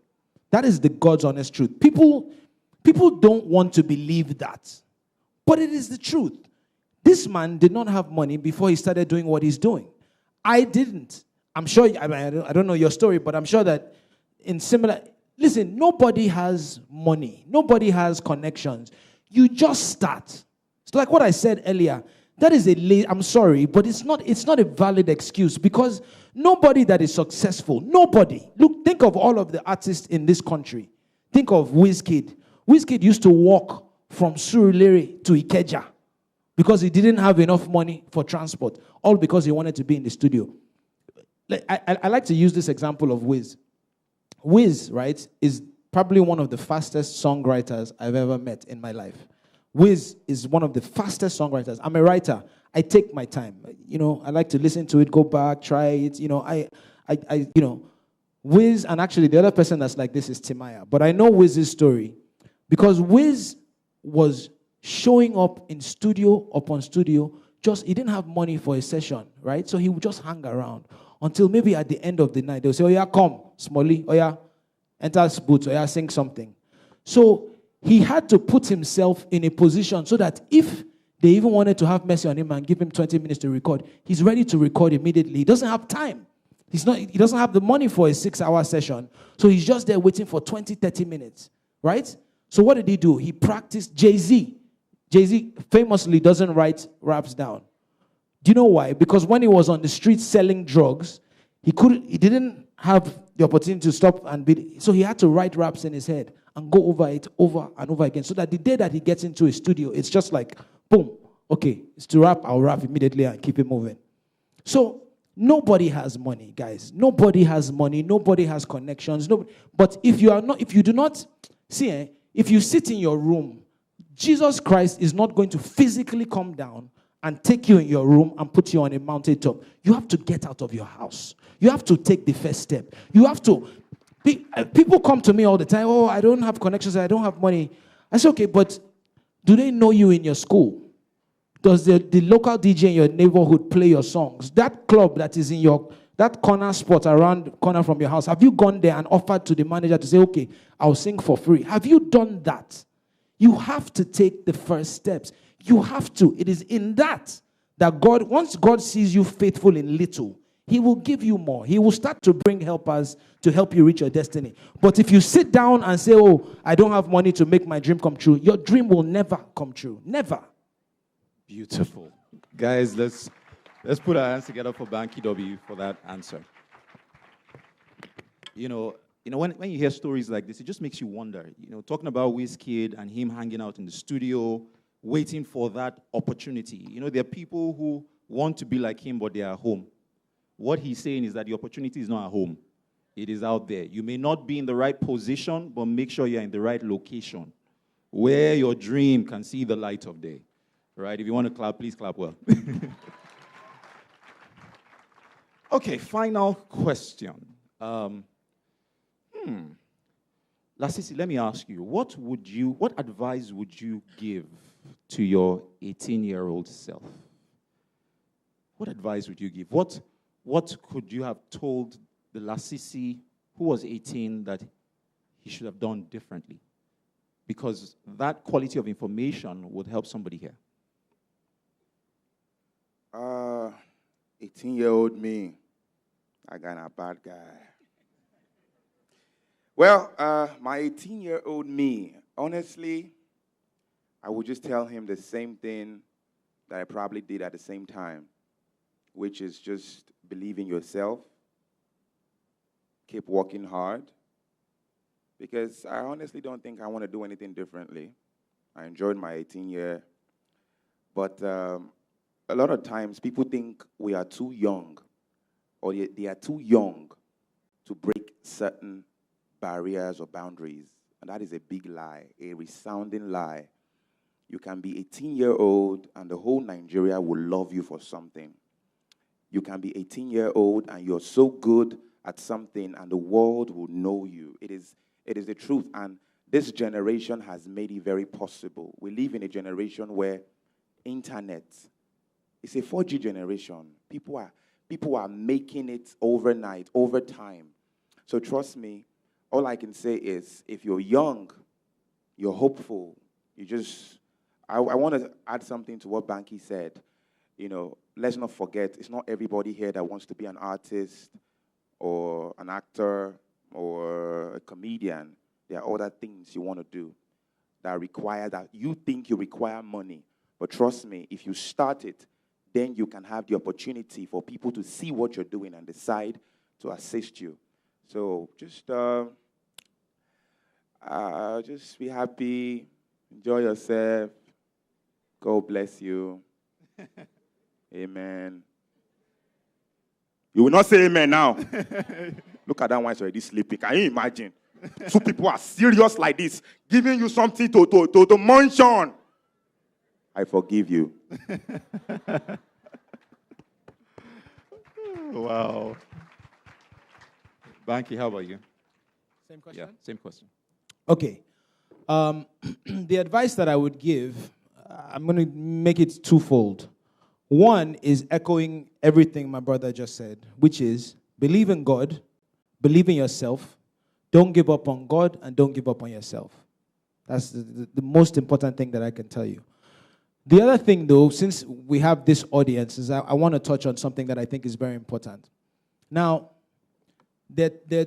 That is the God's honest truth. People don't want to believe that, but it is the truth. This man did not have money before he started doing what he's doing. I didn't. I'm sure, I don't know your story, but I'm sure that listen, nobody has money. Nobody has connections. You just start. It's like what I said earlier. That is I'm sorry, but it's not a valid excuse because nobody that is successful, nobody. Look, think of all of the artists in this country. Think of Wizkid. Wizkid used to walk from Surulere to Ikeja because he didn't have enough money for transport, all because he wanted to be in the studio. I like to use this example of Wiz. Wiz, right, is probably one of the fastest songwriters I've ever met in my life. Wiz is one of the fastest songwriters. I'm a writer. I take my time. I like to listen to it, go back, try it. Wiz, and actually the other person that's like this is Timaya. But I know Wiz's story because Wiz was showing up in studio upon studio. He didn't have money for a session, right? So he would just hang around until maybe at the end of the night, they'll say, oh yeah, come, Smalley, oh yeah, enter boots, oh yeah, sing something. So he had to put himself in a position so that if they even wanted to have mercy on him and give him 20 minutes to record, he's ready to record immediately. He doesn't have time. He doesn't have the money for a 6-hour session. So he's just there waiting for 20, 30 minutes, right? So what did he do? He practiced Jay-Z. Jay-Z famously doesn't write raps down. Do you know why? Because when he was on the street selling drugs, he didn't have the opportunity to stop and beat. So he had to write raps in his head and go over it over and over again. So that the day that he gets into a studio, it's just like, boom, okay, it's to rap, I'll rap immediately and keep it moving. So nobody has money, guys. Nobody has money. Nobody has connections. But if you do not, if you sit in your room, Jesus Christ is not going to physically come down and take you in your room and put you on a mountaintop. You have to get out of your house. You have to take the first step. You have to. People come to me all the time, oh, I don't have connections, I don't have money. I say, okay, but do they know you in your school? Does the local DJ in your neighborhood play your songs? That club that is in that corner spot around the corner from your house, have you gone there and offered to the manager to say, okay, I'll sing for free? Have you done that? You have to take the first steps. You have to. It is in that God, once God sees you faithful in little, he will give you more. He will start to bring helpers to help you reach your destiny. But if you sit down and say, oh, I don't have money to make my dream come true, your dream will never come true. Never. Beautiful. Guys, let's put our hands together for Banky W for that answer. You know, when you hear stories like this, it just makes you wonder. Talking about Wizkid and him hanging out in the studio, waiting for that opportunity. There are people who want to be like him, but they are at home. What he's saying is that the opportunity is not at home. It is out there. You may not be in the right position, but make sure you're in the right location where your dream can see the light of day. Right? If you want to clap, please clap well. Okay, final question. Lasisi, let me ask you, what advice would you give to your 18-year-old self? What advice would you give? What could you have told the Lasisi who was 18 that he should have done differently? Because that quality of information would help somebody here. 18-year-old me, I got a bad guy. Well, my 18-year-old me, honestly, I would just tell him the same thing that I probably did at the same time, which is just believe in yourself, keep working hard, because I honestly don't think I want to do anything differently. I enjoyed my 18-year, but a lot of times people think we are too young, or they are too young to break certain barriers or boundaries. And that is a big lie, a resounding lie. You can be 18-year-old and the whole Nigeria will love you for something. You can be 18-year-old and you're so good at something and the world will know you. It is the truth. And this generation has made it very possible. We live in a generation where internet, it's a 4G generation. People are making it overnight, over time. So trust me, all I can say is if you're young, you're hopeful, I want to add something to what Banky said. Let's not forget, it's not everybody here that wants to be an artist or an actor or a comedian. There are other things you want to do that you think you require money. But trust me, if you start it, then you can have the opportunity for people to see what you're doing and decide to assist you. So just be happy, enjoy yourself. God bless you. Amen. You will not say amen now. Look at that one, it's already sleeping. Can you imagine? Two people are serious like this, giving you something to munch on. I forgive you. Wow. Banky, how about you? Same question? Yeah, same question. Okay. The advice that I would give, I'm going to make it twofold. One is echoing everything my brother just said, which is believe in God, believe in yourself, don't give up on God, and don't give up on yourself. That's the most important thing that I can tell you. The other thing, though, since we have this audience, is I want to touch on something that I think is very important. Now, there are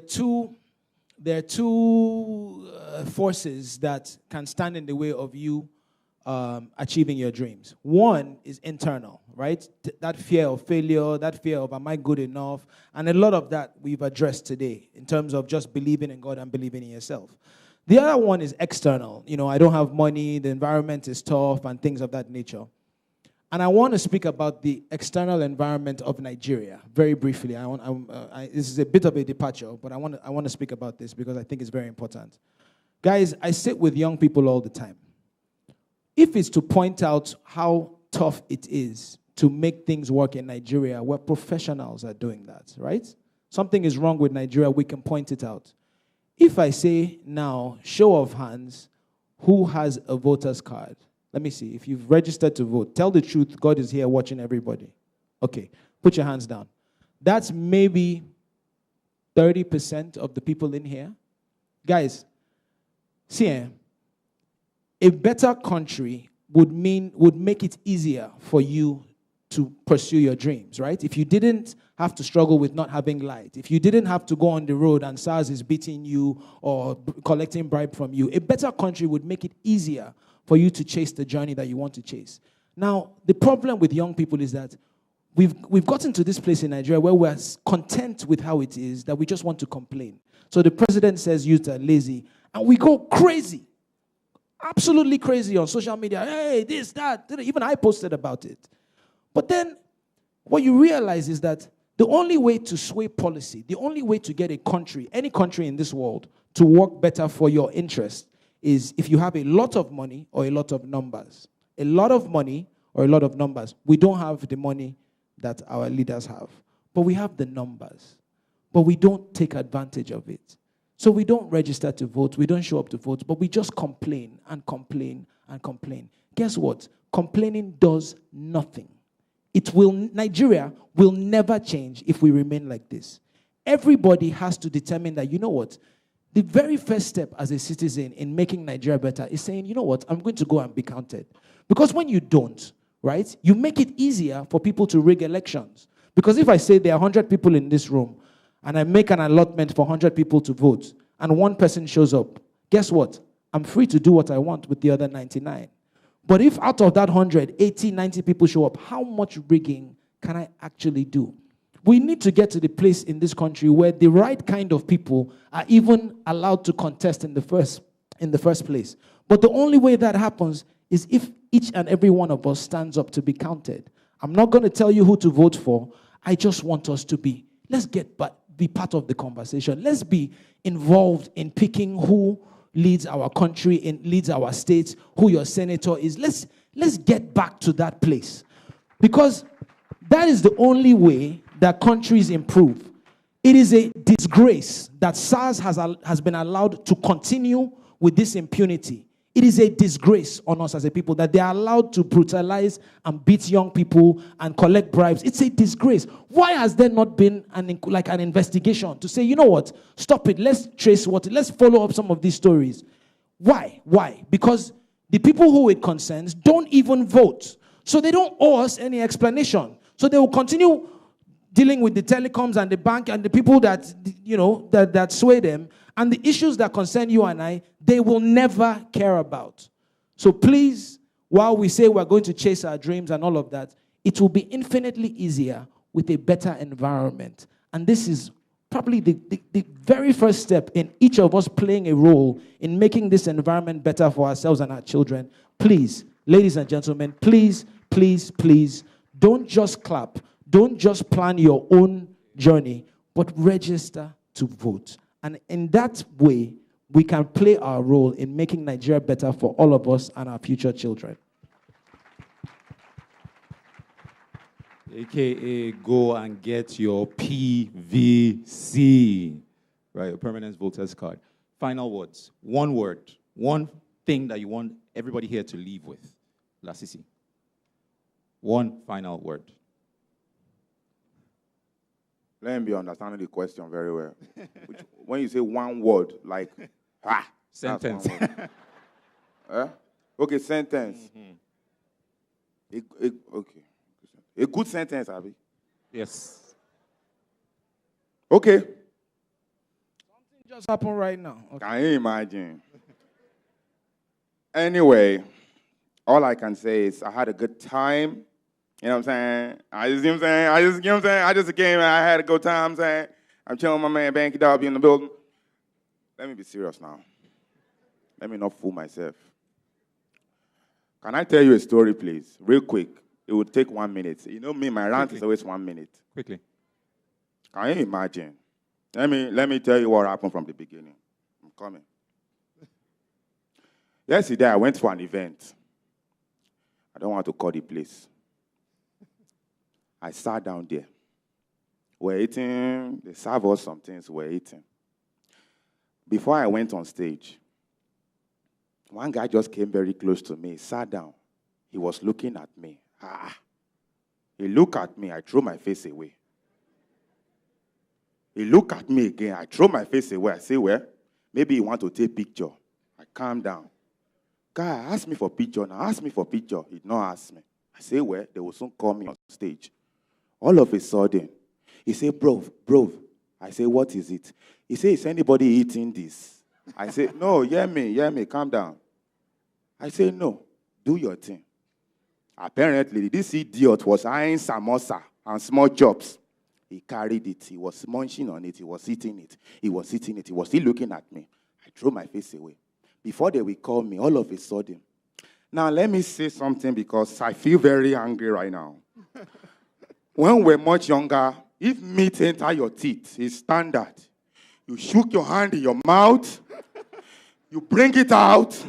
two forces that can stand in the way of you achieving your dreams. One is internal, right? That fear of failure, that fear of am I good enough? And a lot of that we've addressed today in terms of just believing in God and believing in yourself. The other one is external. I don't have money, the environment is tough, and things of that nature. And I want to speak about the external environment of Nigeria very briefly. This is a bit of a departure, but I want to speak about this because I think it's very important. Guys, I sit with young people all the time. If it's to point out how tough it is to make things work in Nigeria, where professionals are doing that, right? Something is wrong with Nigeria, we can point it out. If I say now, show of hands, who has a voter's card? Let me see. If you've registered to vote, tell the truth. God is here watching everybody. Okay, put your hands down. That's maybe 30% of the people in here. Guys, see, a better country would make it easier for you to pursue your dreams, right? If you didn't have to struggle with not having light, if you didn't have to go on the road and SARS is beating you or collecting bribe from you, a better country would make it easier for you to chase the journey that you want to chase. Now, the problem with young people is that we've gotten to this place in Nigeria where we're content with how it is, that we just want to complain. So the president says youth are lazy, and we go crazy, absolutely crazy on social media. Hey, this, that. Even I posted about it. But then what you realize is that the only way to sway policy, the only way to get a country, any country in this world, to work better for your interest is if you have a lot of money or a lot of numbers. A lot of money or a lot of numbers. We don't have the money that our leaders have, but we have the numbers. But we don't take advantage of it. So we don't register to vote, we don't show up to vote, but we just complain and complain and complain. Guess what? Complaining does nothing. Nigeria will never change if we remain like this. Everybody has to determine that, you know what? The very first step as a citizen in making Nigeria better is saying, you know what? I'm going to go and be counted. Because when you don't, right, you make it easier for people to rig elections. Because if I say there are 100 people in this room, and I make an allotment for 100 people to vote, and one person shows up, guess what? I'm free to do what I want with the other 99. But if out of that 100, 80, 90 people show up, how much rigging can I actually do? We need to get to the place in this country where the right kind of people are even allowed to contest in the first place. But the only way that happens is if each and every one of us stands up to be counted. I'm not going to tell you who to vote for. I just want us to be part of the conversation. Let's be involved in picking who leads our country and leads our states, who your senator is. Let's get back to that place. Because that is the only way that countries improve. It is a disgrace that SARS has been allowed to continue with this impunity. It is a disgrace on us as a people that they are allowed to brutalize and beat young people and collect bribes. It's a disgrace. Why has there not been an investigation to say, you know what, stop it, let's follow up some of these stories. Why? Because the people who it concerns don't even vote. So they don't owe us any explanation. So they will continue dealing with the telecoms and the bank and the people that, that sway them. And the issues that concern you and I, they will never care about. So please, while we say we're going to chase our dreams and all of that, it will be infinitely easier with a better environment. And this is probably the very first step in each of us playing a role in making this environment better for ourselves and our children. Please, ladies and gentlemen, please, please, please, don't just clap. Don't just plan your own journey, but register to vote. And in that way, we can play our role in making Nigeria better for all of us and our future children. AKA, go and get your PVC. right? A permanent voter's card. Final words. One word. One thing that you want everybody here to leave with. Lasisi. One final word. Let me be understanding the question very well. When you say one word, like, sentence. Okay, sentence. Okay. A good sentence, Abby. Yes. Okay. Something just happened right now. Okay. Can you imagine? Anyway, all I can say is I had a good time. You know what I'm saying? I just came and I had a good time. I'm saying I'm chilling with my man Banky Dobby in the building. Let me be serious now. Let me not fool myself. Can I tell you a story, please? Real quick. It would take 1 minute. You know me, my rant is always 1 minute. Quickly. Can you imagine? Let me tell you what happened from the beginning. I'm coming. Yesterday, I went for an event. I don't want to call the place. I sat down there. We're eating. They serve us some things. We're eating. Before I went on stage, one guy just came very close to me, sat down. He was looking at me. He looked at me. I threw my face away. He looked at me again. I threw my face away. I say, well, maybe he want to take picture. I calm down. Guy, ask me for picture now. Ask me for picture. He did not ask me. I say, well, they will soon call me on stage. All of a sudden, he say, bro. I say, what is it? He say, is anybody eating this? I say, no, hear me, calm down. I say, no, do your thing. Apparently, this idiot was eyeing samosa and small chops. He carried it. He was munching on it. He was eating it. He was still looking at me. I threw my face away. Before they will call me, all of a sudden. Now, let me say something because I feel very angry right now. When we're much younger, if meat enter your teeth, it's standard. You shook your hand in your mouth, you bring it out,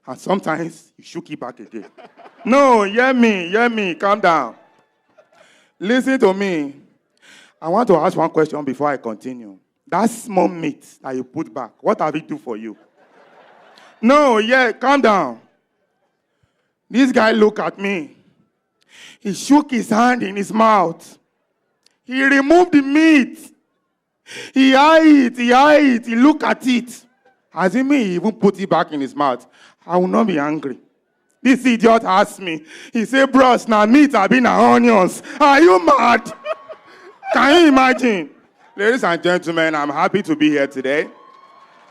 and sometimes you shook it back again. No, hear me, calm down. Listen to me. I want to ask one question before I continue. That small meat that you put back, what have it do for you? No, calm down. This guy looked at me. He shook his hand in his mouth. He removed the meat. He eyed it, he looked at it. As if he even put it back in his mouth. I will not be angry. This idiot asked me. He said, bros, now meat have been onions. Are you mad? Can you imagine? Ladies and gentlemen, I'm happy to be here today.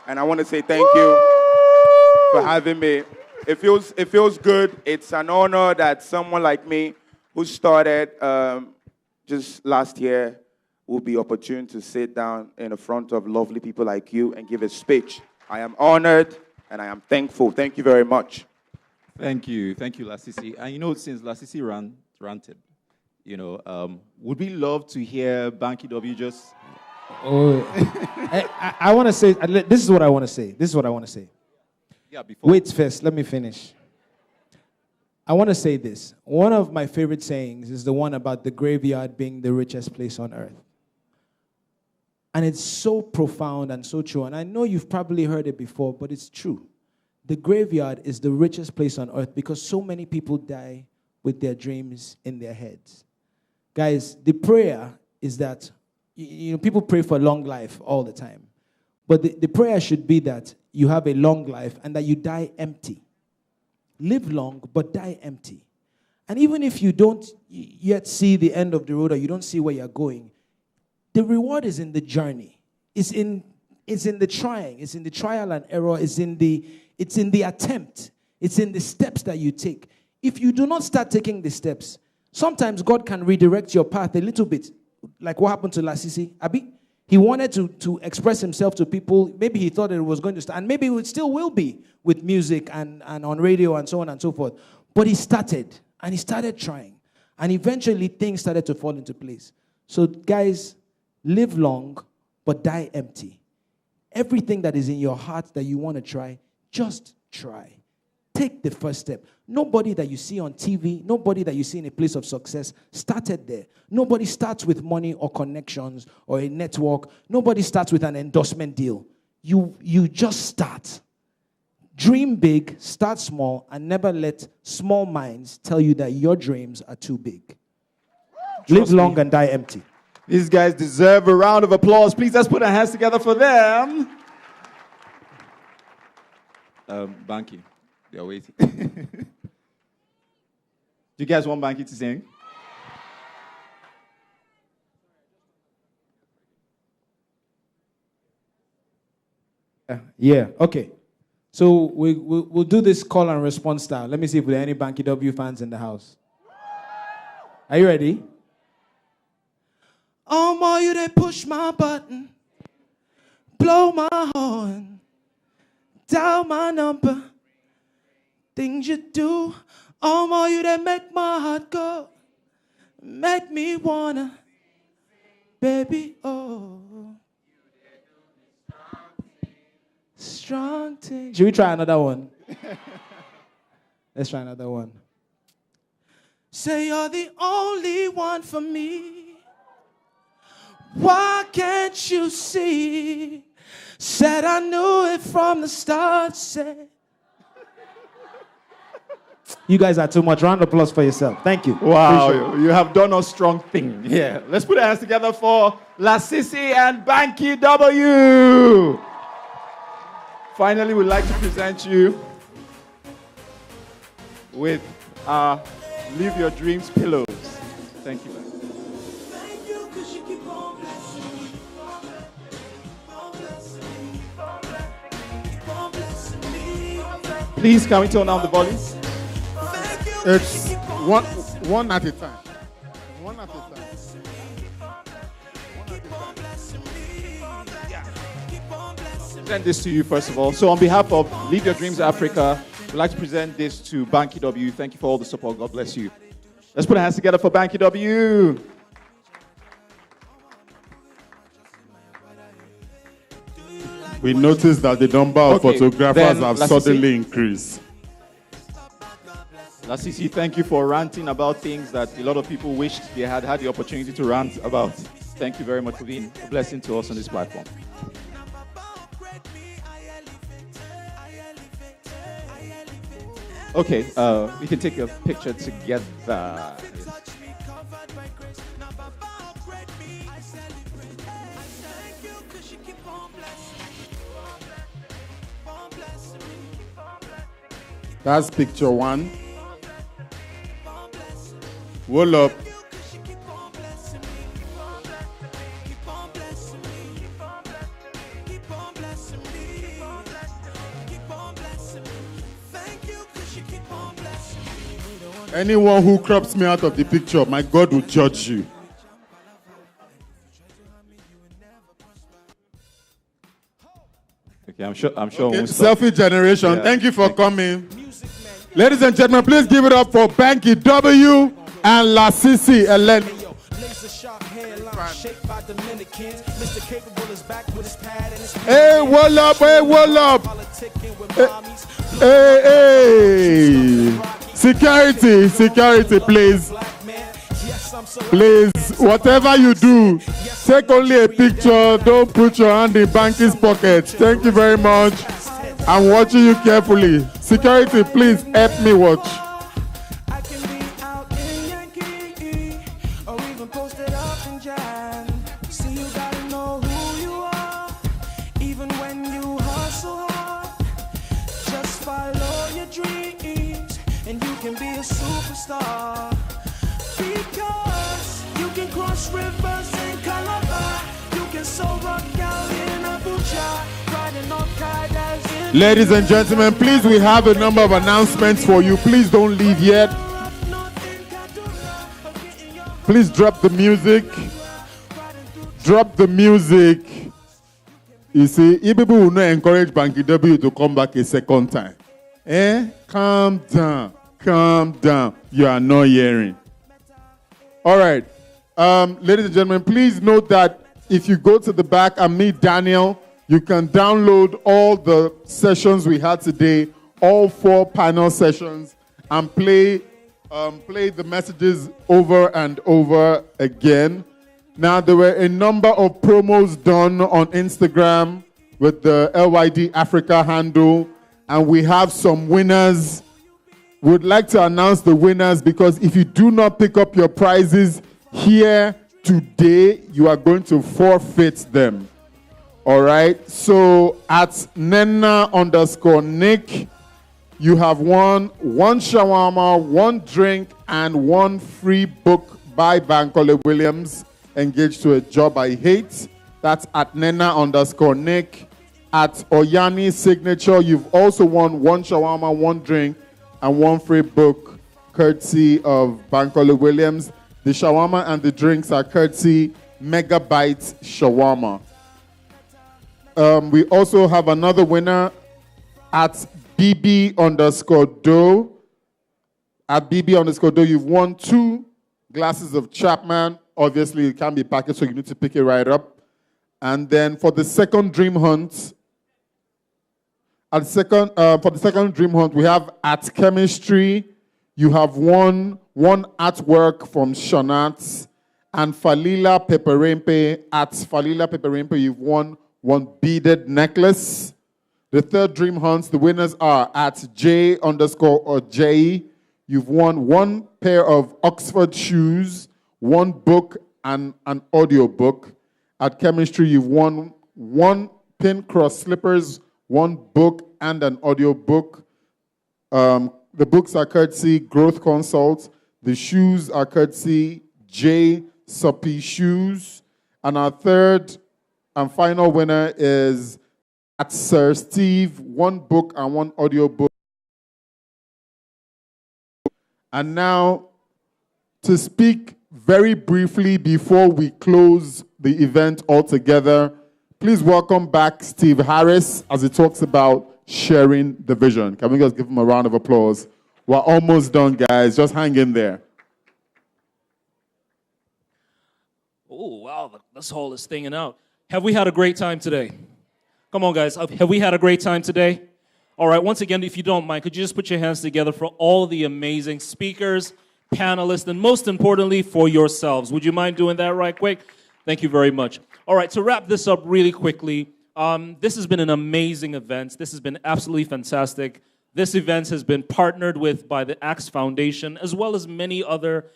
And I want to say thank you for having me. It feels good. It's an honor that someone like me who started just last year will be opportune to sit down in the front of lovely people like you and give a speech. I am honored and I am thankful. Thank you very much. Thank you, Lasisi. And since Lasisi ranted, would we love to hear Banky W just... Oh, I want to say, this is what I want to say. Yeah, before... Wait first, let me finish. I want to say this. One of my favorite sayings is the one about the graveyard being the richest place on earth. And it's so profound and so true. And I know you've probably heard it before, but it's true. The graveyard is the richest place on earth because so many people die with their dreams in their heads. Guys, the prayer is that, people pray for long life all the time. But the prayer should be that you have a long life and that you die empty. Live long, but die empty. And even if you don't yet see the end of the road or you don't see where you're going, the reward is in the journey. It's in the trying. It's in the trial and error. It's in the attempt. It's in the steps that you take. If you do not start taking the steps, sometimes God can redirect your path a little bit, like what happened to Lasisi. Abi, he wanted to express himself to people. Maybe he thought it was going to start, and maybe it still will be with music and on radio and so on and so forth. But he started trying. And eventually things started to fall into place. So guys, live long, but die empty. Everything that is in your heart that you want to try, just try. Take the first step. Nobody that you see on TV, nobody that you see in a place of success started there. Nobody starts with money or connections or a network. Nobody starts with an endorsement deal. You just start. Dream big, start small, and never let small minds tell you that your dreams are too big. Live long and die empty. These guys deserve a round of applause. Please, let's put our hands together for them. Banky, they're waiting. Do you guys want Banky to sing? Yeah, okay. So we'll do this call and response style. Let me see if there are any Banky W fans in the house. Are you ready? Oh, more you they push my button, blow my horn, dial my number, things you do. Oh, more you they make my heart go, make me wanna, baby, oh. Strong thing. Should we try another one? Let's try another one. Say you're the only one for me. Why can't you see? Said I knew it from the start. Said you guys are too much. Round of applause for yourself. Thank you. Wow, you have done a strong thing. Yeah. Let's put our hands together for La Sisi and Banky W. Finally, we'd like to present you with our Live Your Dreams pillows. Thank you. Please, can we turn down the volume? It's one at a time. One at a time. Present this to you first of all. So on behalf of Live Your Dreams Africa, we'd like to present this to Banky W. Thank you for all the support. God bless you. Let's put our hands together for Banky W. We noticed that the number of photographers have La suddenly Sisi. increased. La Sisi, thank you for ranting about things that a lot of people wished they had had the opportunity to rant about. Thank you very much for being a blessing to us on this platform. Okay, we can take a picture together. That's picture one. Roll up. Anyone who crops me out of the picture, my God will judge you. Okay, I'm sure. Okay, selfie generation. Yeah. Thank you for coming. Ladies and gentlemen, please give it up for Banky W and La Sisi Eleni. Hey, what up? Hey, what up? Hey. Security, please. Please, whatever you do, take only a picture. Don't put your hand in Banky's pocket. Thank you very much. I'm watching you carefully. Security, please help me watch. Ladies and gentlemen, please, we have a number of announcements for you. Please don't leave yet. Please drop the music. Drop the music. You see, if people will not encourage Banky W to come back a second time. Calm down. Calm down. You are not hearing. All right. Ladies and gentlemen, please note that if you go to the back and meet Daniel, you can download all the sessions we had today all 4 panel sessions and play the messages over and over again. Now, there were a number of promos done on Instagram with the LYD Africa handle, and we have some winners. Would like to announce the winners, because if you do not pick up your prizes here today, you are going to forfeit them. All right? So at Nena_Nick, you have won 1 shawarma, 1 drink, and 1 free book by Bankole Williams, Engaged to a Job I Hate. That's at Nena_Nick. At Oyani Signature, you've also won 1 shawarma, 1 drink, and 1 free book, courtesy of Bankole Williams. The shawarma and the drinks are courtesy Megabyte Shawarma. We also have another winner at BB_Doe. At BB_Doe, you've won 2 glasses of Chapman. Obviously, it can be packaged, so you need to pick it right up. And then for the second dream hunt, for the second dream hunt, we have at Chemistry, you have won 1 artwork from Shonat, and Falila Peperempe. At Falila Peperempe, you've won 1 beaded necklace. The third dream hunts, the winners are at J_J. You've won 1 pair of Oxford shoes, 1 book, and an audio book. At Chemistry, you've won 1 pin cross slippers, 1 book, and an audio book. The books are courtesy Growth Consult. The shoes are courtesy J. Soppy Shoes. And our third and final winner is at Sir Steve, 1 book and 1 audio book. And now, to speak very briefly before we close the event altogether, please welcome back Steve Harris as he talks about sharing the vision. Can we just give him a round of applause? We're almost done, guys. Just hang in there. Oh, wow, this hall is stinging out. Have we had a great time today? Come on, guys. Have we had a great time today? All right, once again, if you don't mind, could you just put your hands together for all the amazing speakers, panelists, and most importantly, for yourselves. Would you mind doing that right quick? Thank you very much. All right, to wrap this up really quickly, this has been an amazing event. This has been absolutely fantastic. This event has been partnered with by the Axe Foundation, as well as many other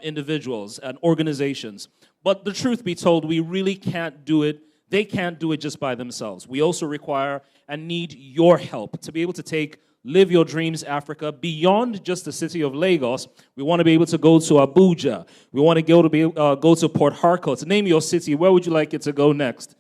individuals and organizations. But the truth be told, we really can't do it. They can't do it just by themselves. We also require and need your help to be able to take Live Your Dreams Africa beyond just the city of Lagos. We want to be able to go to Abuja. We want to go to Port Harcourt. Name your city. Where would you like it to go next?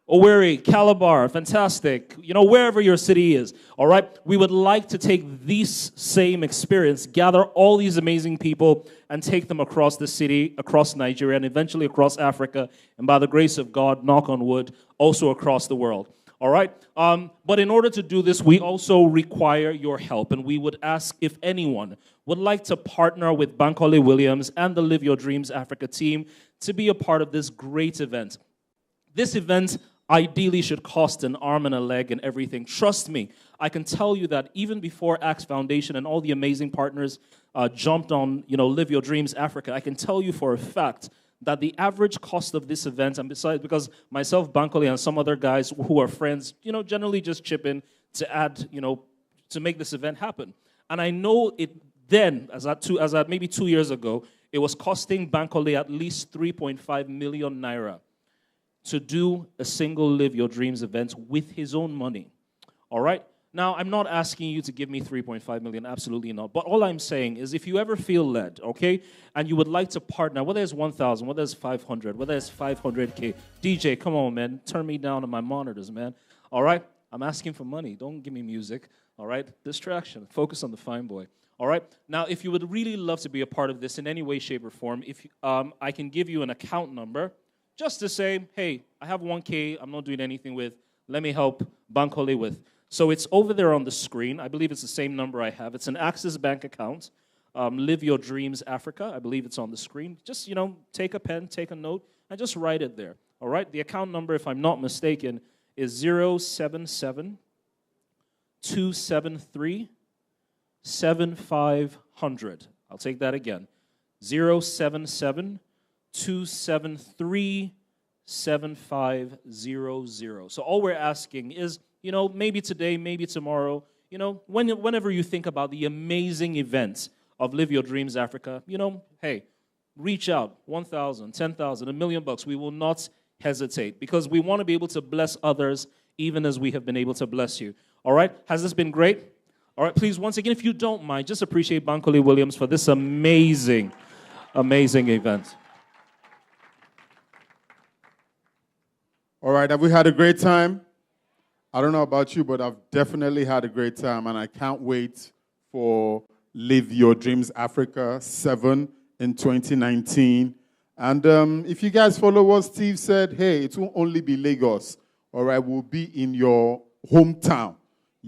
Owerri, Calabar, fantastic. You know, wherever your city is, all right? We would like to take this same experience, gather all these amazing people, and take them across the city, across Nigeria, and eventually across Africa, and by the grace of God, knock on wood, also across the world, all right? But in order to do this, we also require your help, and we would ask if anyone would like to partner with Bankole Williams and the Live Your Dreams Africa team to be a part of this great event. This event ideally should cost an arm and a leg and everything. Trust me, I can tell you that even before Axe Foundation and all the amazing partners jumped on, Live Your Dreams Africa, I can tell you for a fact that the average cost of this event, and besides, because myself, Bankole, and some other guys who are friends, generally just chip in to add, to make this event happen. And I know it then, as at maybe 2 years ago, it was costing Bankole at least 3.5 million naira to do a single Live Your Dreams event with his own money, all right? Now, I'm not asking you to give me 3.5 million, absolutely not. But all I'm saying is if you ever feel led, okay, and you would like to partner, whether it's 1,000, whether it's 500, whether it's 500K, DJ, come on, man, turn me down on my monitors, man, all right? I'm asking for money. Don't give me music, all right? Distraction. Focus on the fine boy, all right? Now, if you would really love to be a part of this in any way, shape, or form, I can give you an account number, just to say, hey, I have 1K, I'm not doing anything with, let me help Bankole with. So it's over there on the screen. I believe it's the same number I have. It's an Axis Bank account, Live Your Dreams Africa. I believe it's on the screen. Just, take a pen, take a note, and just write it there, all right? The account number, if I'm not mistaken, is 077 273 7500. I'll take that again. 077 273 7500. So all we're asking is, maybe today, maybe tomorrow, whenever you think about the amazing events of Live Your Dreams Africa, hey, reach out, 1,000, 10,000, $1 million. We will not hesitate because we want to be able to bless others even as we have been able to bless you. All right? Has this been great? All right, please, once again, if you don't mind, just appreciate Bankole Williams for this amazing, amazing event. All right, have we had a great time? I don't know about you, but I've definitely had a great time, and I can't wait for Live Your Dreams Africa 7 in 2019. And if you guys follow what Steve said, hey, it won't only be Lagos. All right, we'll be in your hometown.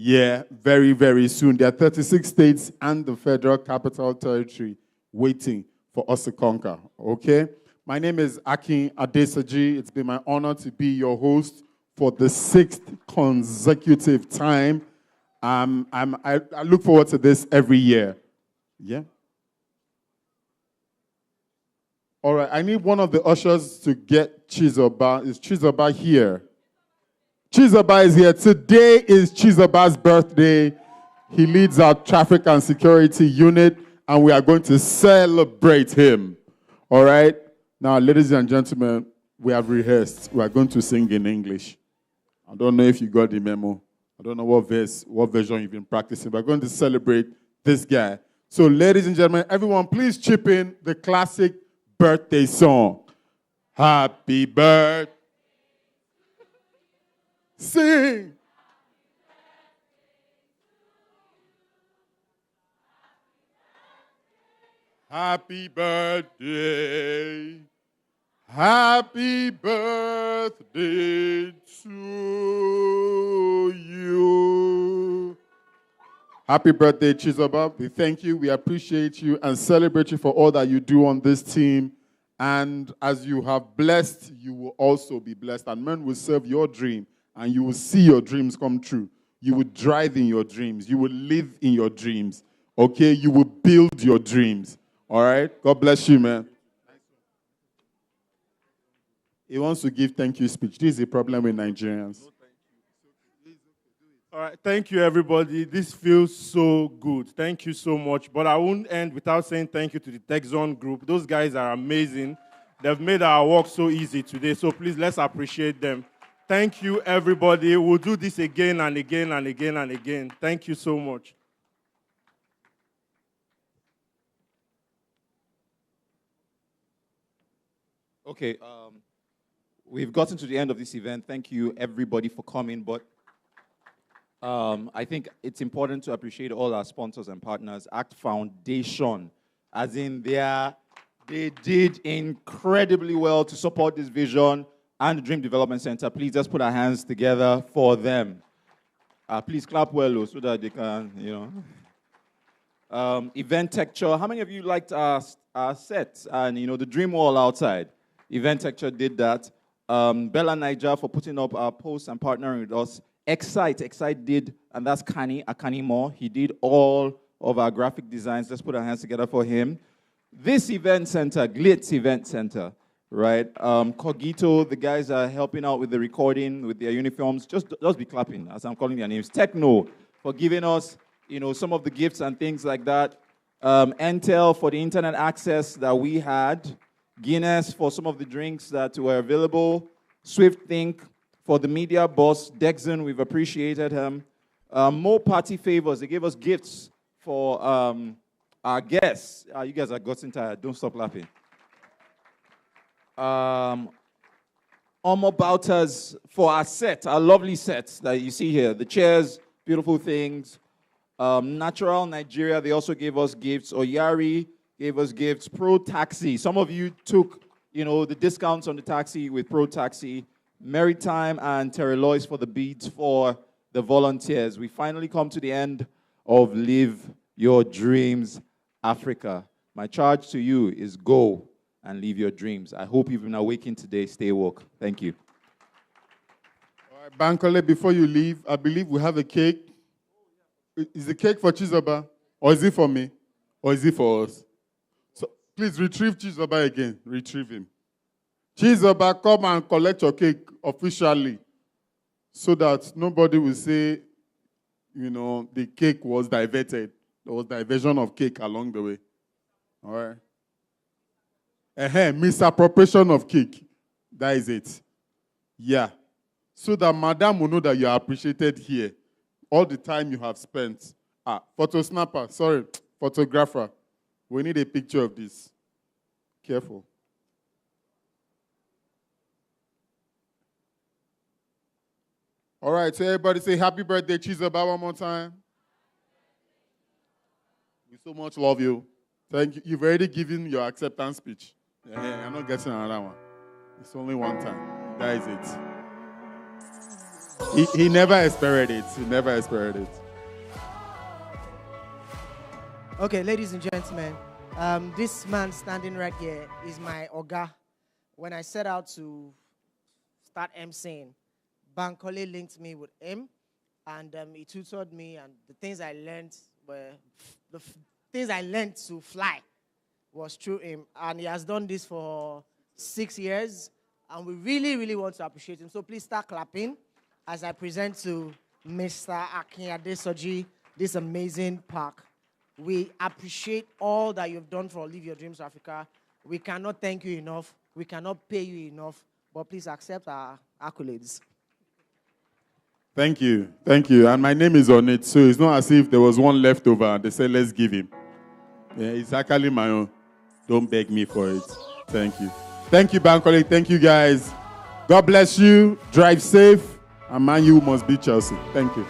Yeah, very, very soon. There are 36 states and the Federal Capital Territory waiting for us to conquer, okay? My name is Akin Adesaji. It's been my honor to be your host for the 6th consecutive time. I look forward to this every year. Yeah? All right, I need one of the ushers to get Chizoba. Is Chizoba here? Chizoba is here. Today is Chizoba's birthday. He leads our traffic and security unit, and we are going to celebrate him. All right? Now, ladies and gentlemen, we have rehearsed. We are going to sing in English. I don't know if you got the memo. I don't know what version you've been practicing. We're going to celebrate this guy. So, ladies and gentlemen, everyone, please chip in the classic birthday song. Happy birthday. Sing. Happy birthday. Happy birthday to you. Happy birthday, Chizoba. We thank you, we appreciate you, and celebrate you for all that you do on this team. And as you have blessed, you will also be blessed. And men will serve your dream, and you will see your dreams come true. You will drive in your dreams. You will live in your dreams. Okay? You will build your dreams. All right? God bless you, man. He wants to give thank you speech. This is a problem with Nigerians. All right, thank you, everybody. This feels so good. Thank you so much. But I won't end without saying thank you to the Tech Zone group. Those guys are amazing. They've made our work so easy today. So please, let's appreciate them. Thank you, everybody. We'll do this again and again and again and again. Thank you so much. Okay, we've gotten to the end of this event. Thank you, everybody, for coming. But I think it's important to appreciate all our sponsors and partners. ACT Foundation, as in they did incredibly well to support this vision, and the Dream Development Center. Please just put our hands together for them. Please clap well so that they can, Event Texture. How many of you liked our sets and, the Dream Wall outside? Event Texture did that. Bella Niger for putting up our posts and partnering with us. Excite did, and that's Akani Moore. He did all of our graphic designs. Let's put our hands together for him. This event center, Glitz Event Center, right? Cogito, the guys are helping out with the recording, with their uniforms. Just be clapping as I'm calling their names. Techno for giving us, some of the gifts and things like that. Entel for the internet access that we had. Guinness for some of the drinks that were available. Swift Think for the media boss. Dexon, we've appreciated him. More party favors. They gave us gifts for our guests. You guys are gotten tired. Don't stop laughing. Omo Bouters for our set, our lovely sets that you see here. The chairs, beautiful things. Natural Nigeria, they also gave us gifts. Oyari gave us gifts. Pro Taxi. Some of you took, the discounts on the taxi with Pro Taxi. Maritime and Terry Lois for the beads for the volunteers. We finally come to the end of Live Your Dreams Africa. My charge to you is go and live your dreams. I hope you've been awakened today. Stay woke. Thank you. All right, Bankole, before you leave, I believe we have a cake. Is the cake for Chizoba? Or is it for me? Or is it for us? So please retrieve Chizoba again. Retrieve him. Chizoba, come and collect your cake officially so that nobody will say, the cake was diverted. There was diversion of cake along the way. All right? Misappropriation of cake. That is it. Yeah. So that madam will know that you are appreciated here. All the time you have spent. Photographer. We need a picture of this. Careful. All right, so everybody say happy birthday, Chizoba, one more time. We so much love you. Thank you. You've already given your acceptance speech. Yeah, I'm not getting another one. It's only one time. That is it. He never expired it. He never expired it. Okay, ladies and gentlemen, this man standing right here is my Oga. When I set out to start emceeing, Bankole linked me with him, and he tutored me, and the things I learned to fly was through him. And he has done this for 6 years, and we really, really want to appreciate him. So please start clapping as I present to Mr. Akinyade Soji this amazing park. We appreciate all that you've done for Live Your Dreams Africa. We cannot thank you enough. We cannot pay you enough. But please accept our accolades. Thank you. Thank you. And my name is on it, so it's not as if there was one left over and they said, let's give him. Yeah, it's actually my own. Don't beg me for it. Thank you. Thank you, Bankole. Thank you, guys. God bless you. Drive safe. And man, you must beat Chelsea. Thank you.